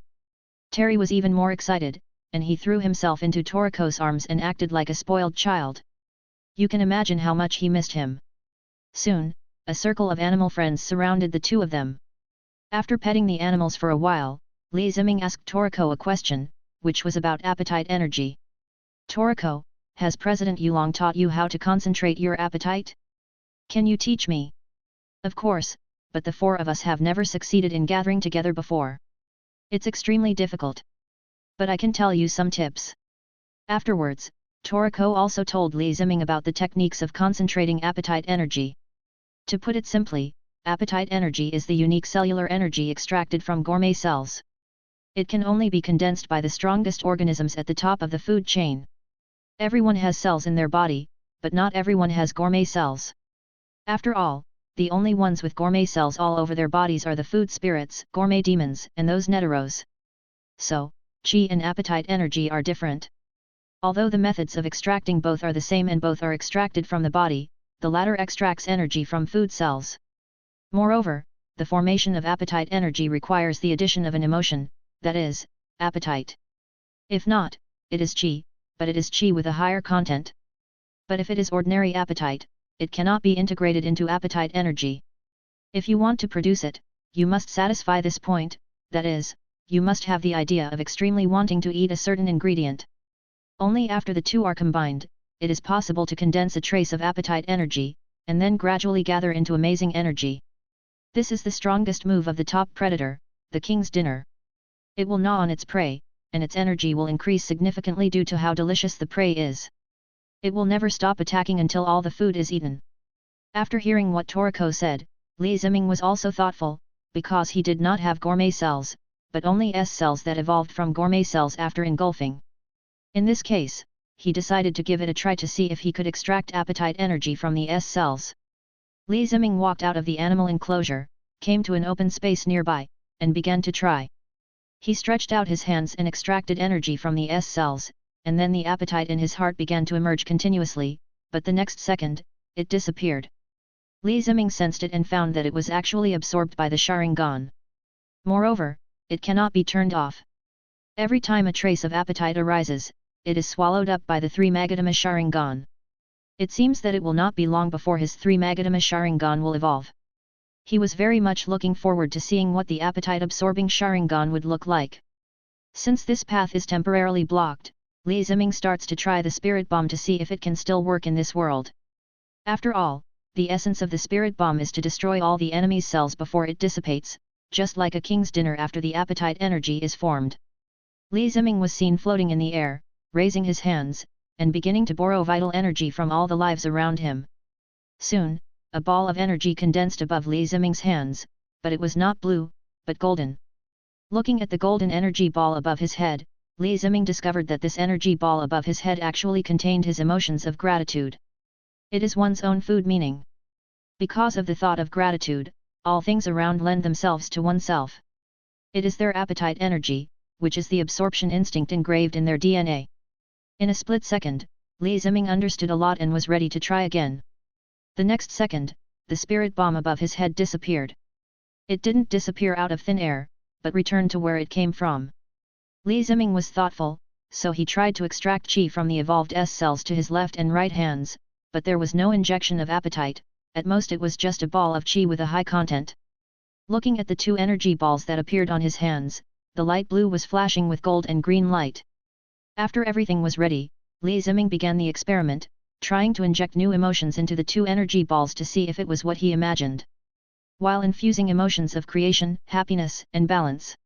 [SPEAKER 1] Terry was even more excited, and he threw himself into Toriko's arms and acted like a spoiled child. You can imagine how much he missed him. Soon, a circle of animal friends surrounded the two of them. After petting the animals for a while, Ziming asked Toriko a question, which was about appetite energy. "Toriko, has President Yulong taught you how to concentrate your appetite? Can you teach me?" "Of course, but the 4 of us have never succeeded in gathering together before. It's extremely difficult. But I can tell you some tips." Afterwards, Toriko also told Ziming about the techniques of concentrating appetite energy. To put it simply, appetite energy is the unique cellular energy extracted from gourmet cells. It can only be condensed by the strongest organisms at the top of the food chain. Everyone has cells in their body, but not everyone has gourmet cells. After all, the only ones with gourmet cells all over their bodies are the food spirits, gourmet demons, and those neteros. So, qi and appetite energy are different. Although the methods of extracting both are the same and both are extracted from the body, the latter extracts energy from food cells. Moreover, the formation of appetite energy requires the addition of an emotion, that is, appetite. If not, it is qi, but it is qi with a higher content. But if it is ordinary appetite, it cannot be integrated into appetite energy. If you want to produce it, you must satisfy this point, that is, you must have the idea of extremely wanting to eat a certain ingredient. Only after the two are combined, it is possible to condense a trace of appetite energy, and then gradually gather into amazing energy. This is the strongest move of the top predator, the king's dinner. It will gnaw on its prey, and its energy will increase significantly due to how delicious the prey is. It will never stop attacking until all the food is eaten. After hearing what Toriko said, Li Ziming was also thoughtful, because he did not have gourmet cells, but only S cells that evolved from gourmet cells after engulfing. In this case, he decided to give it a try to see if he could extract appetite energy from the S cells. Li Ziming walked out of the animal enclosure, came to an open space nearby, and began to try. He stretched out his hands and extracted energy from the S cells, and then the appetite in his heart began to emerge continuously, but the next second, it disappeared. Li Ziming sensed it and found that it was actually absorbed by the Sharingan. Moreover, it cannot be turned off. Every time a trace of appetite arises, it is swallowed up by the 3 Magadama Sharingan. It seems that it will not be long before his 3 Magadama Sharingan will evolve. He was very much looking forward to seeing what the appetite-absorbing Sharingan would look like. Since this path is temporarily blocked, Li Ziming starts to try the spirit bomb to see if it can still work in this world. After all, the essence of the spirit bomb is to destroy all the enemy's cells before it dissipates, just like a king's dinner after the appetite energy is formed. Li Ziming was seen floating in the air, raising his hands, and beginning to borrow vital energy from all the lives around him. Soon, a ball of energy condensed above Li Ziming's hands, but it was not blue, but golden. Looking at the golden energy ball above his head, Li Ziming discovered that this energy ball above his head actually contained his emotions of gratitude. It is one's own food meaning. Because of the thought of gratitude, all things around lend themselves to oneself. It is their appetite energy, which is the absorption instinct engraved in their DNA. In a split second, Li Ziming understood a lot and was ready to try again. The next second, the spirit bomb above his head disappeared. It didn't disappear out of thin air, but returned to where it came from. Li Ziming was thoughtful, so he tried to extract qi from the evolved S cells to his left and right hands, but there was no injection of appetite, at most it was just a ball of qi with a high content. Looking at the 2 energy balls that appeared on his hands, the light blue was flashing with gold and green light. After everything was ready, Li Ziming began the experiment, trying to inject new emotions into the 2 energy balls to see if it was what he imagined. While infusing emotions of creation, happiness, and balance.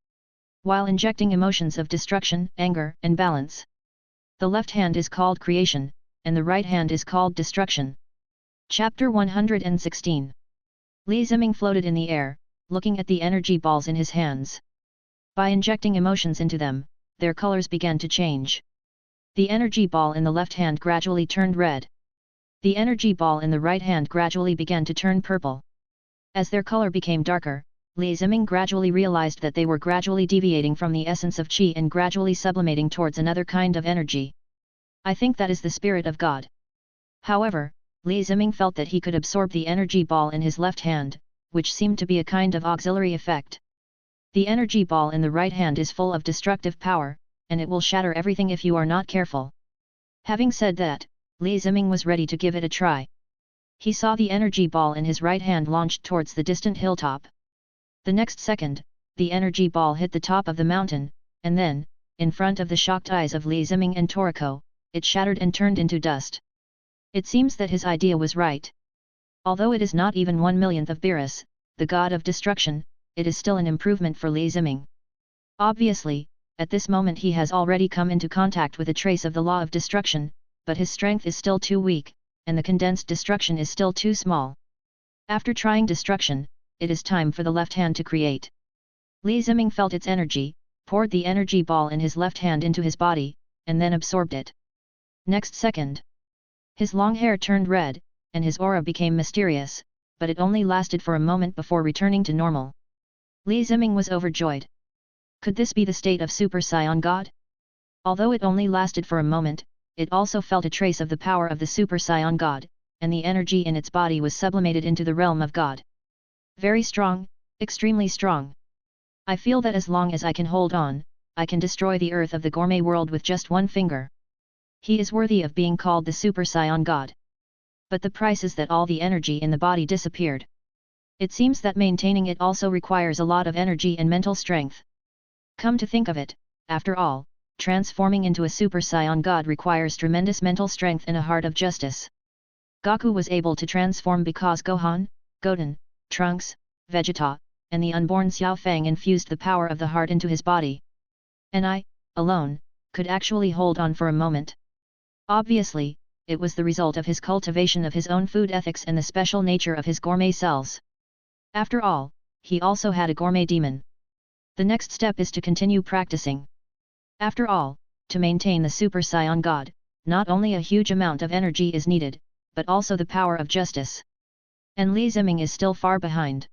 [SPEAKER 1] While injecting emotions of destruction, anger, and balance. The left hand is called creation, and the right hand is called destruction. Chapter 116. Li Ziming floated in the air, looking at the energy balls in his hands. By injecting emotions into them, their colors began to change. The energy ball in the left hand gradually turned red. The energy ball in the right hand gradually began to turn purple. As their color became darker, Li Ziming gradually realized that they were gradually deviating from the essence of qi and gradually sublimating towards another kind of energy. I think that is the spirit of God. However, Li Ziming felt that he could absorb the energy ball in his left hand, which seemed to be a kind of auxiliary effect. The energy ball in the right hand is full of destructive power, and it will shatter everything if you are not careful. Having said that, Li Ziming was ready to give it a try. He saw the energy ball in his right hand launched towards the distant hilltop. The next second, the energy ball hit the top of the mountain, and then, in front of the shocked eyes of Li Ziming and Toriko, it shattered and turned into dust. It seems that his idea was right. Although it is not even 1/1,000,000th of Beerus, the god of destruction, it is still an improvement for Li Ziming. Obviously, at this moment he has already come into contact with a trace of the law of destruction, but his strength is still too weak, and the condensed destruction is still too small. After trying destruction, it is time for the left hand to create. Li Ziming felt its energy, poured the energy ball in his left hand into his body, and then absorbed it. Next second, his long hair turned red, and his aura became mysterious, but it only lasted for a moment before returning to normal. Li Ziming was overjoyed. Could this be the state of Super Saiyan God? Although it only lasted for a moment, it also felt a trace of the power of the Super Saiyan God, and the energy in its body was sublimated into the realm of God. Very strong, extremely strong. I feel that as long as I can hold on, I can destroy the earth of the gourmet world with just one finger. He is worthy of being called the Super Saiyan God. But the price is that all the energy in the body disappeared. It seems that maintaining it also requires a lot of energy and mental strength. Come to think of it, after all, transforming into a Super Saiyan God requires tremendous mental strength and a heart of justice. Goku was able to transform because Gohan, Goten, Trunks, Vegeta, and the unborn Xiao Fang infused the power of the heart into his body. And I, alone, could actually hold on for a moment. Obviously, it was the result of his cultivation of his own food ethics and the special nature of his gourmet cells. After all, he also had a gourmet demon. The next step is to continue practicing. After all, to maintain the Super Saiyan God, not only a huge amount of energy is needed, but also the power of justice. And Li Ziming is still far behind.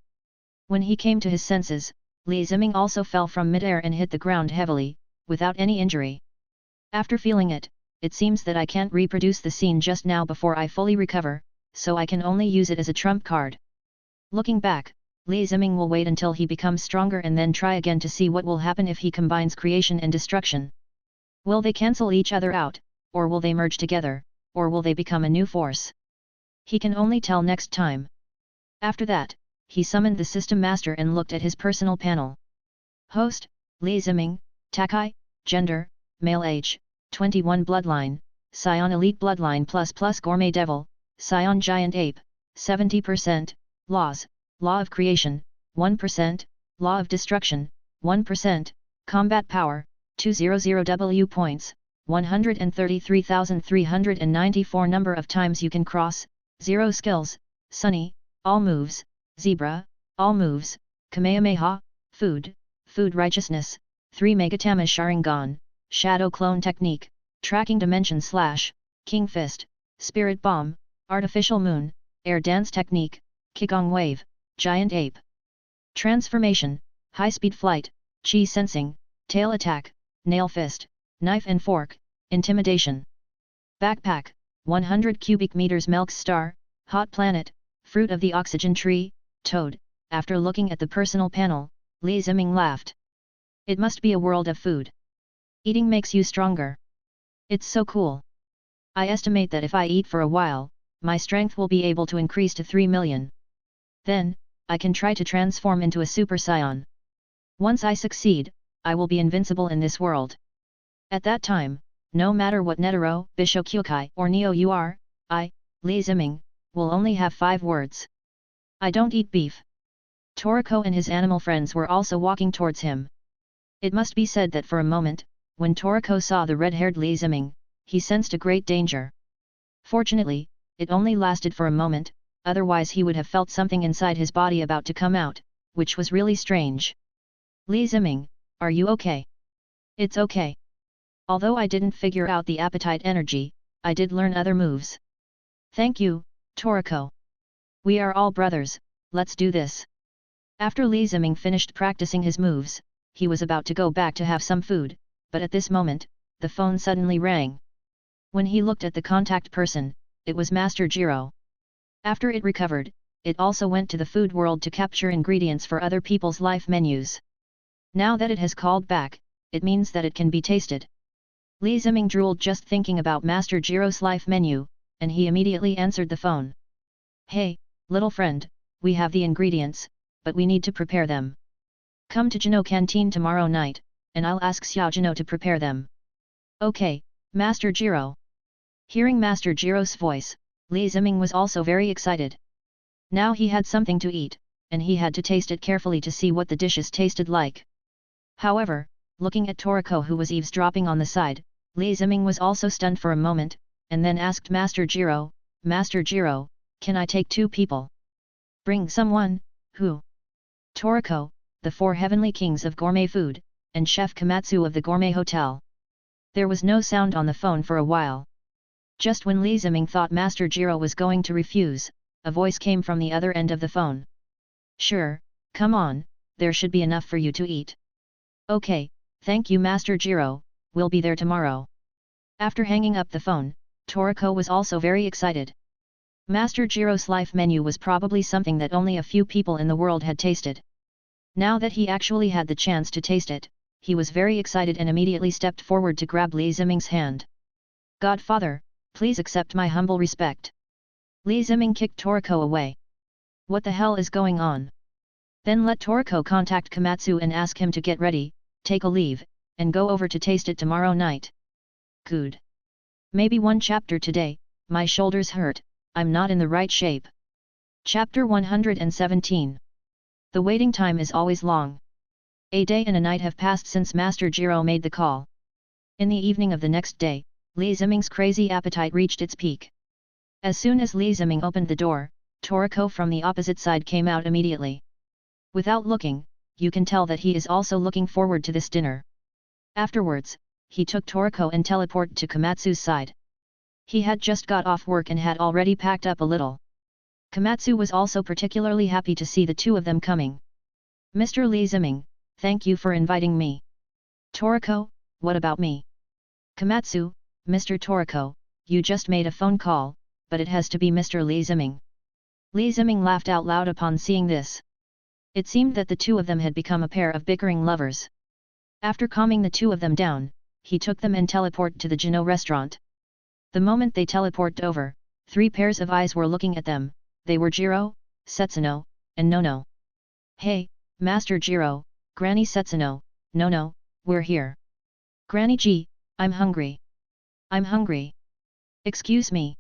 [SPEAKER 1] When he came to his senses, Li Ziming also fell from midair and hit the ground heavily, without any injury. After feeling it, it seems that I can't reproduce the scene just now before I fully recover, so I can only use it as a trump card. Looking back, Li Ziming will wait until he becomes stronger and then try again to see what will happen if he combines creation and destruction. Will they cancel each other out, or will they merge together, or will they become a new force? He can only tell next time. After that, he summoned the system master and looked at his personal panel. Host, Li Ziming, Takai, gender, male age, 21 bloodline, Saiyan elite bloodline ++ gourmet devil, Saiyan giant ape, 70%, laws, law of creation, 1%, law of destruction, 1%, combat power, 200 W points, 133,394 number of times you can cross, 0 skills, Sunny, all moves, Zebra, all moves, Kamehameha, food righteousness, 3 Megatama Sharingan, shadow clone technique, tracking dimension / king fist, spirit bomb, artificial moon, air dance technique, Qigong wave, giant ape. Transformation, high speed flight, chi sensing, tail attack, nail fist, knife and fork, intimidation. Backpack, 100 cubic meters milk star, hot planet, fruit of the oxygen tree, toad. After looking at the personal panel, Li Ziming laughed. It must be a world of food. Eating makes you stronger. It's so cool. I estimate that if I eat for a while, my strength will be able to increase to 3 million. Then, I can try to transform into a Super Saiyan. Once I succeed, I will be invincible in this world. At that time, no matter what Netero, Bishokyukai or Neo you are, I, Li Ziming, will only have 5 words. I don't eat beef. Toriko and his animal friends were also walking towards him. It must be said that for a moment, when Toriko saw the red-haired Li Ziming, he sensed a great danger. Fortunately, it only lasted for a moment, otherwise he would have felt something inside his body about to come out, which was really strange. Li Ziming, are you okay? It's okay. Although I didn't figure out the appetite energy, I did learn other moves. Thank you, Toriko. We are all brothers, let's do this. After Li Ziming finished practicing his moves, he was about to go back to have some food, but at this moment, the phone suddenly rang. When he looked at the contact person, it was Master Jiro. After it recovered, it also went to the food world to capture ingredients for other people's life menus. Now that it has called back, it means that it can be tasted. Li Ziming drooled just thinking about Master Jiro's life menu, and he immediately answered the phone. Hey, little friend, we have the ingredients, but we need to prepare them. Come to Jino Canteen tomorrow night, and I'll ask Xiao Jino to prepare them. Okay, Master Jiro. Hearing Master Jiro's voice, Li Ziming was also very excited. Now he had something to eat, and he had to taste it carefully to see what the dishes tasted like. However, looking at Toriko who was eavesdropping on the side, Li Ziming was also stunned for a moment, and then asked Master Jiro, Master Jiro, can I take 2 people? Bring someone, who? Toriko, the 4 heavenly kings of gourmet food, and Chef Komatsu of the gourmet hotel. There was no sound on the phone for a while. Just when Li Ziming thought Master Jiro was going to refuse, a voice came from the other end of the phone. Sure, come on, there should be enough for you to eat. Okay, thank you Master Jiro, we'll be there tomorrow. After hanging up the phone, Toriko was also very excited. Master Jiro's life menu was probably something that only a few people in the world had tasted. Now that he actually had the chance to taste it, he was very excited and immediately stepped forward to grab Li Ziming's hand. Godfather, please accept my humble respect. Li Ziming kicked Toriko away. What the hell is going on? Then let Toriko contact Komatsu and ask him to get ready, take a leave, and go over to taste it tomorrow night. Good. Maybe one chapter today, my shoulders hurt, I'm not in the right shape. Chapter 117. The waiting time is always long. A day and a night have passed since Master Jiro made the call. In the evening of the next day, Li Ziming's crazy appetite reached its peak. As soon as Li Ziming opened the door, Toriko from the opposite side came out immediately. Without looking, you can tell that he is also looking forward to this dinner. Afterwards, he took Toriko and teleported to Komatsu's side. He had just got off work and had already packed up a little. Komatsu was also particularly happy to see the two of them coming. Mr. Li Ziming, thank you for inviting me. Toriko, what about me? Komatsu, Mr. Toriko, you just made a phone call, but it has to be Mr. Li Ziming. Li Ziming laughed out loud upon seeing this. It seemed that the two of them had become a pair of bickering lovers. After calming the two of them down, he took them and teleported to the Jino restaurant. The moment they teleported over, 3 pairs of eyes were looking at them. They were Jiro, Setsuno, and Nono. Hey, Master Jiro, Granny Setsuno, Nono, we're here. Granny G, I'm hungry. I'm hungry. Excuse me.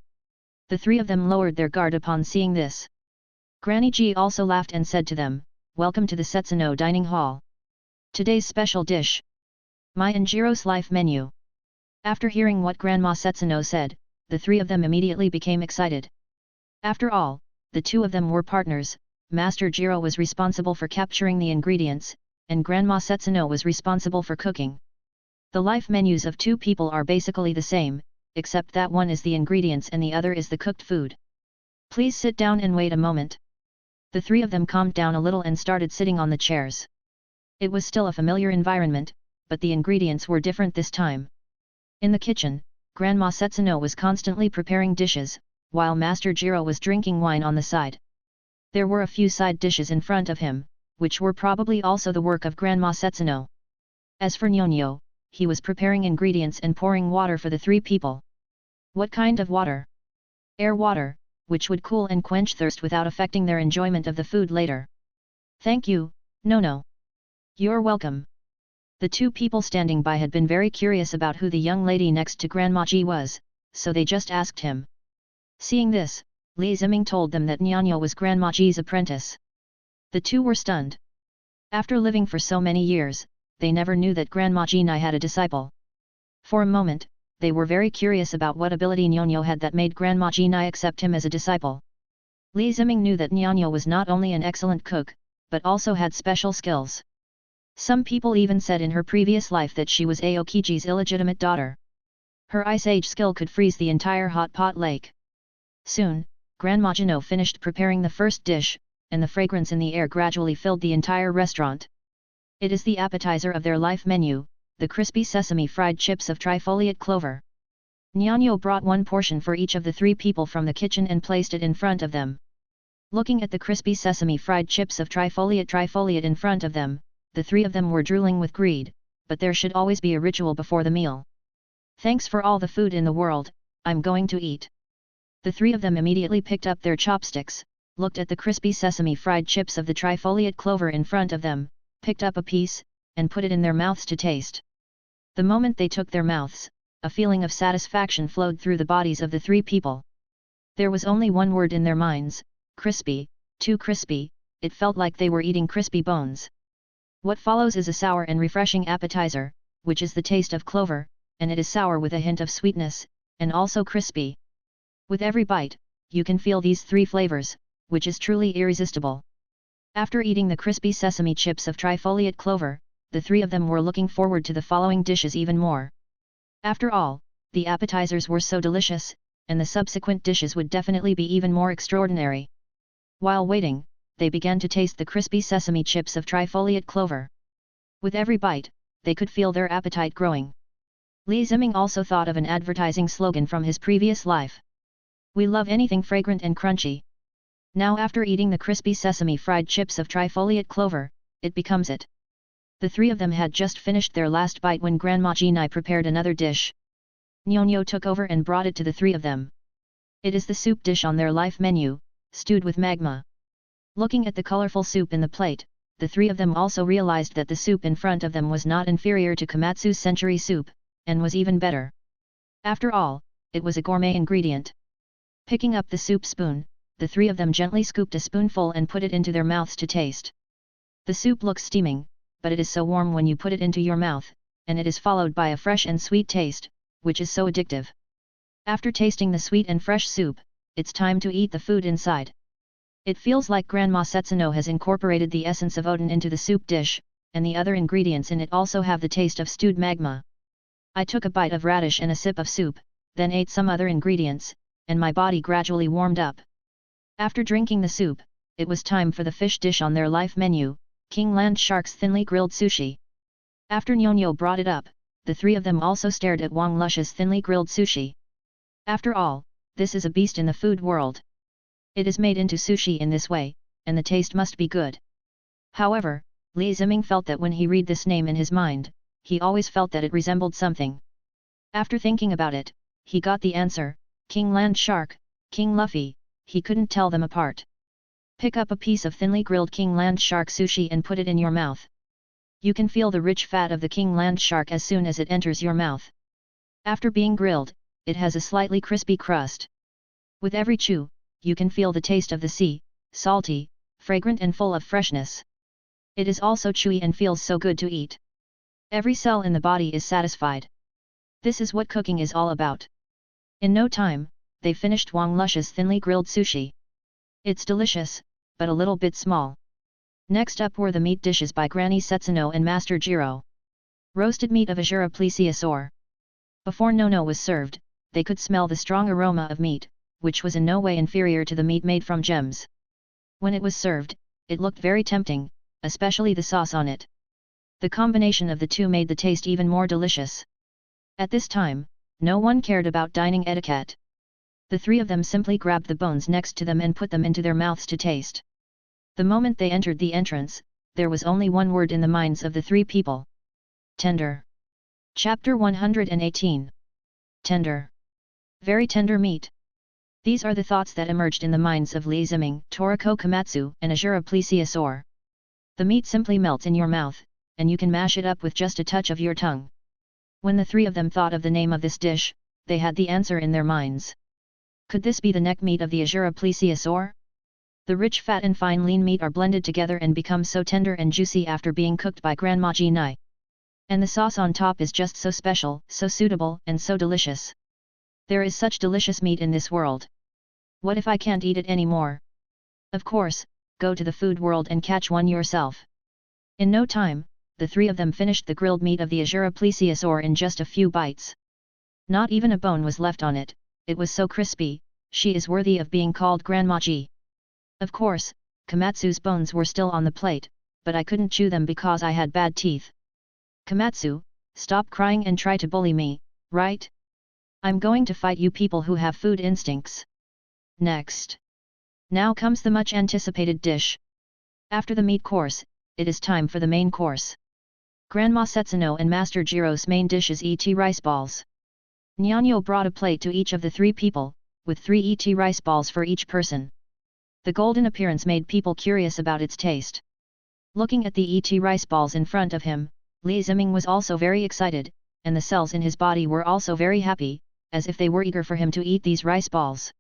[SPEAKER 1] The 3 of them lowered their guard upon seeing this. Granny G also laughed and said to them, welcome to the Setsuno dining hall. Today's special dish. My and Jiro's life menu. After hearing what Grandma Setsuno said, the 3 of them immediately became excited. After all, the 2 of them were partners, Master Jiro was responsible for capturing the ingredients, and Grandma Setsuno was responsible for cooking. The life menus of 2 people are basically the same, except that one is the ingredients and the other is the cooked food. Please sit down and wait a moment. The 3 of them calmed down a little and started sitting on the chairs. It was still a familiar environment, but the ingredients were different this time. In the kitchen, Grandma Setsuno was constantly preparing dishes, while Master Jiro was drinking wine on the side. There were a few side dishes in front of him, which were probably also the work of Grandma Setsuno. As for Nyonyo, he was preparing ingredients and pouring water for the 3 people. What kind of water? Air water, which would cool and quench thirst without affecting their enjoyment of the food later. Thank you, Nono. You're welcome. The 2 people standing by had been very curious about who the young lady next to Grandma Ji was, so they just asked him. Seeing this, Li Ziming told them that Nyonyo was Grandma Ji's apprentice. The 2 were stunned. After living for so many years, they never knew that Grandma Ji had a disciple. For a moment, they were very curious about what ability Nyonyo had that made Grandma Ji accept him as a disciple. Li Ziming knew that Nyonyo was not only an excellent cook, but also had special skills. Some people even said in her previous life that she was Aokiji's illegitimate daughter. Her ice age skill could freeze the entire hot pot lake. Soon, Grandma Jino finished preparing the first dish, and the fragrance in the air gradually filled the entire restaurant. It is the appetizer of their life menu, the crispy sesame fried chips of trifoliate clover. Nyonyo brought 1 portion for each of the 3 people from the kitchen and placed it in front of them. Looking at the crispy sesame fried chips of trifoliate in front of them, the 3 of them were drooling with greed, but there should always be a ritual before the meal. Thanks for all the food in the world, I'm going to eat. The 3 of them immediately picked up their chopsticks, looked at the crispy sesame fried chips of the trifoliate clover in front of them, picked up a piece, and put it in their mouths to taste. The moment they took their mouths, a feeling of satisfaction flowed through the bodies of the 3 people. There was only one word in their minds, crispy, too crispy, it felt like they were eating crispy bones. What follows is a sour and refreshing appetizer, which is the taste of clover, and it is sour with a hint of sweetness, and also crispy. With every bite, you can feel these 3 flavors, which is truly irresistible. After eating the crispy sesame chips of trifoliate clover, the 3 of them were looking forward to the following dishes even more. After all, the appetizers were so delicious, and the subsequent dishes would definitely be even more extraordinary. While waiting, they began to taste the crispy sesame chips of trifoliate clover. With every bite, they could feel their appetite growing. Li Ziming also thought of an advertising slogan from his previous life. We love anything fragrant and crunchy. Now after eating the crispy sesame fried chips of trifoliate clover, it becomes it. The three of them had just finished their last bite when Grandma Jinai prepared another dish. Nyonyo took over and brought it to the three of them. It is the soup dish on their life menu, stewed with magma. Looking at the colorful soup in the plate, the three of them also realized that the soup in front of them was not inferior to Komatsu's century soup, and was even better. After all, it was a gourmet ingredient. Picking up the soup spoon, the three of them gently scooped a spoonful and put it into their mouths to taste. The soup looks steaming, but it is so warm when you put it into your mouth, and it is followed by a fresh and sweet taste, which is so addictive. After tasting the sweet and fresh soup, it's time to eat the food inside. It feels like Grandma Setsuno has incorporated the essence of Odin into the soup dish, and the other ingredients in it also have the taste of stewed magma. I took a bite of radish and a sip of soup, then ate some other ingredients, and my body gradually warmed up. After drinking the soup, it was time for the fish dish on their life menu, King Land Shark's thinly grilled sushi. After Nyonyo brought it up, the three of them also stared at Wang Lush's thinly grilled sushi. After all, this is a beast in the food world. It is made into sushi in this way, and the taste must be good. However, Li Ziming felt that when he read this name in his mind, he always felt that it resembled something. After thinking about it, he got the answer, King Land Shark, King Luffy. He couldn't tell them apart. Pick up a piece of thinly grilled King Land Shark sushi and put it in your mouth. You can feel the rich fat of the King Land Shark as soon as it enters your mouth. After being grilled, it has a slightly crispy crust. With every chew, you can feel the taste of the sea, salty, fragrant and full of freshness. It is also chewy and feels so good to eat. Every cell in the body is satisfied. This is what cooking is all about. In no time, they finished Wang Lush's thinly grilled sushi. It's delicious, but a little bit small. Next up were the meat dishes by Granny Setsuno and Master Jiro. Roasted meat of Azura plesiosaur. Before Nono was served, they could smell the strong aroma of meat, which was in no way inferior to the meat made from gems. When it was served, it looked very tempting, especially the sauce on it. The combination of the two made the taste even more delicious. At this time, no one cared about dining etiquette. The three of them simply grabbed the bones next to them and put them into their mouths to taste. The moment they entered the entrance, there was only one word in the minds of the three people. Tender. Chapter 118. Tender. Very tender meat. These are the thoughts that emerged in the minds of Li Ziming, Toriko Komatsu, and Azura plesiosaur. The meat simply melts in your mouth, and you can mash it up with just a touch of your tongue. When the three of them thought of the name of this dish, they had the answer in their minds. Could this be the neck meat of the Azura plesiosaur? The rich fat and fine lean meat are blended together and become so tender and juicy after being cooked by Grandma Jinai. And the sauce on top is just so special, so suitable, and so delicious. There is such delicious meat in this world. What if I can't eat it anymore? Of course, go to the food world and catch one yourself. In no time, the three of them finished the grilled meat of the Azura plesiosaur in just a few bites. Not even a bone was left on it. It was so crispy, she is worthy of being called Grandma Ji. Of course, Komatsu's bones were still on the plate, but I couldn't chew them because I had bad teeth. Komatsu, stop crying and try to bully me, right? I'm going to fight you people who have food instincts. Next. Now comes the much anticipated dish. After the meat course, it is time for the main course. Grandma Setsuno and Master Jiro's main dish is ET rice balls. Nyonyo brought a plate to each of the three people, with 3 ET rice balls for each person. The golden appearance made people curious about its taste. Looking at the ET rice balls in front of him, Li Ziming was also very excited, and the cells in his body were also very happy, as if they were eager for him to eat these rice balls.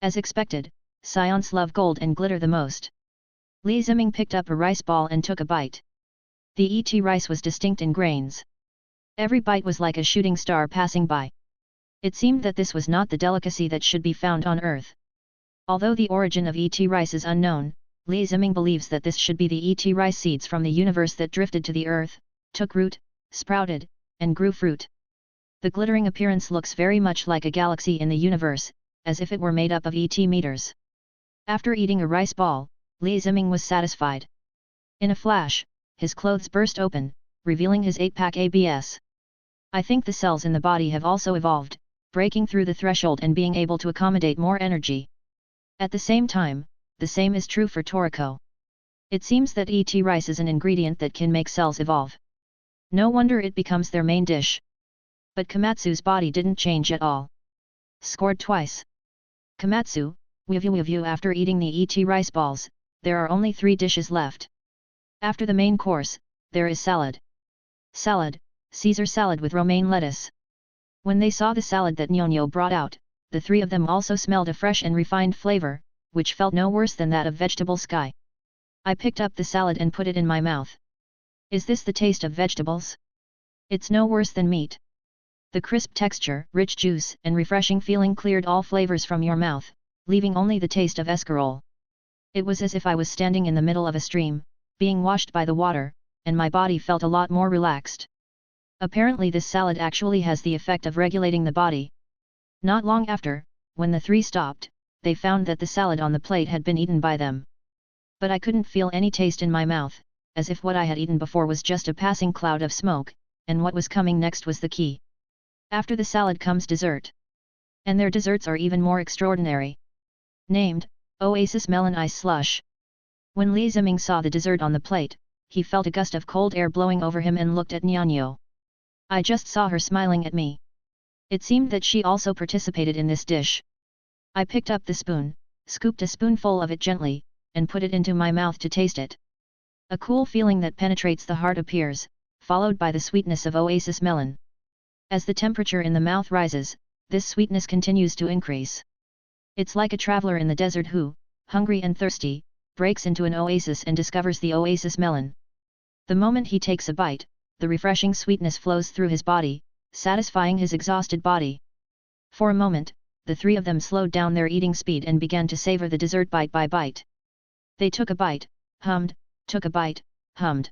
[SPEAKER 1] As expected, Scions love gold and glitter the most. Li Ziming picked up a rice ball and took a bite. The ET rice was distinct in grains. Every bite was like a shooting star passing by. It seemed that this was not the delicacy that should be found on Earth. Although the origin of ET rice is unknown, Li Ziming believes that this should be the ET rice seeds from the universe that drifted to the Earth, took root, sprouted, and grew fruit. The glittering appearance looks very much like a galaxy in the universe, as if it were made up of ET meters. After eating a rice ball, Li Ziming was satisfied. In a flash, his clothes burst open, revealing his 8-pack abs. I think the cells in the body have also evolved, breaking through the threshold and being able to accommodate more energy. At the same time, the same is true for Toriko. It seems that ET rice is an ingredient that can make cells evolve. No wonder it becomes their main dish. But Komatsu's body didn't change at all. Scored twice. Komatsu, with after eating the ET rice balls, there are only 3 dishes left. After the main course, there is salad. Salad, Caesar salad with romaine lettuce. When they saw the salad that Nyonyo brought out, the 3 of them also smelled a fresh and refined flavor, which felt no worse than that of vegetable sky. I picked up the salad and put it in my mouth. Is this the taste of vegetables? It's no worse than meat. The crisp texture, rich juice, and refreshing feeling cleared all flavors from your mouth, leaving only the taste of escarole. It was as if I was standing in the middle of a stream, being washed by the water, and my body felt a lot more relaxed. Apparently this salad actually has the effect of regulating the body. Not long after, when the 3 stopped, they found that the salad on the plate had been eaten by them. But I couldn't feel any taste in my mouth, as if what I had eaten before was just a passing cloud of smoke, and what was coming next was the key. After the salad comes dessert. And their desserts are even more extraordinary. Named, Oasis Melon Ice Slush. When Li Ziming saw the dessert on the plate, he felt a gust of cold air blowing over him and looked at Nyonyo. I just saw her smiling at me. It seemed that she also participated in this dish. I picked up the spoon, scooped a spoonful of it gently, and put it into my mouth to taste it. A cool feeling that penetrates the heart appears, followed by the sweetness of Oasis melon. As the temperature in the mouth rises, this sweetness continues to increase. It's like a traveler in the desert who, hungry and thirsty, breaks into an oasis and discovers the Oasis melon. The moment he takes a bite, the refreshing sweetness flows through his body, satisfying his exhausted body. For a moment, the 3 of them slowed down their eating speed and began to savor the dessert bite by bite. They took a bite, hummed, took a bite, hummed.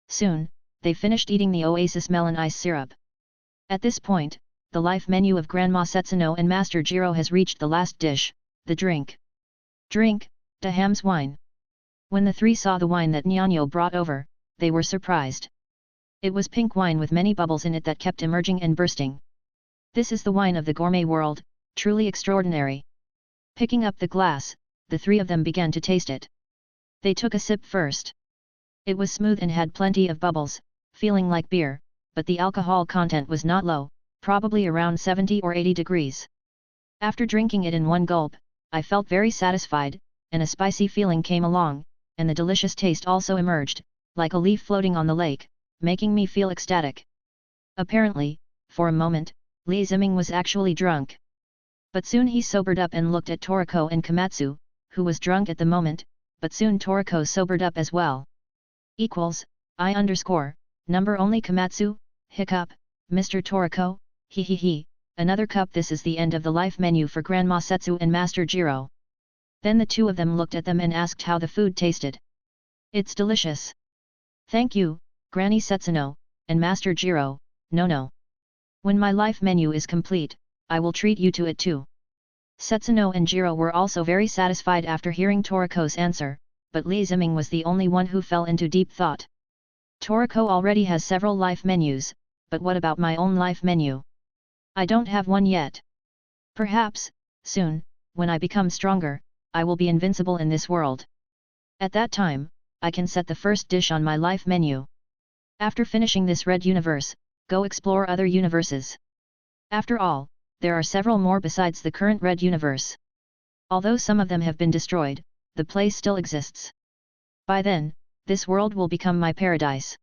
[SPEAKER 1] Soon, they finished eating the Oasis melon ice syrup. At this point, the life menu of Grandma Setsuno and Master Jiro has reached the last dish, the drink. Drink, de ham's wine. When the 3 saw the wine that Nyonyo brought over, they were surprised. It was pink wine with many bubbles in it that kept emerging and bursting. This is the wine of the gourmet world, truly extraordinary. Picking up the glass, the 3 of them began to taste it. They took a sip first. It was smooth and had plenty of bubbles, feeling like beer, but the alcohol content was not low, probably around 70 or 80 degrees. After drinking it in one gulp, I felt very satisfied, and a spicy feeling came along, and the delicious taste also emerged, like a leaf floating on the lake, making me feel ecstatic. Apparently, for a moment, Li Ziming was actually drunk. But soon he sobered up and looked at Toriko and Komatsu, who was drunk at the moment, but soon Toriko sobered up as well. Number only Komatsu, hiccup, Mr. Toriko, he, another cup. This is the end of the life menu for Grandma Setsu and Master Jiro. Then the 2 of them looked at them and asked how the food tasted. It's delicious. Thank you, Granny Setsuno, and Master Jiro, no. When my life menu is complete, I will treat you to it too. Setsuno and Jiro were also very satisfied after hearing Toriko's answer, but Li Ziming was the only one who fell into deep thought. Toriko already has several life menus, but what about my own life menu? I don't have one yet. Perhaps, soon, when I become stronger, I will be invincible in this world. At that time, I can set the first dish on my life menu. After finishing this red universe, go explore other universes. After all, there are several more besides the current red universe. Although some of them have been destroyed, the place still exists. By then, this world will become my paradise.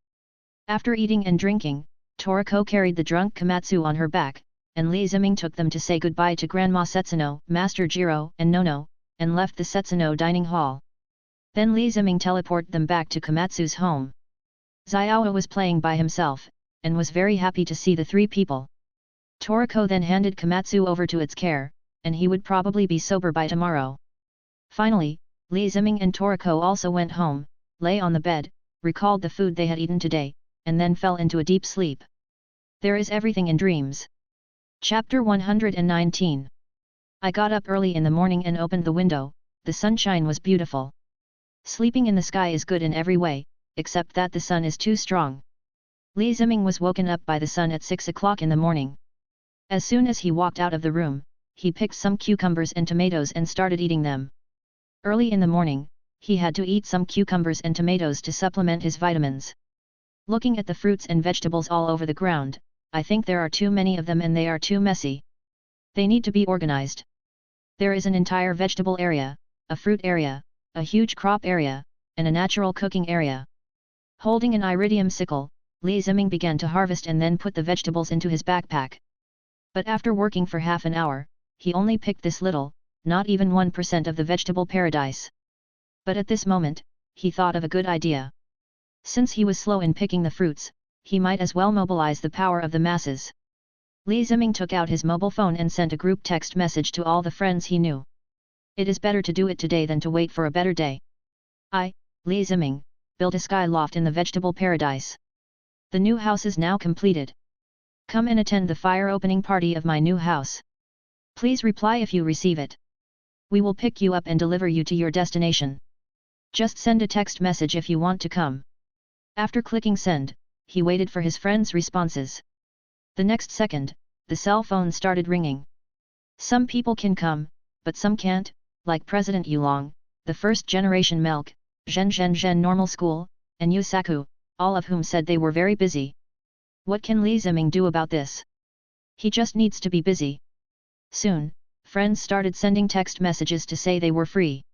[SPEAKER 1] After eating and drinking, Toriko carried the drunk Komatsu on her back, and Li Ziming took them to say goodbye to Grandma Setsuno, Master Jiro, and Nono, and left the Setsuno dining hall. Then Li Ziming teleported them back to Komatsu's home. Xiao was playing by himself, and was very happy to see the 3 people. Toriko then handed Komatsu over to its care, and he would probably be sober by tomorrow. Finally, Li Ziming and Toriko also went home, lay on the bed, recalled the food they had eaten today, and then fell into a deep sleep. There is everything in dreams. Chapter 119. I got up early in the morning and opened the window, the sunshine was beautiful. Sleeping in the sky is good in every way, except that the sun is too strong. Li Ziming was woken up by the sun at 6 o'clock in the morning. As soon as he walked out of the room, he picked some cucumbers and tomatoes and started eating them. Early in the morning, he had to eat some cucumbers and tomatoes to supplement his vitamins. Looking at the fruits and vegetables all over the ground, I think there are too many of them and they are too messy. They need to be organized. There is an entire vegetable area, a fruit area, a huge crop area, and a natural cooking area. Holding an iridium sickle, Li Ziming began to harvest and then put the vegetables into his backpack. But after working for half an hour, he only picked this little, not even 1% of the vegetable paradise. But at this moment, he thought of a good idea. Since he was slow in picking the fruits, he might as well mobilize the power of the masses. Li Ziming took out his mobile phone and sent a group text message to all the friends he knew. It is better to do it today than to wait for a better day. I, Li Ziming, built a sky loft in the vegetable paradise. The new house is now completed. Come and attend the fire opening party of my new house. Please reply if you receive it. We will pick you up and deliver you to your destination. Just send a text message if you want to come. After clicking send, he waited for his friends' responses. The next second, the cell phone started ringing. Some people can come, but some can't, like President Yulong, the first generation Melk, Zhen Normal School, and Yusaku, all of whom said they were very busy. What can Li Ziming do about this? He just needs to be busy. Soon, friends started sending text messages to say they were free.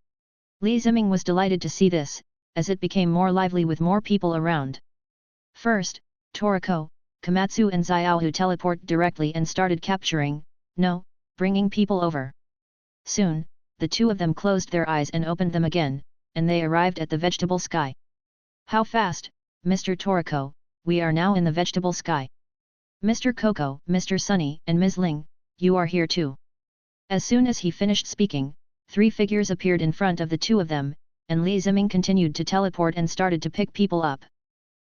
[SPEAKER 1] Li Ziming was delighted to see this, as it became more lively with more people around. First, Toriko, Komatsu and Xiaohu teleported directly and started bringing people over. Soon, the two of them closed their eyes and opened them again, and they arrived at the vegetable sky. How fast, Mr. Toriko, we are now in the vegetable sky. Mr. Coco, Mr. Sunny, and Ms. Ling, you are here too. As soon as he finished speaking, 3 figures appeared in front of the two of them, and Li Ziming continued to teleport and started to pick people up.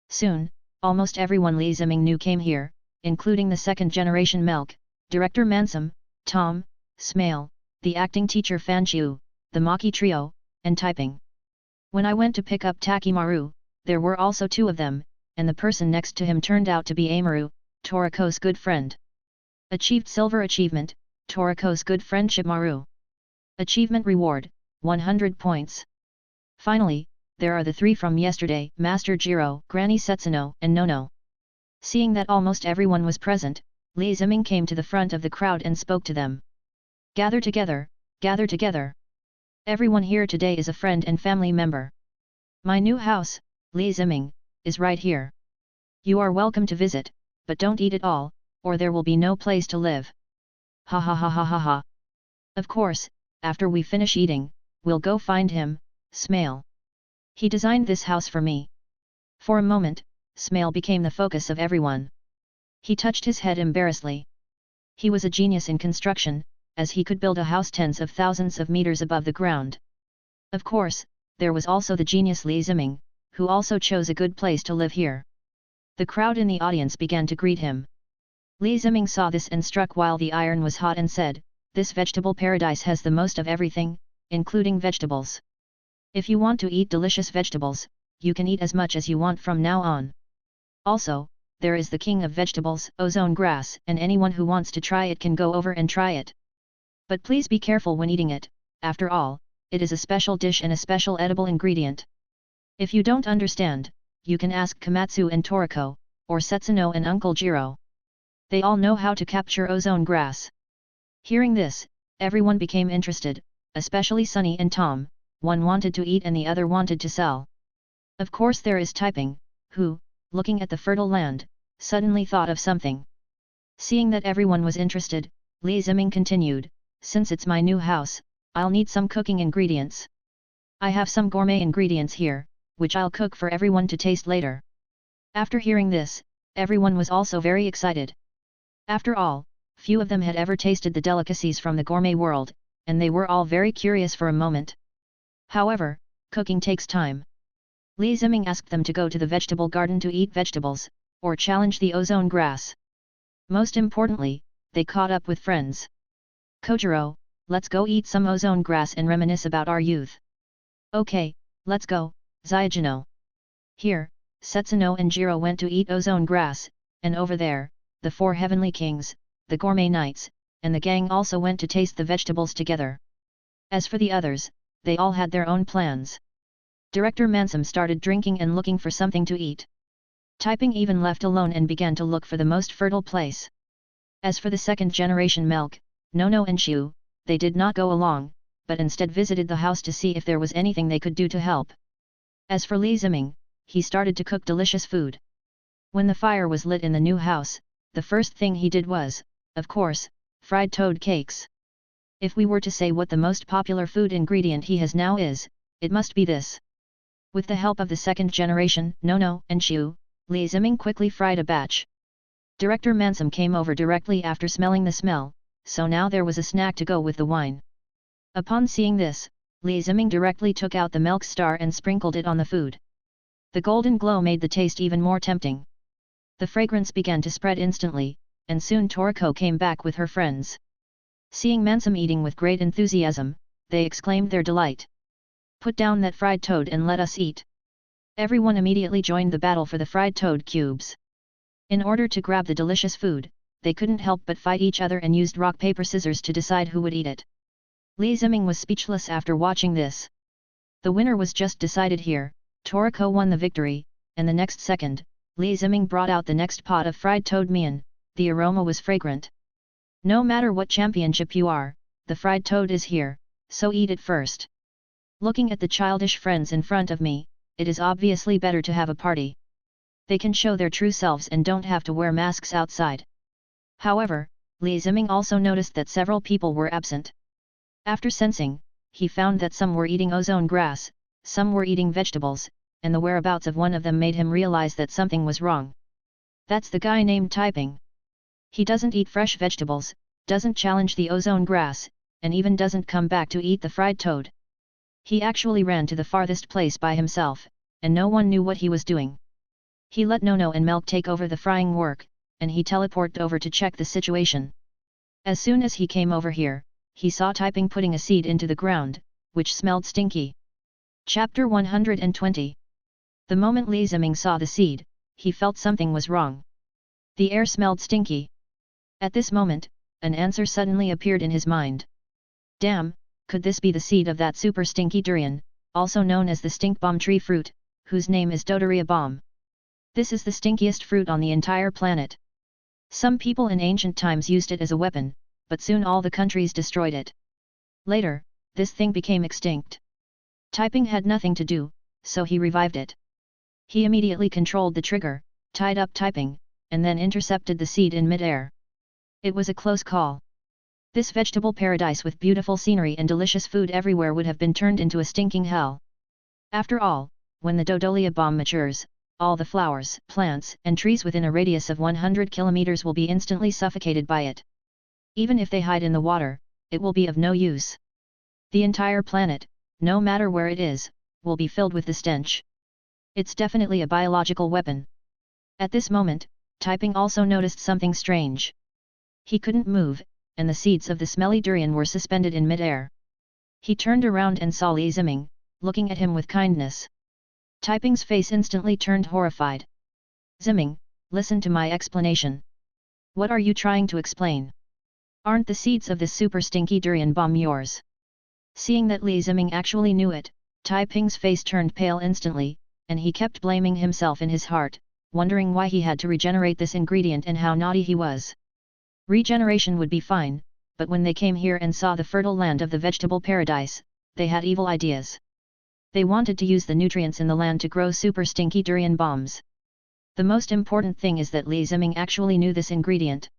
[SPEAKER 1] Soon, almost everyone Li Ziming knew came here, including the second generation Melk, Director Mansum, Tom, Smale, the acting teacher Fanchiu, the Maki trio, and typing. When I went to pick up Takimaru, there were also 2 of them, and the person next to him turned out to be Amaru, Toriko's good friend. Achieved silver achievement, Toriko's good friendship Maru. Achievement reward, 100 points. Finally, there are the 3 from yesterday, Master Jiro, Granny Setsuno, and Nono. Seeing that almost everyone was present, Li Ziming came to the front of the crowd and spoke to them. Gather together, gather together. Everyone here today is a friend and family member. My new house, Li Ziming, is right here. You are welcome to visit, but don't eat it all, or there will be no place to live. Ha ha ha ha ha ha. Of course, after we finish eating, we'll go find him, Smale. He designed this house for me. For a moment, Smale became the focus of everyone. He touched his head embarrassedly. He was a genius in construction, as he could build a house tens of thousands of meters above the ground. Of course, there was also the genius Li Ziming, who also chose a good place to live here. The crowd in the audience began to greet him. Li Ziming saw this and struck while the iron was hot and said, "This vegetable paradise has the most of everything, including vegetables. If you want to eat delicious vegetables, you can eat as much as you want from now on. Also, there is the king of vegetables, ozone grass, and anyone who wants to try it can go over and try it. But please be careful when eating it, after all, it is a special dish and a special edible ingredient. If you don't understand, you can ask Komatsu and Toriko, or Setsuno and Uncle Jiro. They all know how to capture ozone grass." Hearing this, everyone became interested, especially Sunny and Tom. One wanted to eat and the other wanted to sell. Of course there is Typing, who, looking at the fertile land, suddenly thought of something. Seeing that everyone was interested, Li Ziming continued, "Since it's my new house, I'll need some cooking ingredients. I have some gourmet ingredients here, which I'll cook for everyone to taste later." After hearing this, everyone was also very excited. After all, few of them had ever tasted the delicacies from the gourmet world, and they were all very curious for a moment. However, cooking takes time. Li Ziming asked them to go to the vegetable garden to eat vegetables, or challenge the ozone grass. Most importantly, they caught up with friends. Kojiro, let's go eat some ozone grass and reminisce about our youth. Okay, let's go, Zyagino. Here, Setsuno and Jiro went to eat ozone grass, and over there, the four heavenly kings, the gourmet knights, and the gang also went to taste the vegetables together. As for the others, they all had their own plans. Director Mansam started drinking and looking for something to eat. Typing even left alone and began to look for the most fertile place. As for the second generation Melk, Nono and Shu, they did not go along, but instead visited the house to see if there was anything they could do to help. As for Li Ziming, he started to cook delicious food. When the fire was lit in the new house, the first thing he did was, of course, fried toad cakes. If we were to say what the most popular food ingredient he has now is, it must be this. With the help of the second generation, Nono and Shu, Li Ziming quickly fried a batch. Director Mansam came over directly after smelling the smell, so now there was a snack to go with the wine. Upon seeing this, Li Ziming directly took out the milk star and sprinkled it on the food. The golden glow made the taste even more tempting. The fragrance began to spread instantly, and soon Toriko came back with her friends. Seeing Mansam eating with great enthusiasm, they exclaimed their delight. Put down that fried toad and let us eat. Everyone immediately joined the battle for the fried toad cubes. In order to grab the delicious food, they couldn't help but fight each other and used rock paper scissors to decide who would eat it. Li Ziming was speechless after watching this. The winner was just decided here. Toriko won the victory, and the next second, Li Ziming brought out the next pot of fried toad mian. The aroma was fragrant. No matter what championship you are, the fried toad is here, so eat it first. Looking at the childish friends in front of me, it is obviously better to have a party. They can show their true selves and don't have to wear masks outside. However, Li Ziming also noticed that several people were absent. After sensing, he found that some were eating ozone grass, some were eating vegetables, and the whereabouts of one of them made him realize that something was wrong. That's the guy named Typing. He doesn't eat fresh vegetables, doesn't challenge the ozone grass, and even doesn't come back to eat the fried toad. He actually ran to the farthest place by himself, and no one knew what he was doing. He let Nono and Milk take over the frying work, and he teleported over to check the situation. As soon as he came over here, he saw Typing putting a seed into the ground, which smelled stinky. Chapter 120. The moment Li Ziming saw the seed, he felt something was wrong. The air smelled stinky. At this moment, an answer suddenly appeared in his mind. Damn, could this be the seed of that super stinky durian, also known as the stink bomb tree fruit, whose name is Dodoria bomb? This is the stinkiest fruit on the entire planet. Some people in ancient times used it as a weapon, but soon all the countries destroyed it. Later, this thing became extinct. Typing had nothing to do, so he revived it. He immediately controlled the trigger, tied up Typing, and then intercepted the seed in mid-air. It was a close call. This vegetable paradise with beautiful scenery and delicious food everywhere would have been turned into a stinking hell. After all, when the Dodolia bomb matures, all the flowers, plants, and trees within a radius of 100 kilometers will be instantly suffocated by it. Even if they hide in the water, it will be of no use. The entire planet, no matter where it is, will be filled with the stench. It's definitely a biological weapon. At this moment, Typing also noticed something strange. He couldn't move, and the seeds of the smelly durian were suspended in mid-air. He turned around and saw Li Ziming, looking at him with kindness. Typing's face instantly turned horrified. Ziming, listen to my explanation. What are you trying to explain? Aren't the seeds of this super stinky durian bomb yours? Seeing that Li Ziming actually knew it, Typing's face turned pale instantly, and he kept blaming himself in his heart, wondering why he had to regenerate this ingredient and how naughty he was. Regeneration would be fine, but when they came here and saw the fertile land of the vegetable paradise, they had evil ideas. They wanted to use the nutrients in the land to grow super stinky durian bombs. The most important thing is that Li Ziming actually knew this ingredient.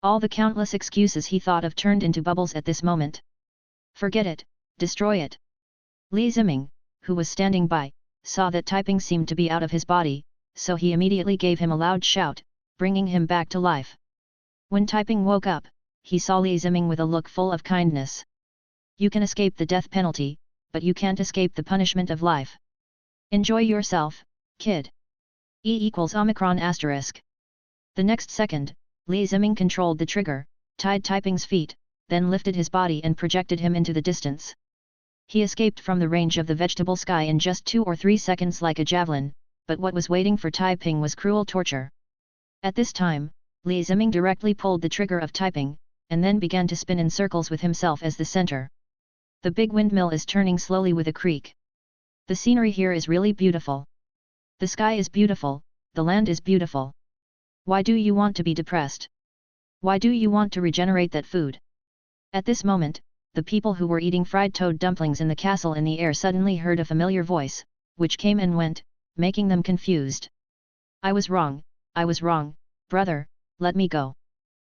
[SPEAKER 1] All the countless excuses he thought of turned into bubbles at this moment. Forget it, destroy it. Li Ziming, who was standing by, saw that Typing seemed to be out of his body, so he immediately gave him a loud shout, bringing him back to life. When Typing woke up, he saw Li Ziming with a look full of kindness. You can escape the death penalty, but you can't escape the punishment of life. Enjoy yourself, kid. E=Omicron**. The next second, Li Ziming controlled the trigger, tied Typing's feet, then lifted his body and projected him into the distance. He escaped from the range of the vegetable sky in just 2 or 3 seconds like a javelin, but what was waiting for Taiping was cruel torture. At this time, Li Ziming directly pulled the trigger of Taiping, and then began to spin in circles with himself as the center. The big windmill is turning slowly with a creak. The scenery here is really beautiful. The sky is beautiful, the land is beautiful. Why do you want to be depressed? Why do you want to regenerate that food? At this moment, the people who were eating fried toad dumplings in the castle in the air suddenly heard a familiar voice, which came and went, making them confused. I was wrong, brother, let me go.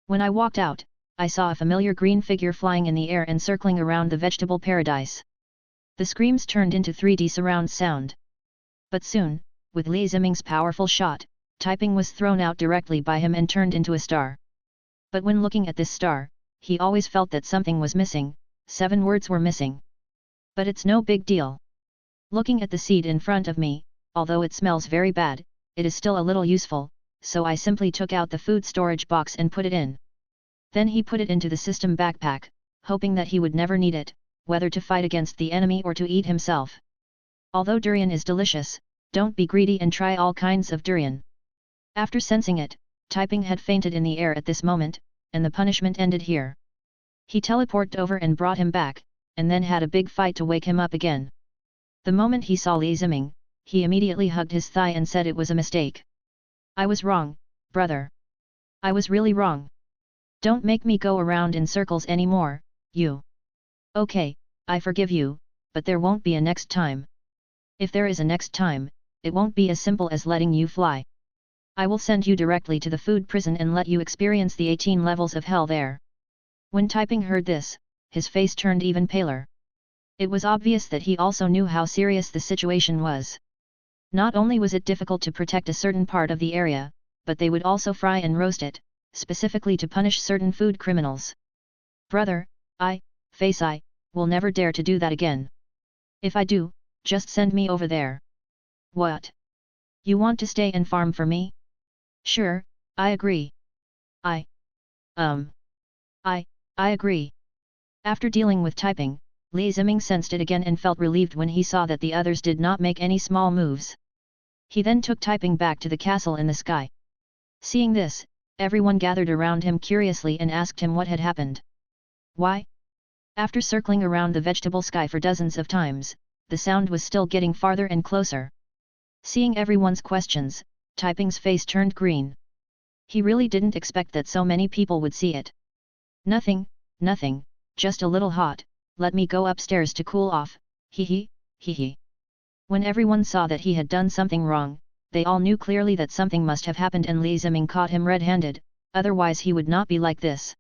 [SPEAKER 1] When I walked out, I saw a familiar green figure flying in the air and circling around the vegetable paradise. The screams turned into 3D surround sound. But soon, with Li Ziming's powerful shot, Taiping was thrown out directly by him and turned into a star. But when looking at this star, he always felt that something was missing, 7 words were missing. But it's no big deal. Looking at the seed in front of me, although it smells very bad, it is still a little useful, so I simply took out the food storage box and put it in. Then he put it into the system backpack, hoping that he would never need it, whether to fight against the enemy or to eat himself. Although durian is delicious, don't be greedy and try all kinds of durian. After sensing it, Taiping had fainted in the air at this moment, and the punishment ended here. He teleported over and brought him back, and then had a big fight to wake him up again. The moment he saw Li Ziming, he immediately hugged his thigh and said it was a mistake. I was wrong, brother. I was really wrong. Don't make me go around in circles anymore, you. Okay, I forgive you, but there won't be a next time. If there is a next time, it won't be as simple as letting you fly. I will send you directly to the food prison and let you experience the 18 levels of hell there. When Taiping heard this, his face turned even paler. It was obvious that he also knew how serious the situation was. Not only was it difficult to protect a certain part of the area, but they would also fry and roast it, specifically to punish certain food criminals. Brother, I will never dare to do that again. If I do, just send me over there. What? You want to stay and farm for me? Sure, I agree. I agree. After dealing with Taiping, Li Ziming sensed it again and felt relieved when he saw that the others did not make any small moves. He then took Taiping back to the castle in the sky. Seeing this, everyone gathered around him curiously and asked him what had happened. Why? After circling around the vegetable sky for dozens of times, the sound was still getting farther and closer. Seeing everyone's questions, Taiping's face turned green. He really didn't expect that so many people would see it. Nothing, just a little hot, let me go upstairs to cool off, hee hee. When everyone saw that he had done something wrong, they all knew clearly that something must have happened and Li Ziming caught him red-handed, otherwise he would not be like this.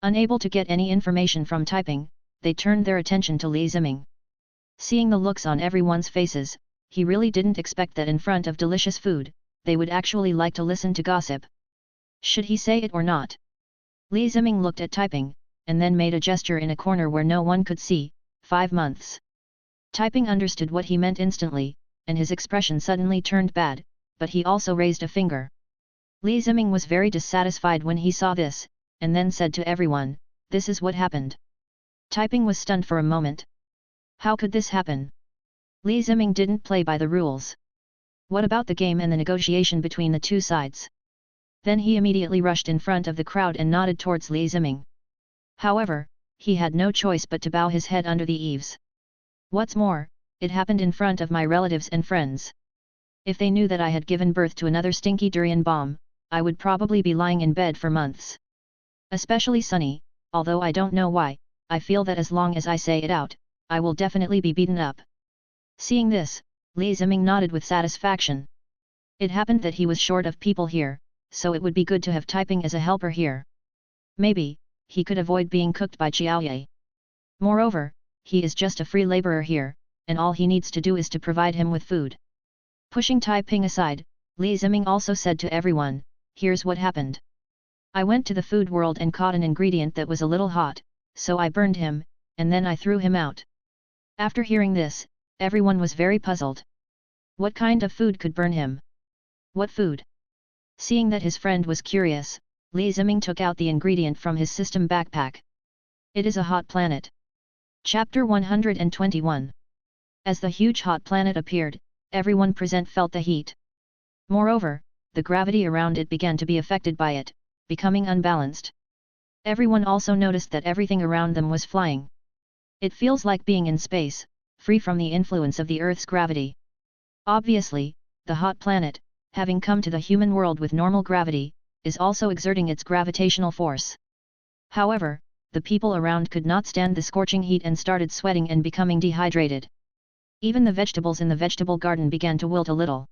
[SPEAKER 1] Unable to get any information from Taiping, they turned their attention to Li Ziming. Seeing the looks on everyone's faces, he really didn't expect that in front of delicious food, they would actually like to listen to gossip. Should he say it or not? Li Ziming looked at Taiping, and then made a gesture in a corner where no one could see, 5 months. Taiping understood what he meant instantly, and his expression suddenly turned bad, but he also raised a finger. Li Ziming was very dissatisfied when he saw this, and then said to everyone, this is what happened. Taiping was stunned for a moment. How could this happen? Li Ziming didn't play by the rules. What about the game and the negotiation between the two sides? Then he immediately rushed in front of the crowd and nodded towards Li Ziming. However, he had no choice but to bow his head under the eaves. What's more, it happened in front of my relatives and friends. If they knew that I had given birth to another stinky durian bomb, I would probably be lying in bed for months. Especially Sunny, although I don't know why, I feel that as long as I say it out, I will definitely be beaten up. Seeing this, Li Ziming nodded with satisfaction. It happened that he was short of people here, so it would be good to have Taiping as a helper here. Maybe, he could avoid being cooked by Xiaoye. Moreover, he is just a free laborer here, and all he needs to do is to provide him with food. Pushing Taiping aside, Li Ziming also said to everyone, here's what happened. I went to the food world and caught an ingredient that was a little hot, so I burned him, and then I threw him out. After hearing this, everyone was very puzzled. What kind of food could burn him? What food? Seeing that his friend was curious, Li Ziming took out the ingredient from his system backpack. It is a hot planet. Chapter 121. As the huge hot planet appeared, everyone present felt the heat. Moreover, the gravity around it began to be affected by it, becoming unbalanced. Everyone also noticed that everything around them was flying. It feels like being in space, free from the influence of the Earth's gravity. Obviously, the hot planet, having come to the human world with normal gravity, is also exerting its gravitational force. However, the people around could not stand the scorching heat and started sweating and becoming dehydrated. Even the vegetables in the vegetable garden began to wilt a little.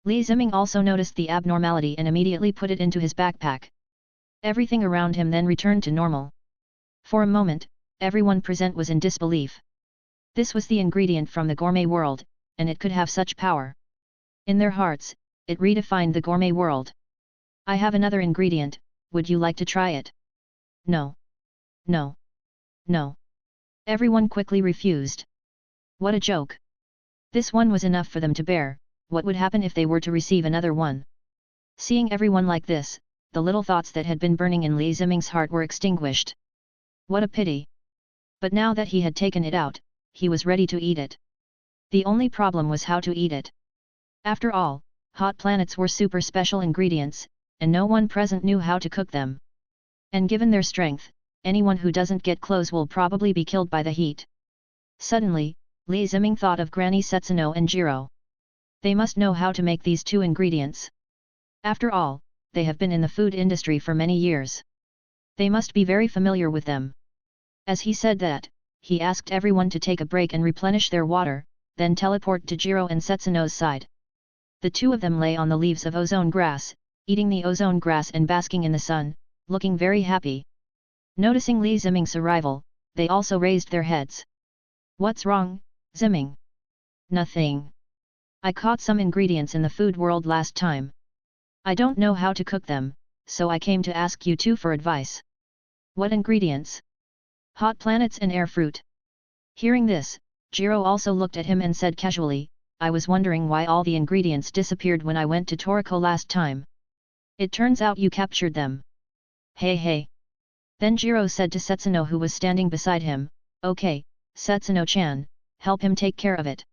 [SPEAKER 1] Li Ziming also noticed the abnormality and immediately put it into his backpack. Everything around him then returned to normal. For a moment, everyone present was in disbelief. This was the ingredient from the gourmet world, and it could have such power. In their hearts, it redefined the gourmet world. I have another ingredient, would you like to try it? No. No. No. Everyone quickly refused. What a joke. This one was enough for them to bear, what would happen if they were to receive another one? Seeing everyone like this, the little thoughts that had been burning in Li Ziming's heart were extinguished. What a pity. But now that he had taken it out, he was ready to eat it. The only problem was how to eat it. After all, hot planets were super special ingredients, and no one present knew how to cook them. And given their strength, anyone who doesn't get close will probably be killed by the heat. Suddenly, Li Ziming thought of Granny Setsuno and Jiro. They must know how to make these two ingredients. After all, they have been in the food industry for many years. They must be very familiar with them. As he said that, he asked everyone to take a break and replenish their water, then teleport to Jiro and Setsuno's side. The two of them lay on the leaves of ozone grass, eating the ozone grass and basking in the sun, looking very happy. Noticing Li Ziming's arrival, they also raised their heads. What's wrong, Ziming? Nothing. I caught some ingredients in the food world last time. I don't know how to cook them, so I came to ask you two for advice. What ingredients? Hot planets and air fruit. Hearing this, Jiro also looked at him and said casually, I was wondering why all the ingredients disappeared when I went to Toriko last time. It turns out you captured them. Hey hey. Then Jiro said to Setsuno who was standing beside him, okay, Setsuno-chan, help him take care of it.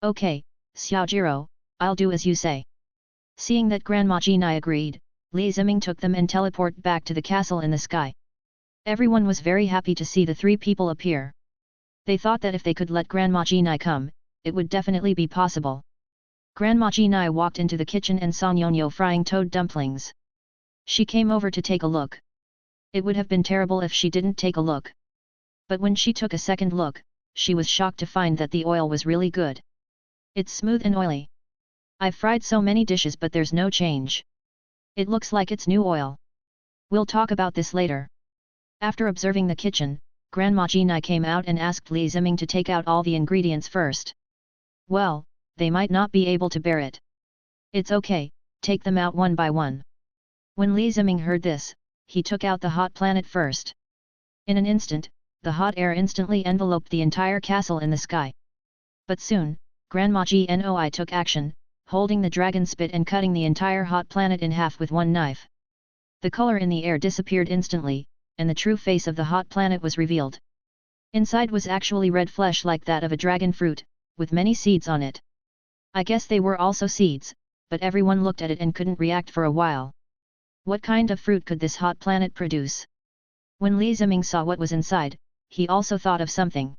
[SPEAKER 1] Okay, Xiao Jiro, I'll do as you say. Seeing that Grandma Jinai agreed, Li Ziming took them and teleported back to the castle in the sky. Everyone was very happy to see the three people appear. They thought that if they could let Grandma Jinai come, it would definitely be possible. Grandma Jinai walked into the kitchen and saw Nyonyo frying toad dumplings. She came over to take a look. It would have been terrible if she didn't take a look. But when she took a second look, she was shocked to find that the oil was really good. It's smooth and oily. I've fried so many dishes but there's no change. It looks like it's new oil. We'll talk about this later. After observing the kitchen, Grandma Jinai came out and asked Li Ziming to take out all the ingredients first. Well, they might not be able to bear it. It's okay, take them out one by one. When Li Ziming heard this, he took out the hot planet first. In an instant, the hot air instantly enveloped the entire castle in the sky. But soon, Grandma Gnoi took action, holding the dragon spit and cutting the entire hot planet in half with one knife. The color in the air disappeared instantly, and the true face of the hot planet was revealed. Inside was actually red flesh like that of a dragon fruit, with many seeds on it. I guess they were also seeds, but everyone looked at it and couldn't react for a while. What kind of fruit could this hot planet produce? When Li Ziming saw what was inside, he also thought of something.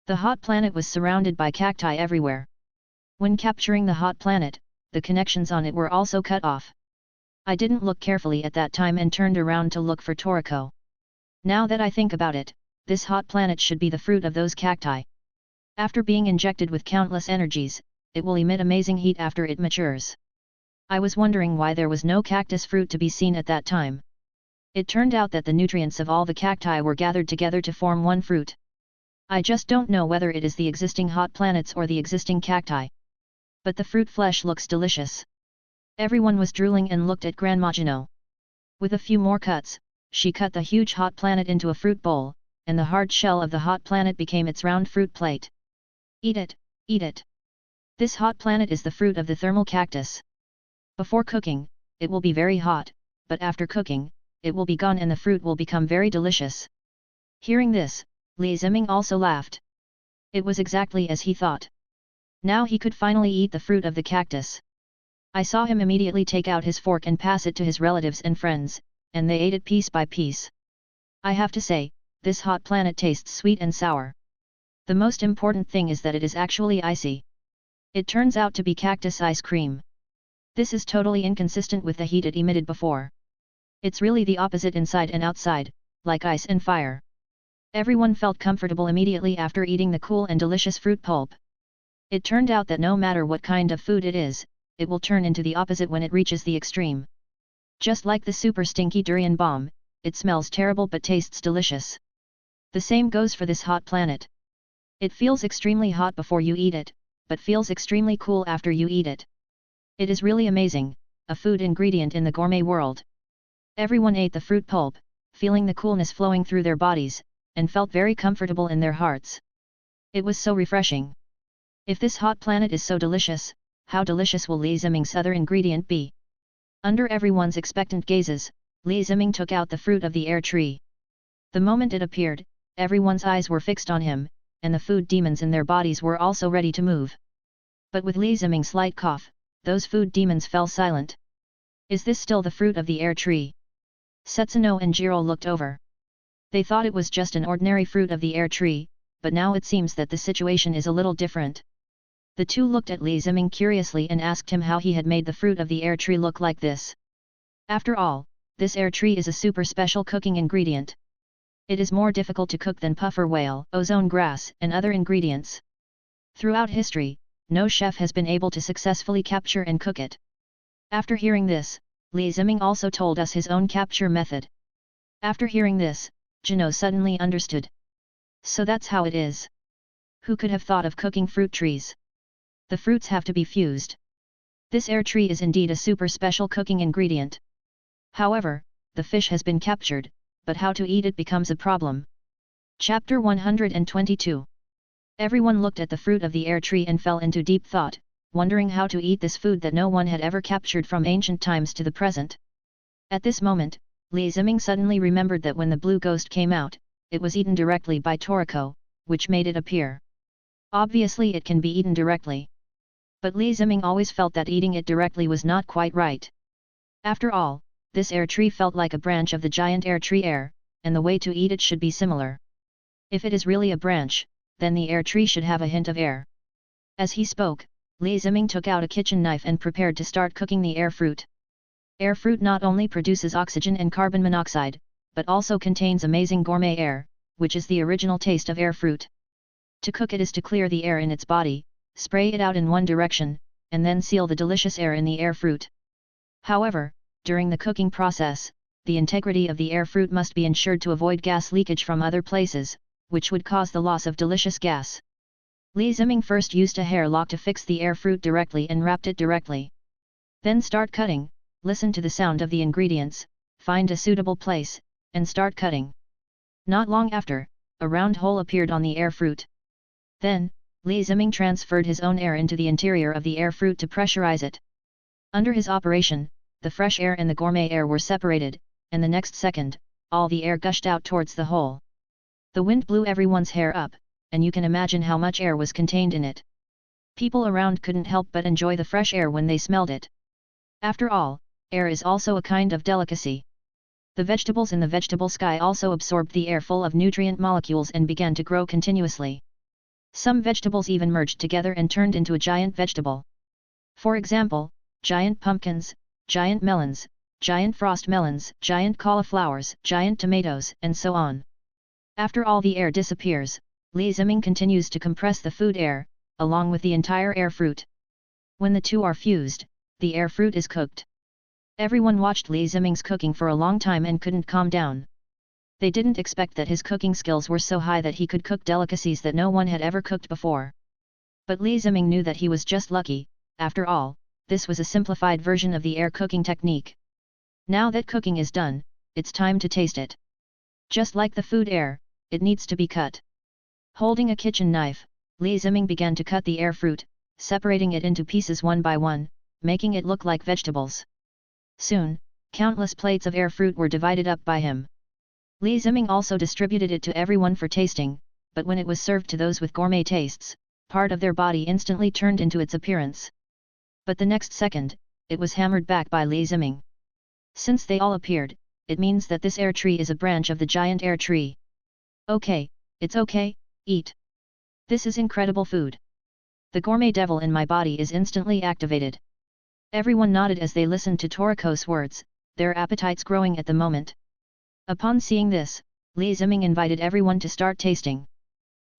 [SPEAKER 1] The hot planet was surrounded by cacti everywhere. When capturing the hot planet, the connections on it were also cut off. I didn't look carefully at that time and turned around to look for Toriko. Now that I think about it, this hot planet should be the fruit of those cacti. After being injected with countless energies, it will emit amazing heat after it matures. I was wondering why there was no cactus fruit to be seen at that time. It turned out that the nutrients of all the cacti were gathered together to form one fruit. I just don't know whether it is the existing hot planets or the existing cacti. But the fruit flesh looks delicious. Everyone was drooling and looked at Grandma Jino. With a few more cuts, she cut the huge hot planet into a fruit bowl, and the hard shell of the hot planet became its round fruit plate. Eat it, eat it. This hot planet is the fruit of the thermal cactus. Before cooking, it will be very hot, but after cooking, it will be gone and the fruit will become very delicious. Hearing this, Li Ziming also laughed. It was exactly as he thought. Now he could finally eat the fruit of the cactus. I saw him immediately take out his fork and pass it to his relatives and friends, and they ate it piece by piece. I have to say, this hot planet tastes sweet and sour. The most important thing is that it is actually icy. It turns out to be cactus ice cream. This is totally inconsistent with the heat it emitted before. It's really the opposite inside and outside, like ice and fire. Everyone felt comfortable immediately after eating the cool and delicious fruit pulp. It turned out that no matter what kind of food it is, it will turn into the opposite when it reaches the extreme. Just like the super stinky durian bomb, it smells terrible but tastes delicious. The same goes for this hot planet. It feels extremely hot before you eat it, but feels extremely cool after you eat it. It is really amazing, a food ingredient in the gourmet world. Everyone ate the fruit pulp, feeling the coolness flowing through their bodies, and felt very comfortable in their hearts. It was so refreshing. If this hot planet is so delicious, how delicious will Li Ziming's other ingredient be? Under everyone's expectant gazes, Li Ziming took out the fruit of the air tree. The moment it appeared, everyone's eyes were fixed on him, and the food demons in their bodies were also ready to move. But with Li Ziming's slight cough, those food demons fell silent. Is this still the fruit of the air tree? Setsuno and Jiro looked over. They thought it was just an ordinary fruit of the air tree, but now it seems that the situation is a little different. The two looked at Li Ziming curiously and asked him how he had made the fruit of the air tree look like this. After all, this air tree is a super special cooking ingredient. It is more difficult to cook than puffer whale, ozone grass, and other ingredients. Throughout history, no chef has been able to successfully capture and cook it. After hearing this, Li Ziming also told us his own capture method. After hearing this, Jino suddenly understood. So that's how it is. Who could have thought of cooking fruit trees? The fruits have to be fused. This air tree is indeed a super special cooking ingredient. However, the fish has been captured, but how to eat it becomes a problem. Chapter 122. Everyone looked at the fruit of the air tree and fell into deep thought, wondering how to eat this food that no one had ever captured from ancient times to the present. At this moment, Li Ziming suddenly remembered that when the blue ghost came out, it was eaten directly by Toriko, which made it appear. Obviously it can be eaten directly. But Li Ziming always felt that eating it directly was not quite right. After all, this air tree felt like a branch of the giant air tree air, and the way to eat it should be similar. If it is really a branch, then the air tree should have a hint of air. As he spoke, Li Ziming took out a kitchen knife and prepared to start cooking the air fruit. Air fruit not only produces oxygen and carbon monoxide, but also contains amazing gourmet air, which is the original taste of air fruit. To cook it is to clear the air in its body, spray it out in one direction, and then seal the delicious air in the air fruit. However, during the cooking process, the integrity of the air fruit must be ensured to avoid gas leakage from other places, which would cause the loss of delicious gas. Li Ziming first used a hair lock to fix the air fruit directly and wrapped it directly. Then start cutting, listen to the sound of the ingredients, find a suitable place, and start cutting. Not long after, a round hole appeared on the air fruit. Then, Li Ziming transferred his own air into the interior of the air fruit to pressurize it. Under his operation, the fresh air and the gourmet air were separated, and the next second, all the air gushed out towards the hole. The wind blew everyone's hair up, and you can imagine how much air was contained in it. People around couldn't help but enjoy the fresh air when they smelled it. After all, air is also a kind of delicacy. The vegetables in the vegetable sky also absorbed the air full of nutrient molecules and began to grow continuously. Some vegetables even merged together and turned into a giant vegetable. For example, giant pumpkins, giant melons, giant frost melons, giant cauliflowers, giant tomatoes, and so on. After all the air disappears, Li Ziming continues to compress the food air, along with the entire air fruit. When the two are fused, the air fruit is cooked. Everyone watched Li Ziming's cooking for a long time and couldn't calm down. They didn't expect that his cooking skills were so high that he could cook delicacies that no one had ever cooked before. But Li Ziming knew that he was just lucky. After all, this was a simplified version of the air cooking technique. Now that cooking is done, it's time to taste it. Just like the food air, it needs to be cut. Holding a kitchen knife, Li Ziming began to cut the air fruit, separating it into pieces one by one, making it look like vegetables. Soon, countless plates of air fruit were divided up by him. Li Ziming also distributed it to everyone for tasting, but when it was served to those with gourmet tastes, part of their body instantly turned into its appearance. But the next second, it was hammered back by Li Ziming. Since they all appeared, it means that this air tree is a branch of the giant air tree. Okay, it's okay, eat. This is incredible food. The gourmet devil in my body is instantly activated. Everyone nodded as they listened to Toriko's words, their appetites growing at the moment. Upon seeing this, Li Ziming invited everyone to start tasting.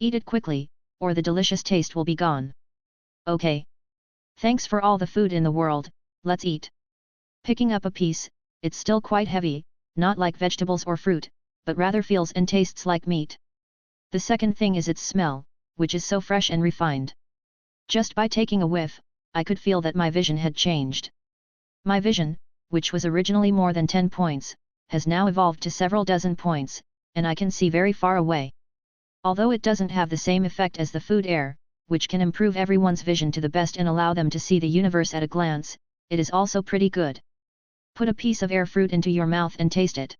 [SPEAKER 1] Eat it quickly, or the delicious taste will be gone. Okay. Thanks for all the food in the world, let's eat. Picking up a piece, it's still quite heavy, not like vegetables or fruit, but rather feels and tastes like meat. The second thing is its smell, which is so fresh and refined. Just by taking a whiff, I could feel that my vision had changed. My vision, which was originally more than 10 points, has now evolved to several dozen points, and I can see very far away. Although it doesn't have the same effect as the food air, which can improve everyone's vision to the best and allow them to see the universe at a glance, it is also pretty good. Put a piece of air fruit into your mouth and taste it.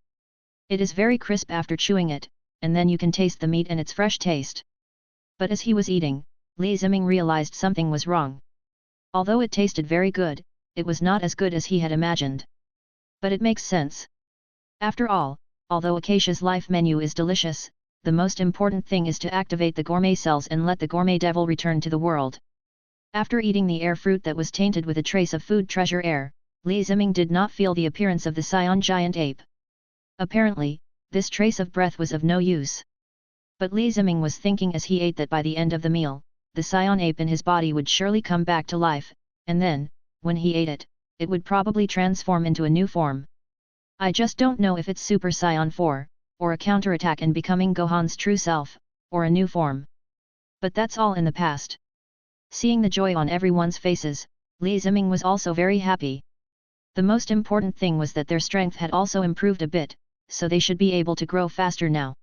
[SPEAKER 1] It is very crisp after chewing it, and then you can taste the meat and its fresh taste. But as he was eating, Li Ziming realized something was wrong. Although it tasted very good, it was not as good as he had imagined. But it makes sense. After all, although Acacia's life menu is delicious, the most important thing is to activate the gourmet cells and let the gourmet devil return to the world. After eating the air fruit that was tainted with a trace of food treasure air, Li Ziming did not feel the appearance of the Saiyan giant ape. Apparently, this trace of breath was of no use. But Li Ziming was thinking as he ate that by the end of the meal, the Saiyan ape in his body would surely come back to life, and then, when he ate it, it would probably transform into a new form. I just don't know if it's Super Saiyan 4, or a counterattack and becoming Gohan's true self, or a new form. But that's all in the past. Seeing the joy on everyone's faces, Li Ziming was also very happy. The most important thing was that their strength had also improved a bit, so they should be able to grow faster now.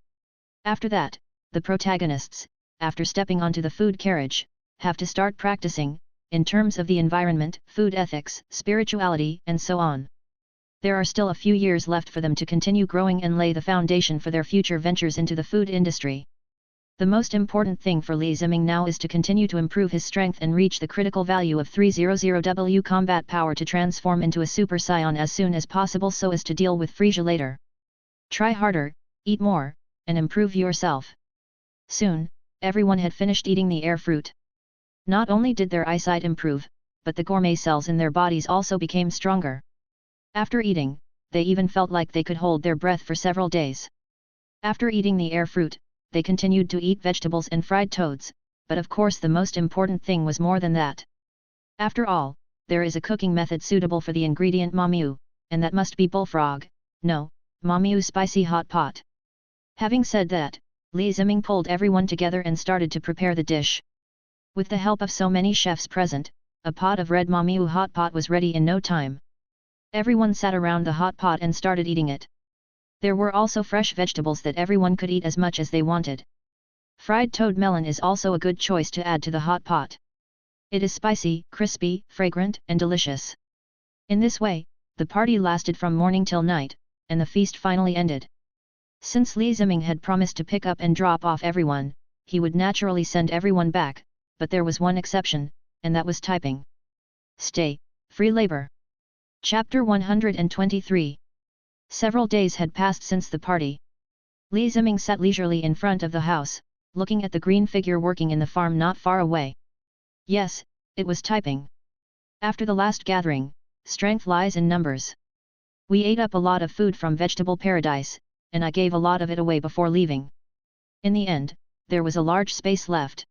[SPEAKER 1] After that, the protagonists, after stepping onto the food carriage, have to start practicing, in terms of the environment, food ethics, spirituality, and so on. There are still a few years left for them to continue growing and lay the foundation for their future ventures into the food industry. The most important thing for Li Ziming now is to continue to improve his strength and reach the critical value of 300W combat power to transform into a Super Saiyan as soon as possible so as to deal with Frieza later. Try harder, eat more, and improve yourself. Soon, everyone had finished eating the air fruit. Not only did their eyesight improve, but the gourmet cells in their bodies also became stronger. After eating, they even felt like they could hold their breath for several days. After eating the air fruit, they continued to eat vegetables and fried toads, but of course the most important thing was more than that. After all, there is a cooking method suitable for the ingredient mamu, and that must be bullfrog, no, mamu spicy hot pot. Having said that, Li Ziming pulled everyone together and started to prepare the dish. With the help of so many chefs present, a pot of red mamu hot pot was ready in no time. Everyone sat around the hot pot and started eating it. There were also fresh vegetables that everyone could eat as much as they wanted. Fried toad melon is also a good choice to add to the hot pot. It is spicy, crispy, fragrant, and delicious. In this way, the party lasted from morning till night, and the feast finally ended. Since Li Ziming had promised to pick up and drop off everyone, he would naturally send everyone back, but there was one exception, and that was typing. Stay, free labor. Chapter 123. Several days had passed since the party. Li Ziming sat leisurely in front of the house, looking at the green figure working in the farm not far away. Yes, it was typing. After the last gathering, strength lies in numbers. We ate up a lot of food from Vegetable Paradise, and I gave a lot of it away before leaving. In the end, there was a large space left.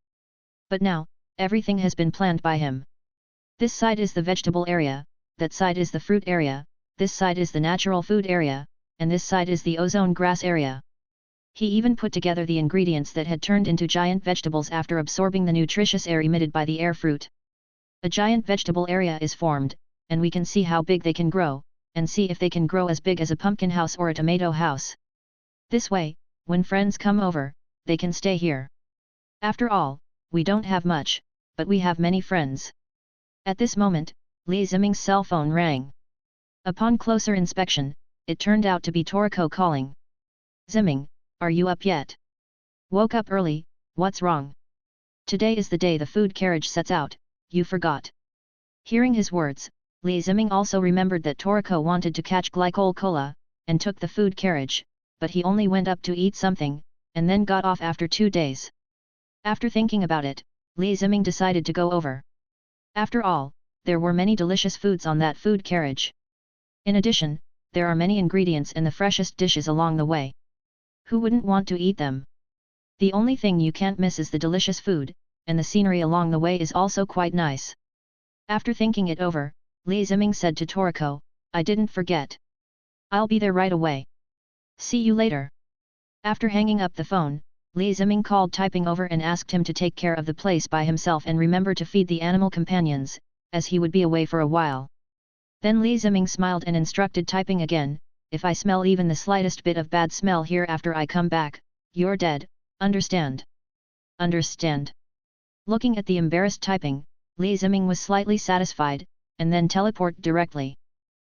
[SPEAKER 1] But now, everything has been planned by him. This side is the vegetable area, that side is the fruit area, this side is the natural food area, and this side is the ozone grass area. He even put together the ingredients that had turned into giant vegetables after absorbing the nutritious air emitted by the air fruit. A giant vegetable area is formed, and we can see how big they can grow, and see if they can grow as big as a pumpkin house or a tomato house. This way, when friends come over, they can stay here. After all, we don't have much, but we have many friends. At this moment, Li Ziming's cell phone rang. Upon closer inspection, it turned out to be Toriko calling. Ziming, are you up yet? Woke up early, what's wrong? Today is the day the food carriage sets out, you forgot. Hearing his words, Li Ziming also remembered that Toriko wanted to catch glycol cola, and took the food carriage, but he only went up to eat something, and then got off after 2 days. After thinking about it, Li Ziming decided to go over. After all, there were many delicious foods on that food carriage. In addition, there are many ingredients and the freshest dishes along the way. Who wouldn't want to eat them? The only thing you can't miss is the delicious food, and the scenery along the way is also quite nice. After thinking it over, Li Ziming said to Toriko, I didn't forget. I'll be there right away. See you later. After hanging up the phone, Li Ziming called typing over and asked him to take care of the place by himself and remember to feed the animal companions, as he would be away for a while. Then Li Ziming smiled and instructed typing again, if I smell even the slightest bit of bad smell here after I come back, you're dead, understand? Understand. Looking at the embarrassed typing, Li Ziming was slightly satisfied, and then teleported directly.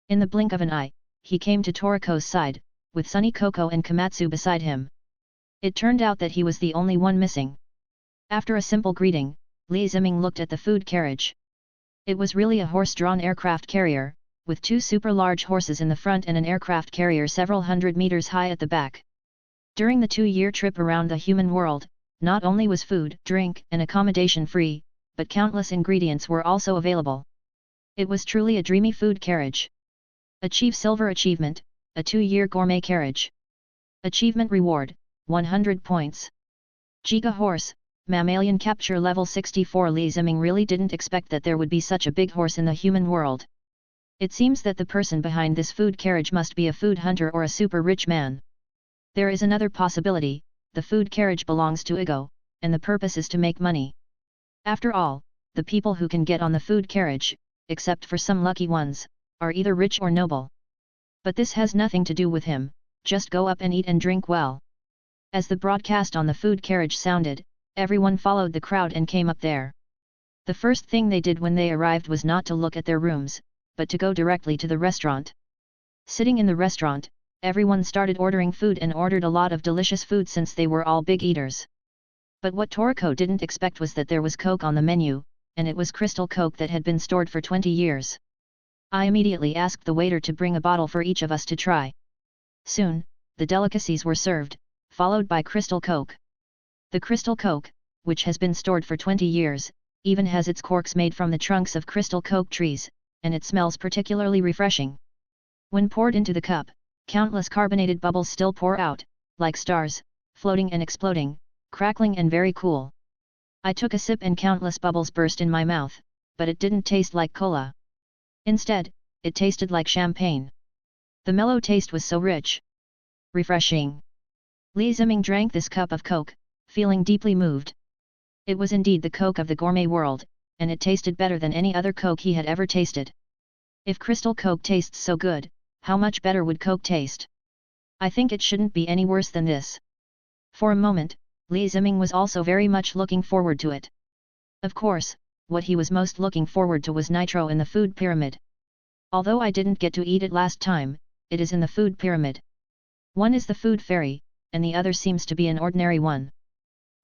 [SPEAKER 1] In the blink of an eye, he came to Toriko's side, with Sunny Coco and Komatsu beside him. It turned out that he was the only one missing. After a simple greeting, Li Ziming looked at the food carriage. It was really a horse-drawn aircraft carrier, with 2 super large horses in the front and an aircraft carrier several hundred meters high at the back. During the 2-year trip around the human world, not only was food, drink, and accommodation free, but countless ingredients were also available. It was truly a dreamy food carriage. Achieve Silver Achievement, a 2-year gourmet carriage. Achievement Reward, 100 points. Giga Horse, Mammalian Capture Level 64. Li Ziming really didn't expect that there would be such a big horse in the human world. It seems that the person behind this food carriage must be a food hunter or a super rich man. There is another possibility, the food carriage belongs to Igo, and the purpose is to make money. After all, the people who can get on the food carriage, except for some lucky ones, are either rich or noble. But this has nothing to do with him, just go up and eat and drink well. As the broadcast on the food carriage sounded, everyone followed the crowd and came up there. The first thing they did when they arrived was not to look at their rooms, but to go directly to the restaurant. Sitting in the restaurant, everyone started ordering food and ordered a lot of delicious food since they were all big eaters. But what Toriko didn't expect was that there was Coke on the menu, and it was crystal Coke that had been stored for 20 years. I immediately asked the waiter to bring a bottle for each of us to try. Soon, the delicacies were served, followed by crystal Coke. The crystal Coke, which has been stored for 20 years, even has its corks made from the trunks of crystal Coke trees, and it smells particularly refreshing. When poured into the cup, countless carbonated bubbles still pour out, like stars, floating and exploding, crackling and very cool. I took a sip and countless bubbles burst in my mouth, but it didn't taste like cola. Instead, it tasted like champagne. The mellow taste was so rich. Refreshing. Li Ziming drank this cup of Coke, feeling deeply moved. It was indeed the Coke of the gourmet world, and it tasted better than any other Coke he had ever tasted. If crystal Coke tastes so good, how much better would Coke taste? I think it shouldn't be any worse than this. For a moment, Li Ziming was also very much looking forward to it. Of course, what he was most looking forward to was nitro in the food pyramid. Although I didn't get to eat it last time, it is in the food pyramid. One is the food fairy, and the other seems to be an ordinary one.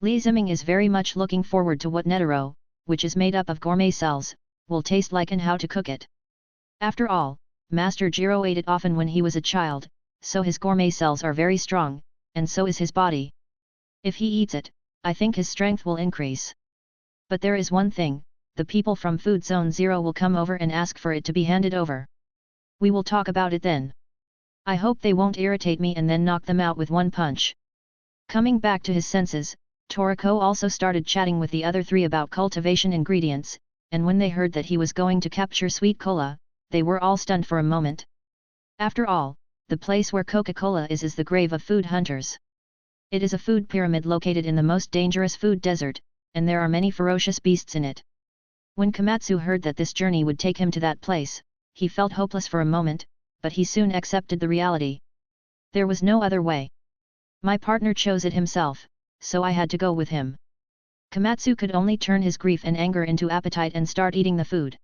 [SPEAKER 1] Li Ziming is very much looking forward to what Netero, which is made up of gourmet cells, will taste like and how to cook it. After all, Master Jiro ate it often when he was a child, so his gourmet cells are very strong, and so is his body. If he eats it, I think his strength will increase. But there is one thing, the people from Food Zone Zero will come over and ask for it to be handed over. We will talk about it then. I hope they won't irritate me and then knock them out with one punch. Coming back to his senses, Toriko also started chatting with the other 3 about cultivation ingredients, and when they heard that he was going to capture sweet cola, they were all stunned for a moment. After all, the place where Coca-Cola is the grave of food hunters. It is a food pyramid located in the most dangerous food desert, and there are many ferocious beasts in it. When Komatsu heard that this journey would take him to that place, he felt hopeless for a moment, but he soon accepted the reality. There was no other way. My partner chose it himself, so I had to go with him. Komatsu could only turn his grief and anger into appetite and start eating the food.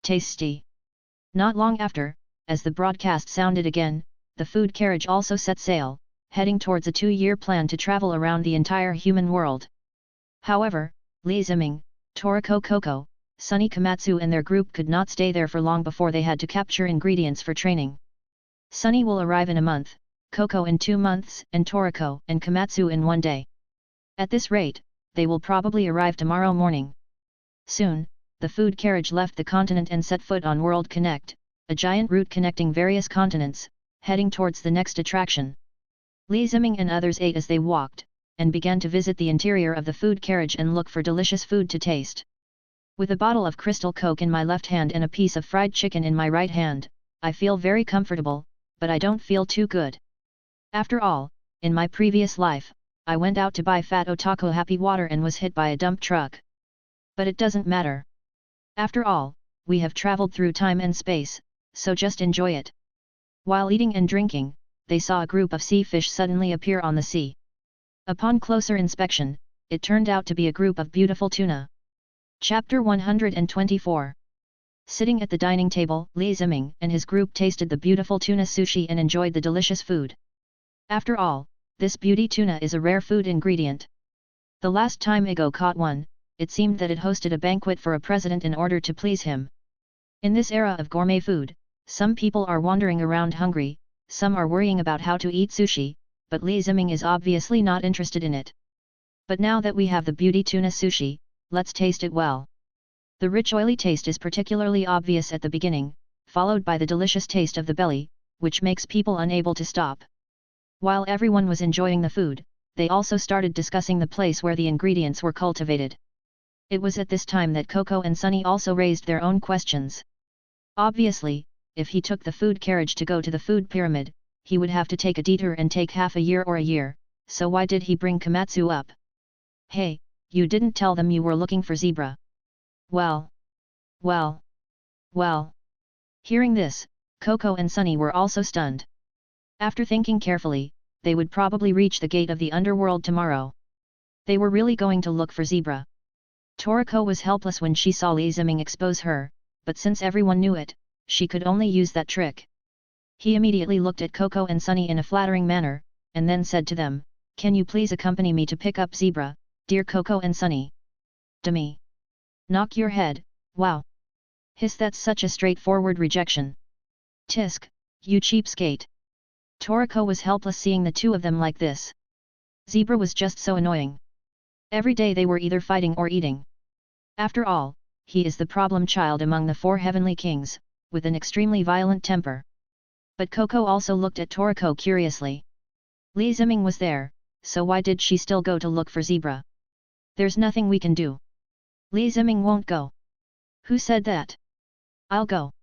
[SPEAKER 1] Tasty. Not long after, as the broadcast sounded again, the food carriage also set sail, heading towards a 2-year plan to travel around the entire human world. However, Ziming, Toriko Coco, Sunny Komatsu and their group could not stay there for long before they had to capture ingredients for training. Sunny will arrive in a month, Coco in 2 months, and Toriko and Komatsu in 1 day. At this rate, they will probably arrive tomorrow morning. Soon, the food carriage left the continent and set foot on World Connect, a giant route connecting various continents, heading towards the next attraction. Ziming and others ate as they walked, and began to visit the interior of the food carriage and look for delicious food to taste. With a bottle of Crystal Coke in my left hand and a piece of fried chicken in my right hand, I feel very comfortable, but I don't feel too good. After all, in my previous life, I went out to buy Fat Otaku Happy Water and was hit by a dump truck. But it doesn't matter. After all, we have traveled through time and space, so just enjoy it. While eating and drinking, they saw a group of sea fish suddenly appear on the sea. Upon closer inspection, it turned out to be a group of beautiful tuna. Chapter 124. Sitting at the dining table, Ziming and his group tasted the beautiful tuna sushi and enjoyed the delicious food. After all, this beauty tuna is a rare food ingredient. The last time Igo caught one, it seemed that it hosted a banquet for a president in order to please him. In this era of gourmet food, some people are wandering around hungry, some are worrying about how to eat sushi, but Ziming is obviously not interested in it. But now that we have the beauty tuna sushi, let's taste it well. The rich oily taste is particularly obvious at the beginning, followed by the delicious taste of the belly, which makes people unable to stop. While everyone was enjoying the food, they also started discussing the place where the ingredients were cultivated. It was at this time that Coco and Sunny also raised their own questions. Obviously, if he took the food carriage to go to the food pyramid, he would have to take a detour and take half a year or a year, so why did he bring Komatsu up? Hey, you didn't tell them you were looking for zebra. Well. Hearing this, Coco and Sunny were also stunned. After thinking carefully, they would probably reach the gate of the underworld tomorrow. They were really going to look for zebra. Toriko was helpless when she saw Ziming expose her, but since everyone knew it, she could only use that trick. He immediately looked at Coco and Sunny in a flattering manner, and then said to them, "Can you please accompany me to pick up zebra, dear Coco and Sunny?" "Dummy. Knock your head, wow. Hiss, that's such a straightforward rejection. Tisk, you cheapskate." Toriko was helpless seeing the two of them like this. Zebra was just so annoying. Every day they were either fighting or eating. After all, he is the problem child among the 4 heavenly kings, with an extremely violent temper. But Coco also looked at Toriko curiously. Ziming was there, so why did she still go to look for zebra? There's nothing we can do. Ziming won't go. Who said that? I'll go.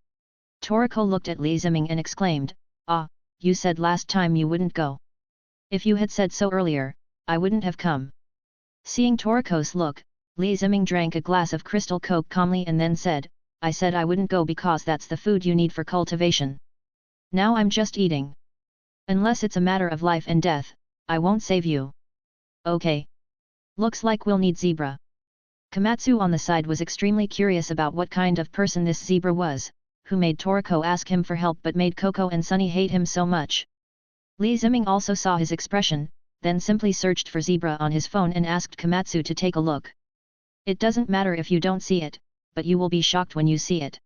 [SPEAKER 1] Toriko looked at Ziming and exclaimed, "Ah, you said last time you wouldn't go. If you had said so earlier, I wouldn't have come." Seeing Toriko's look, Ziming drank a glass of Crystal Coke calmly and then said, "I said I wouldn't go because that's the food you need for cultivation. Now I'm just eating. Unless it's a matter of life and death, I won't save you." "Okay. Looks like we'll need zebra." Komatsu on the side was extremely curious about what kind of person this zebra was, who made Toriko ask him for help but made Coco and Sunny hate him so much. Ziming also saw his expression, then simply searched for zebra on his phone and asked Komatsu to take a look. "It doesn't matter if you don't see it, but you will be shocked when you see it.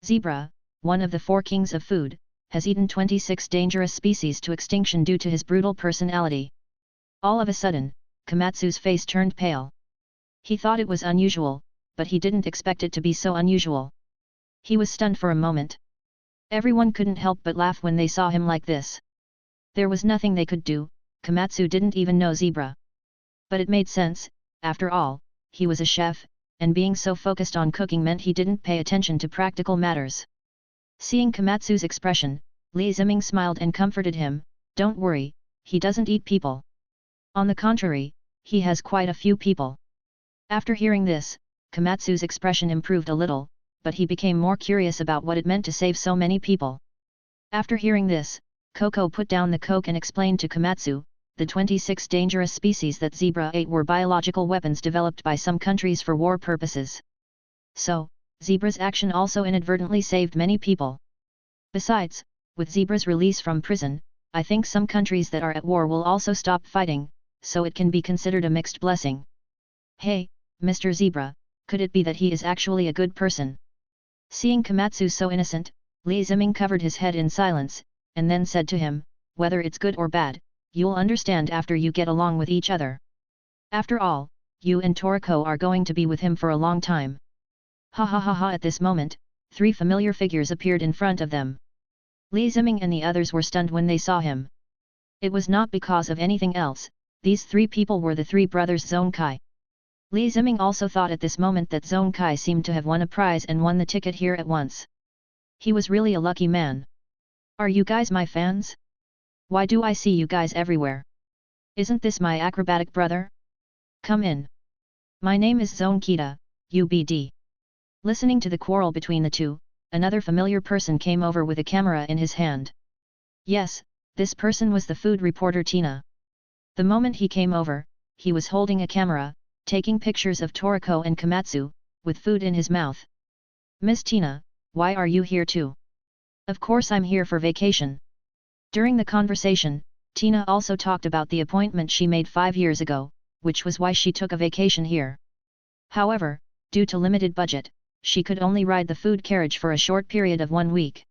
[SPEAKER 1] Zebra, one of the 4 kings of food, has eaten 26 dangerous species to extinction due to his brutal personality." All of a sudden, Komatsu's face turned pale. He thought it was unusual, but he didn't expect it to be so unusual. He was stunned for a moment. Everyone couldn't help but laugh when they saw him like this. There was nothing they could do, Komatsu didn't even know zebra. But it made sense, after all, he was a chef, and being so focused on cooking meant he didn't pay attention to practical matters. Seeing Komatsu's expression, Ziming smiled and comforted him, "Don't worry, he doesn't eat people. On the contrary, he has quite a few people." After hearing this, Komatsu's expression improved a little, but he became more curious about what it meant to save so many people. After hearing this, Coco put down the Coke and explained to Komatsu, the 26 dangerous species that zebra ate were biological weapons developed by some countries for war purposes. So, zebra's action also inadvertently saved many people. Besides, with zebra's release from prison, I think some countries that are at war will also stop fighting, so it can be considered a mixed blessing. Hey, Mr. Zebra, could it be that he is actually a good person? Seeing Komatsu so innocent, Li Ziming covered his head in silence, and then said to him, whether it's good or bad, you'll understand after you get along with each other. After all, you and Toriko are going to be with him for a long time. Ha ha ha ha. At this moment, 3 familiar figures appeared in front of them. Li Ziming and the others were stunned when they saw him. It was not because of anything else, these 3 people were the 3 brothers Zone Kai. Li Ziming also thought at this moment that Zone Kai seemed to have won a prize and won the ticket here at once. He was really a lucky man. Are you guys my fans? Why do I see you guys everywhere? Isn't this my acrobatic brother? Come in. My name is Zone Kita, UBD. Listening to the quarrel between the two, another familiar person came over with a camera in his hand. Yes, this person was the food reporter Tina. The moment he came over, he was holding a camera, taking pictures of Toriko and Komatsu, with food in his mouth. Miss Tina, why are you here too? Of course I'm here for vacation. During the conversation, Tina also talked about the appointment she made 5 years ago, which was why she took a vacation here. However, due to limited budget, she could only ride the food carriage for a short period of 1 week.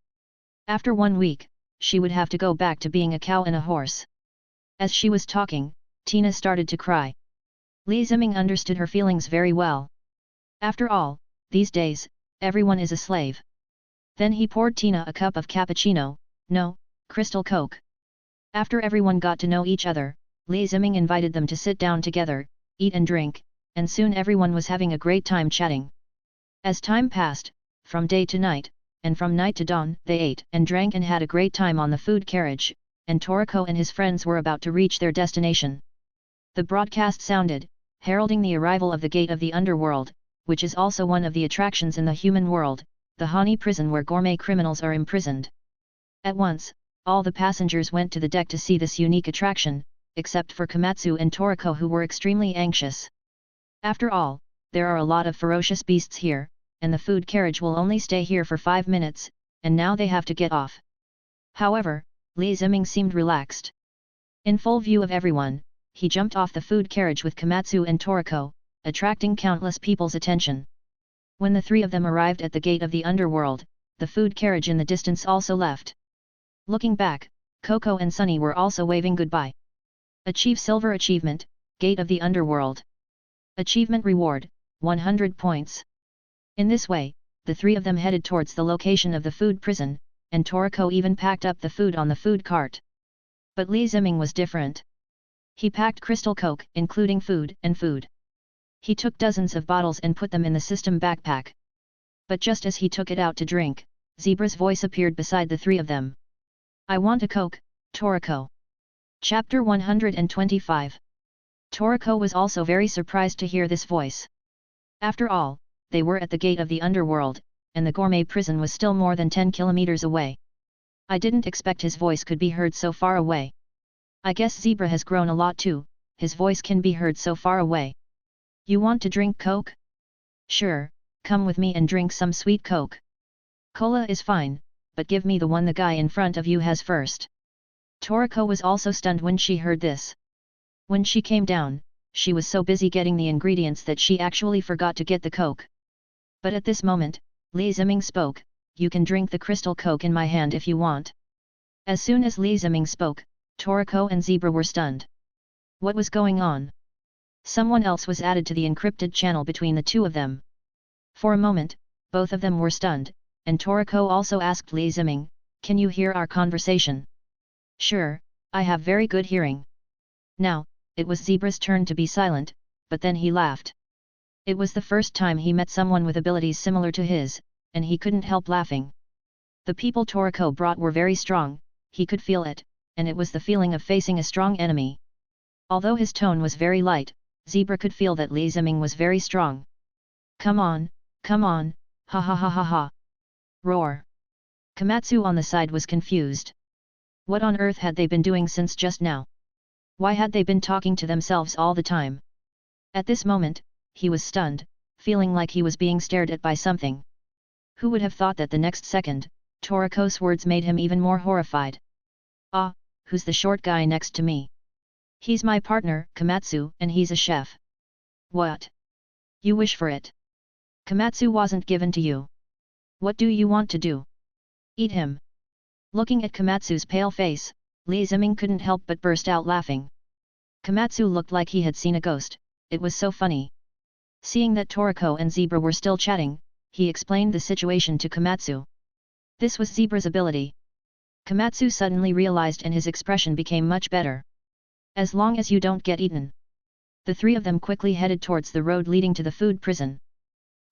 [SPEAKER 1] After 1 week, she would have to go back to being a cow and a horse. As she was talking, Tina started to cry. Li Ziming understood her feelings very well. After all, these days, everyone is a slave. Then he poured Tina a cup of cappuccino, no, crystal Coke. After everyone got to know each other, Li Ziming invited them to sit down together, eat and drink, and soon everyone was having a great time chatting. As time passed, from day to night, and from night to dawn, they ate and drank and had a great time on the food carriage, and Toriko and his friends were about to reach their destination. The broadcast sounded, heralding the arrival of the gate of the underworld, which is also one of the attractions in the human world, the Hani prison where gourmet criminals are imprisoned. At once, all the passengers went to the deck to see this unique attraction, except for Komatsu and Toriko who were extremely anxious. After all, there are a lot of ferocious beasts here, and the food carriage will only stay here for 5 minutes, and now they have to get off. However, Li Ziming seemed relaxed. In full view of everyone, he jumped off the food carriage with Komatsu and Toriko, attracting countless people's attention. When the 3 of them arrived at the gate of the underworld, the food carriage in the distance also left. Looking back, Coco and Sunny were also waving goodbye. Achieve Silver Achievement, Gate of the Underworld. Achievement Reward, 100 points. In this way, the 3 of them headed towards the location of the food prison, and Toriko even packed up the food on the food cart. But Li Ziming was different. He packed crystal Coke, including food and food. He took dozens of bottles and put them in the system backpack. But just as he took it out to drink, Zebra's voice appeared beside the 3 of them. I want a Coke, Toriko. Chapter 125. Toriko was also very surprised to hear this voice. After all, they were at the gate of the underworld, and the gourmet prison was still more than 10 kilometers away. I didn't expect his voice could be heard so far away. I guess Zebra has grown a lot too, his voice can be heard so far away. You want to drink Coke? Sure, come with me and drink some sweet Coke. Cola is fine, but give me the one the guy in front of you has first. Toriko was also stunned when she heard this. When she came down, she was so busy getting the ingredients that she actually forgot to get the Coke. But at this moment, Li Ziming spoke, you can drink the crystal Coke in my hand if you want. As soon as Li Ziming spoke, Toriko and Zebra were stunned. What was going on? Someone else was added to the encrypted channel between the 2 of them. For a moment, both of them were stunned, and Toriko also asked Li Ziming, can you hear our conversation? Sure, I have very good hearing. Now, it was Zebra's turn to be silent, but then he laughed. It was the first time he met someone with abilities similar to his, and he couldn't help laughing. The people Toriko brought were very strong, he could feel it, and it was the feeling of facing a strong enemy. Although his tone was very light, Zebra could feel that Li Ziming was very strong. Come on, ha ha ha ha ha. Roar. Komatsu on the side was confused. What on earth had they been doing since just now? Why had they been talking to themselves all the time? At this moment, he was stunned, feeling like he was being stared at by something. Who would have thought that the next second, Toriko's words made him even more horrified. Ah, who's the short guy next to me? He's my partner, Komatsu, and he's a chef. What? You wish for it? Komatsu wasn't given to you. What do you want to do? Eat him. Looking at Komatsu's pale face, Li Ziming couldn't help but burst out laughing. Komatsu looked like he had seen a ghost, it was so funny. Seeing that Toriko and Zebra were still chatting, he explained the situation to Komatsu. This was Zebra's ability. Komatsu suddenly realized and his expression became much better. As long as you don't get eaten. The three of them quickly headed towards the road leading to the food prison.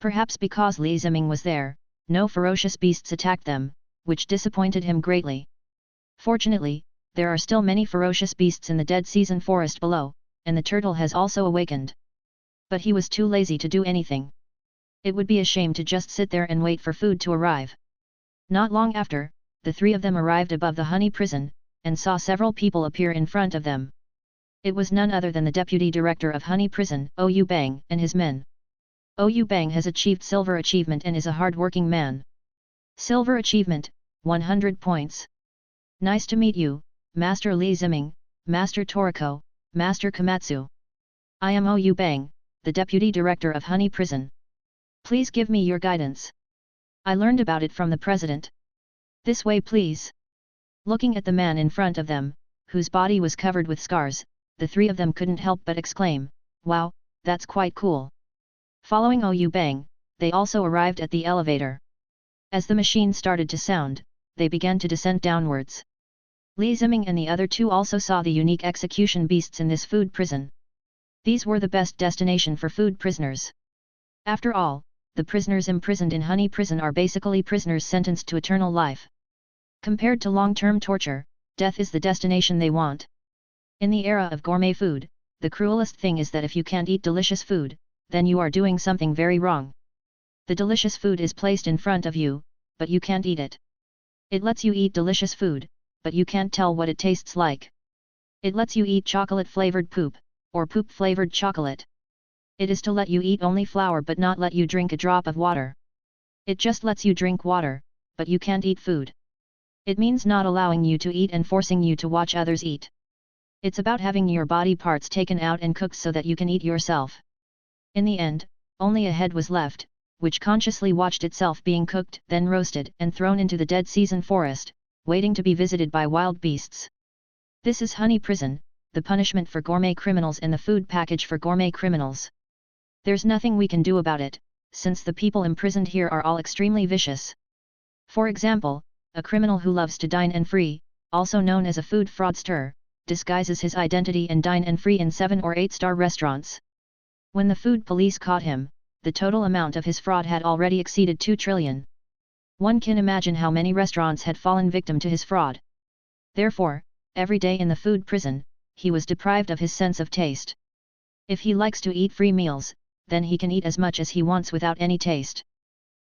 [SPEAKER 1] Perhaps because Li Ziming was there, no ferocious beasts attacked them, which disappointed him greatly. Fortunately, there are still many ferocious beasts in the dead season forest below, and the turtle has also awakened. But he was too lazy to do anything. It would be a shame to just sit there and wait for food to arrive. Not long after, the three of them arrived above the honey prison, and saw several people appear in front of them. It was none other than the deputy director of Honey Prison, Ou Bang, and his men. Ou Bang has achieved silver achievement and is a hard-working man. Silver achievement, 100 points. Nice to meet you, Master Li Ziming, Master Toriko, Master Komatsu. I am Ou Bang, the deputy director of Honey Prison. Please give me your guidance. I learned about it from the president. This way please. Looking at the man in front of them, whose body was covered with scars, the three of them couldn't help but exclaim, "Wow, that's quite cool." Following Ou Bang, they also arrived at the elevator. As the machine started to sound, they began to descend downwards. Li Ziming and the other two also saw the unique execution beasts in this food prison. These were the best destination for food prisoners. After all, the prisoners imprisoned in Honey Prison are basically prisoners sentenced to eternal life. Compared to long-term torture, death is the destination they want. In the era of gourmet food, the cruelest thing is that if you can't eat delicious food, then you are doing something very wrong. The delicious food is placed in front of you, but you can't eat it. It lets you eat delicious food, but you can't tell what it tastes like. It lets you eat chocolate-flavored poop, or poop-flavored chocolate. It is to let you eat only flour but not let you drink a drop of water. It just lets you drink water, but you can't eat food. It means not allowing you to eat and forcing you to watch others eat. It's about having your body parts taken out and cooked so that you can eat yourself. In the end, only a head was left, which consciously watched itself being cooked, then roasted and thrown into the dead season forest, waiting to be visited by wild beasts. This is Honey Prison, the punishment for gourmet criminals and the food package for gourmet criminals. There's nothing we can do about it, since the people imprisoned here are all extremely vicious. For example, a criminal who loves to dine and free, also known as a food fraudster, disguises his identity and dine and free in 7 or 8-star restaurants. When the food police caught him, the total amount of his fraud had already exceeded 2 trillion. One can imagine how many restaurants had fallen victim to his fraud. Therefore, every day in the food prison, he was deprived of his sense of taste. If he likes to eat free meals, then he can eat as much as he wants without any taste.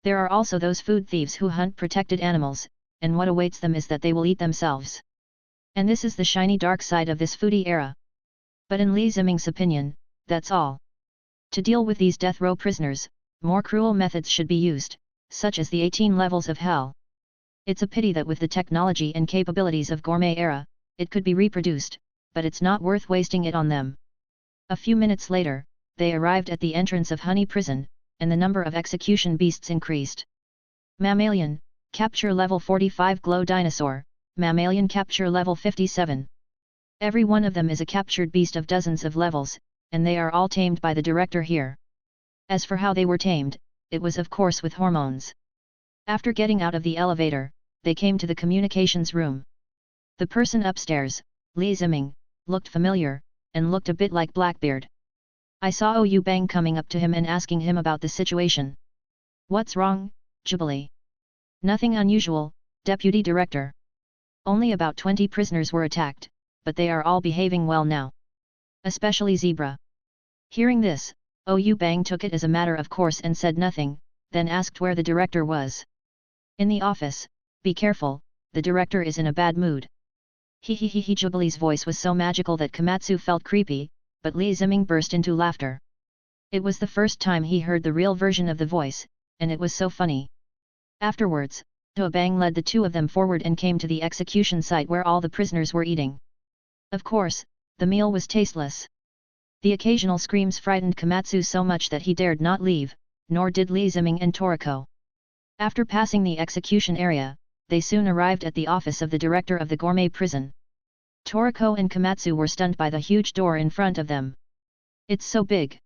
[SPEAKER 1] There are also those food thieves who hunt protected animals, and what awaits them is that they will eat themselves. And this is the shiny dark side of this foodie era. But in Li Ziming's opinion, that's all. To deal with these death row prisoners, more cruel methods should be used, such as the 18 levels of hell. It's a pity that with the technology and capabilities of gourmet era, it could be reproduced, but it's not worth wasting it on them. A few minutes later, they arrived at the entrance of Honey Prison, and the number of execution beasts increased. Mammalian, capture level 45 Glow Dinosaur, Mammalian capture level 57. Every one of them is a captured beast of dozens of levels, and they are all tamed by the director here. As for how they were tamed, it was of course with hormones. After getting out of the elevator, they came to the communications room. The person upstairs, Li Ziming, looked familiar, and looked a bit like Blackbeard. I saw Ou Bang coming up to him and asking him about the situation. What's wrong, Jubilee? Nothing unusual, Deputy Director. Only about 20 prisoners were attacked, but they are all behaving well now. Especially Zebra. Hearing this, Ou Bang took it as a matter of course and said nothing, then asked where the director was. In the office. Be careful, the director is in a bad mood. He. Jubilee's voice was so magical that Komatsu felt creepy, but Li Ziming burst into laughter. It was the first time he heard the real version of the voice, and it was so funny. Afterwards, Bang led the two of them forward and came to the execution site where all the prisoners were eating. Of course, the meal was tasteless. The occasional screams frightened Komatsu so much that he dared not leave, nor did Ziming and Toriko. After passing the execution area, they soon arrived at the office of the director of the gourmet prison. Toriko and Komatsu were stunned by the huge door in front of them. It's so big.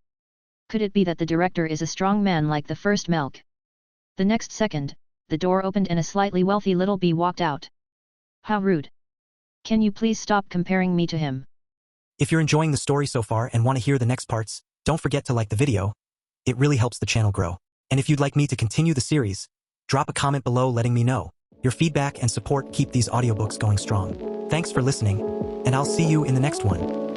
[SPEAKER 1] Could it be that the director is a strong man like the first Milk? The next second, the door opened and a slightly wealthy little bee walked out. How rude. Can you please stop comparing me to him?
[SPEAKER 2] If you're enjoying the story so far and want to hear the next parts, don't forget to like the video. It really helps the channel grow. And if you'd like me to continue the series, drop a comment below letting me know. Your feedback and support keep these audiobooks going strong. Thanks for listening, and I'll see you in the next one.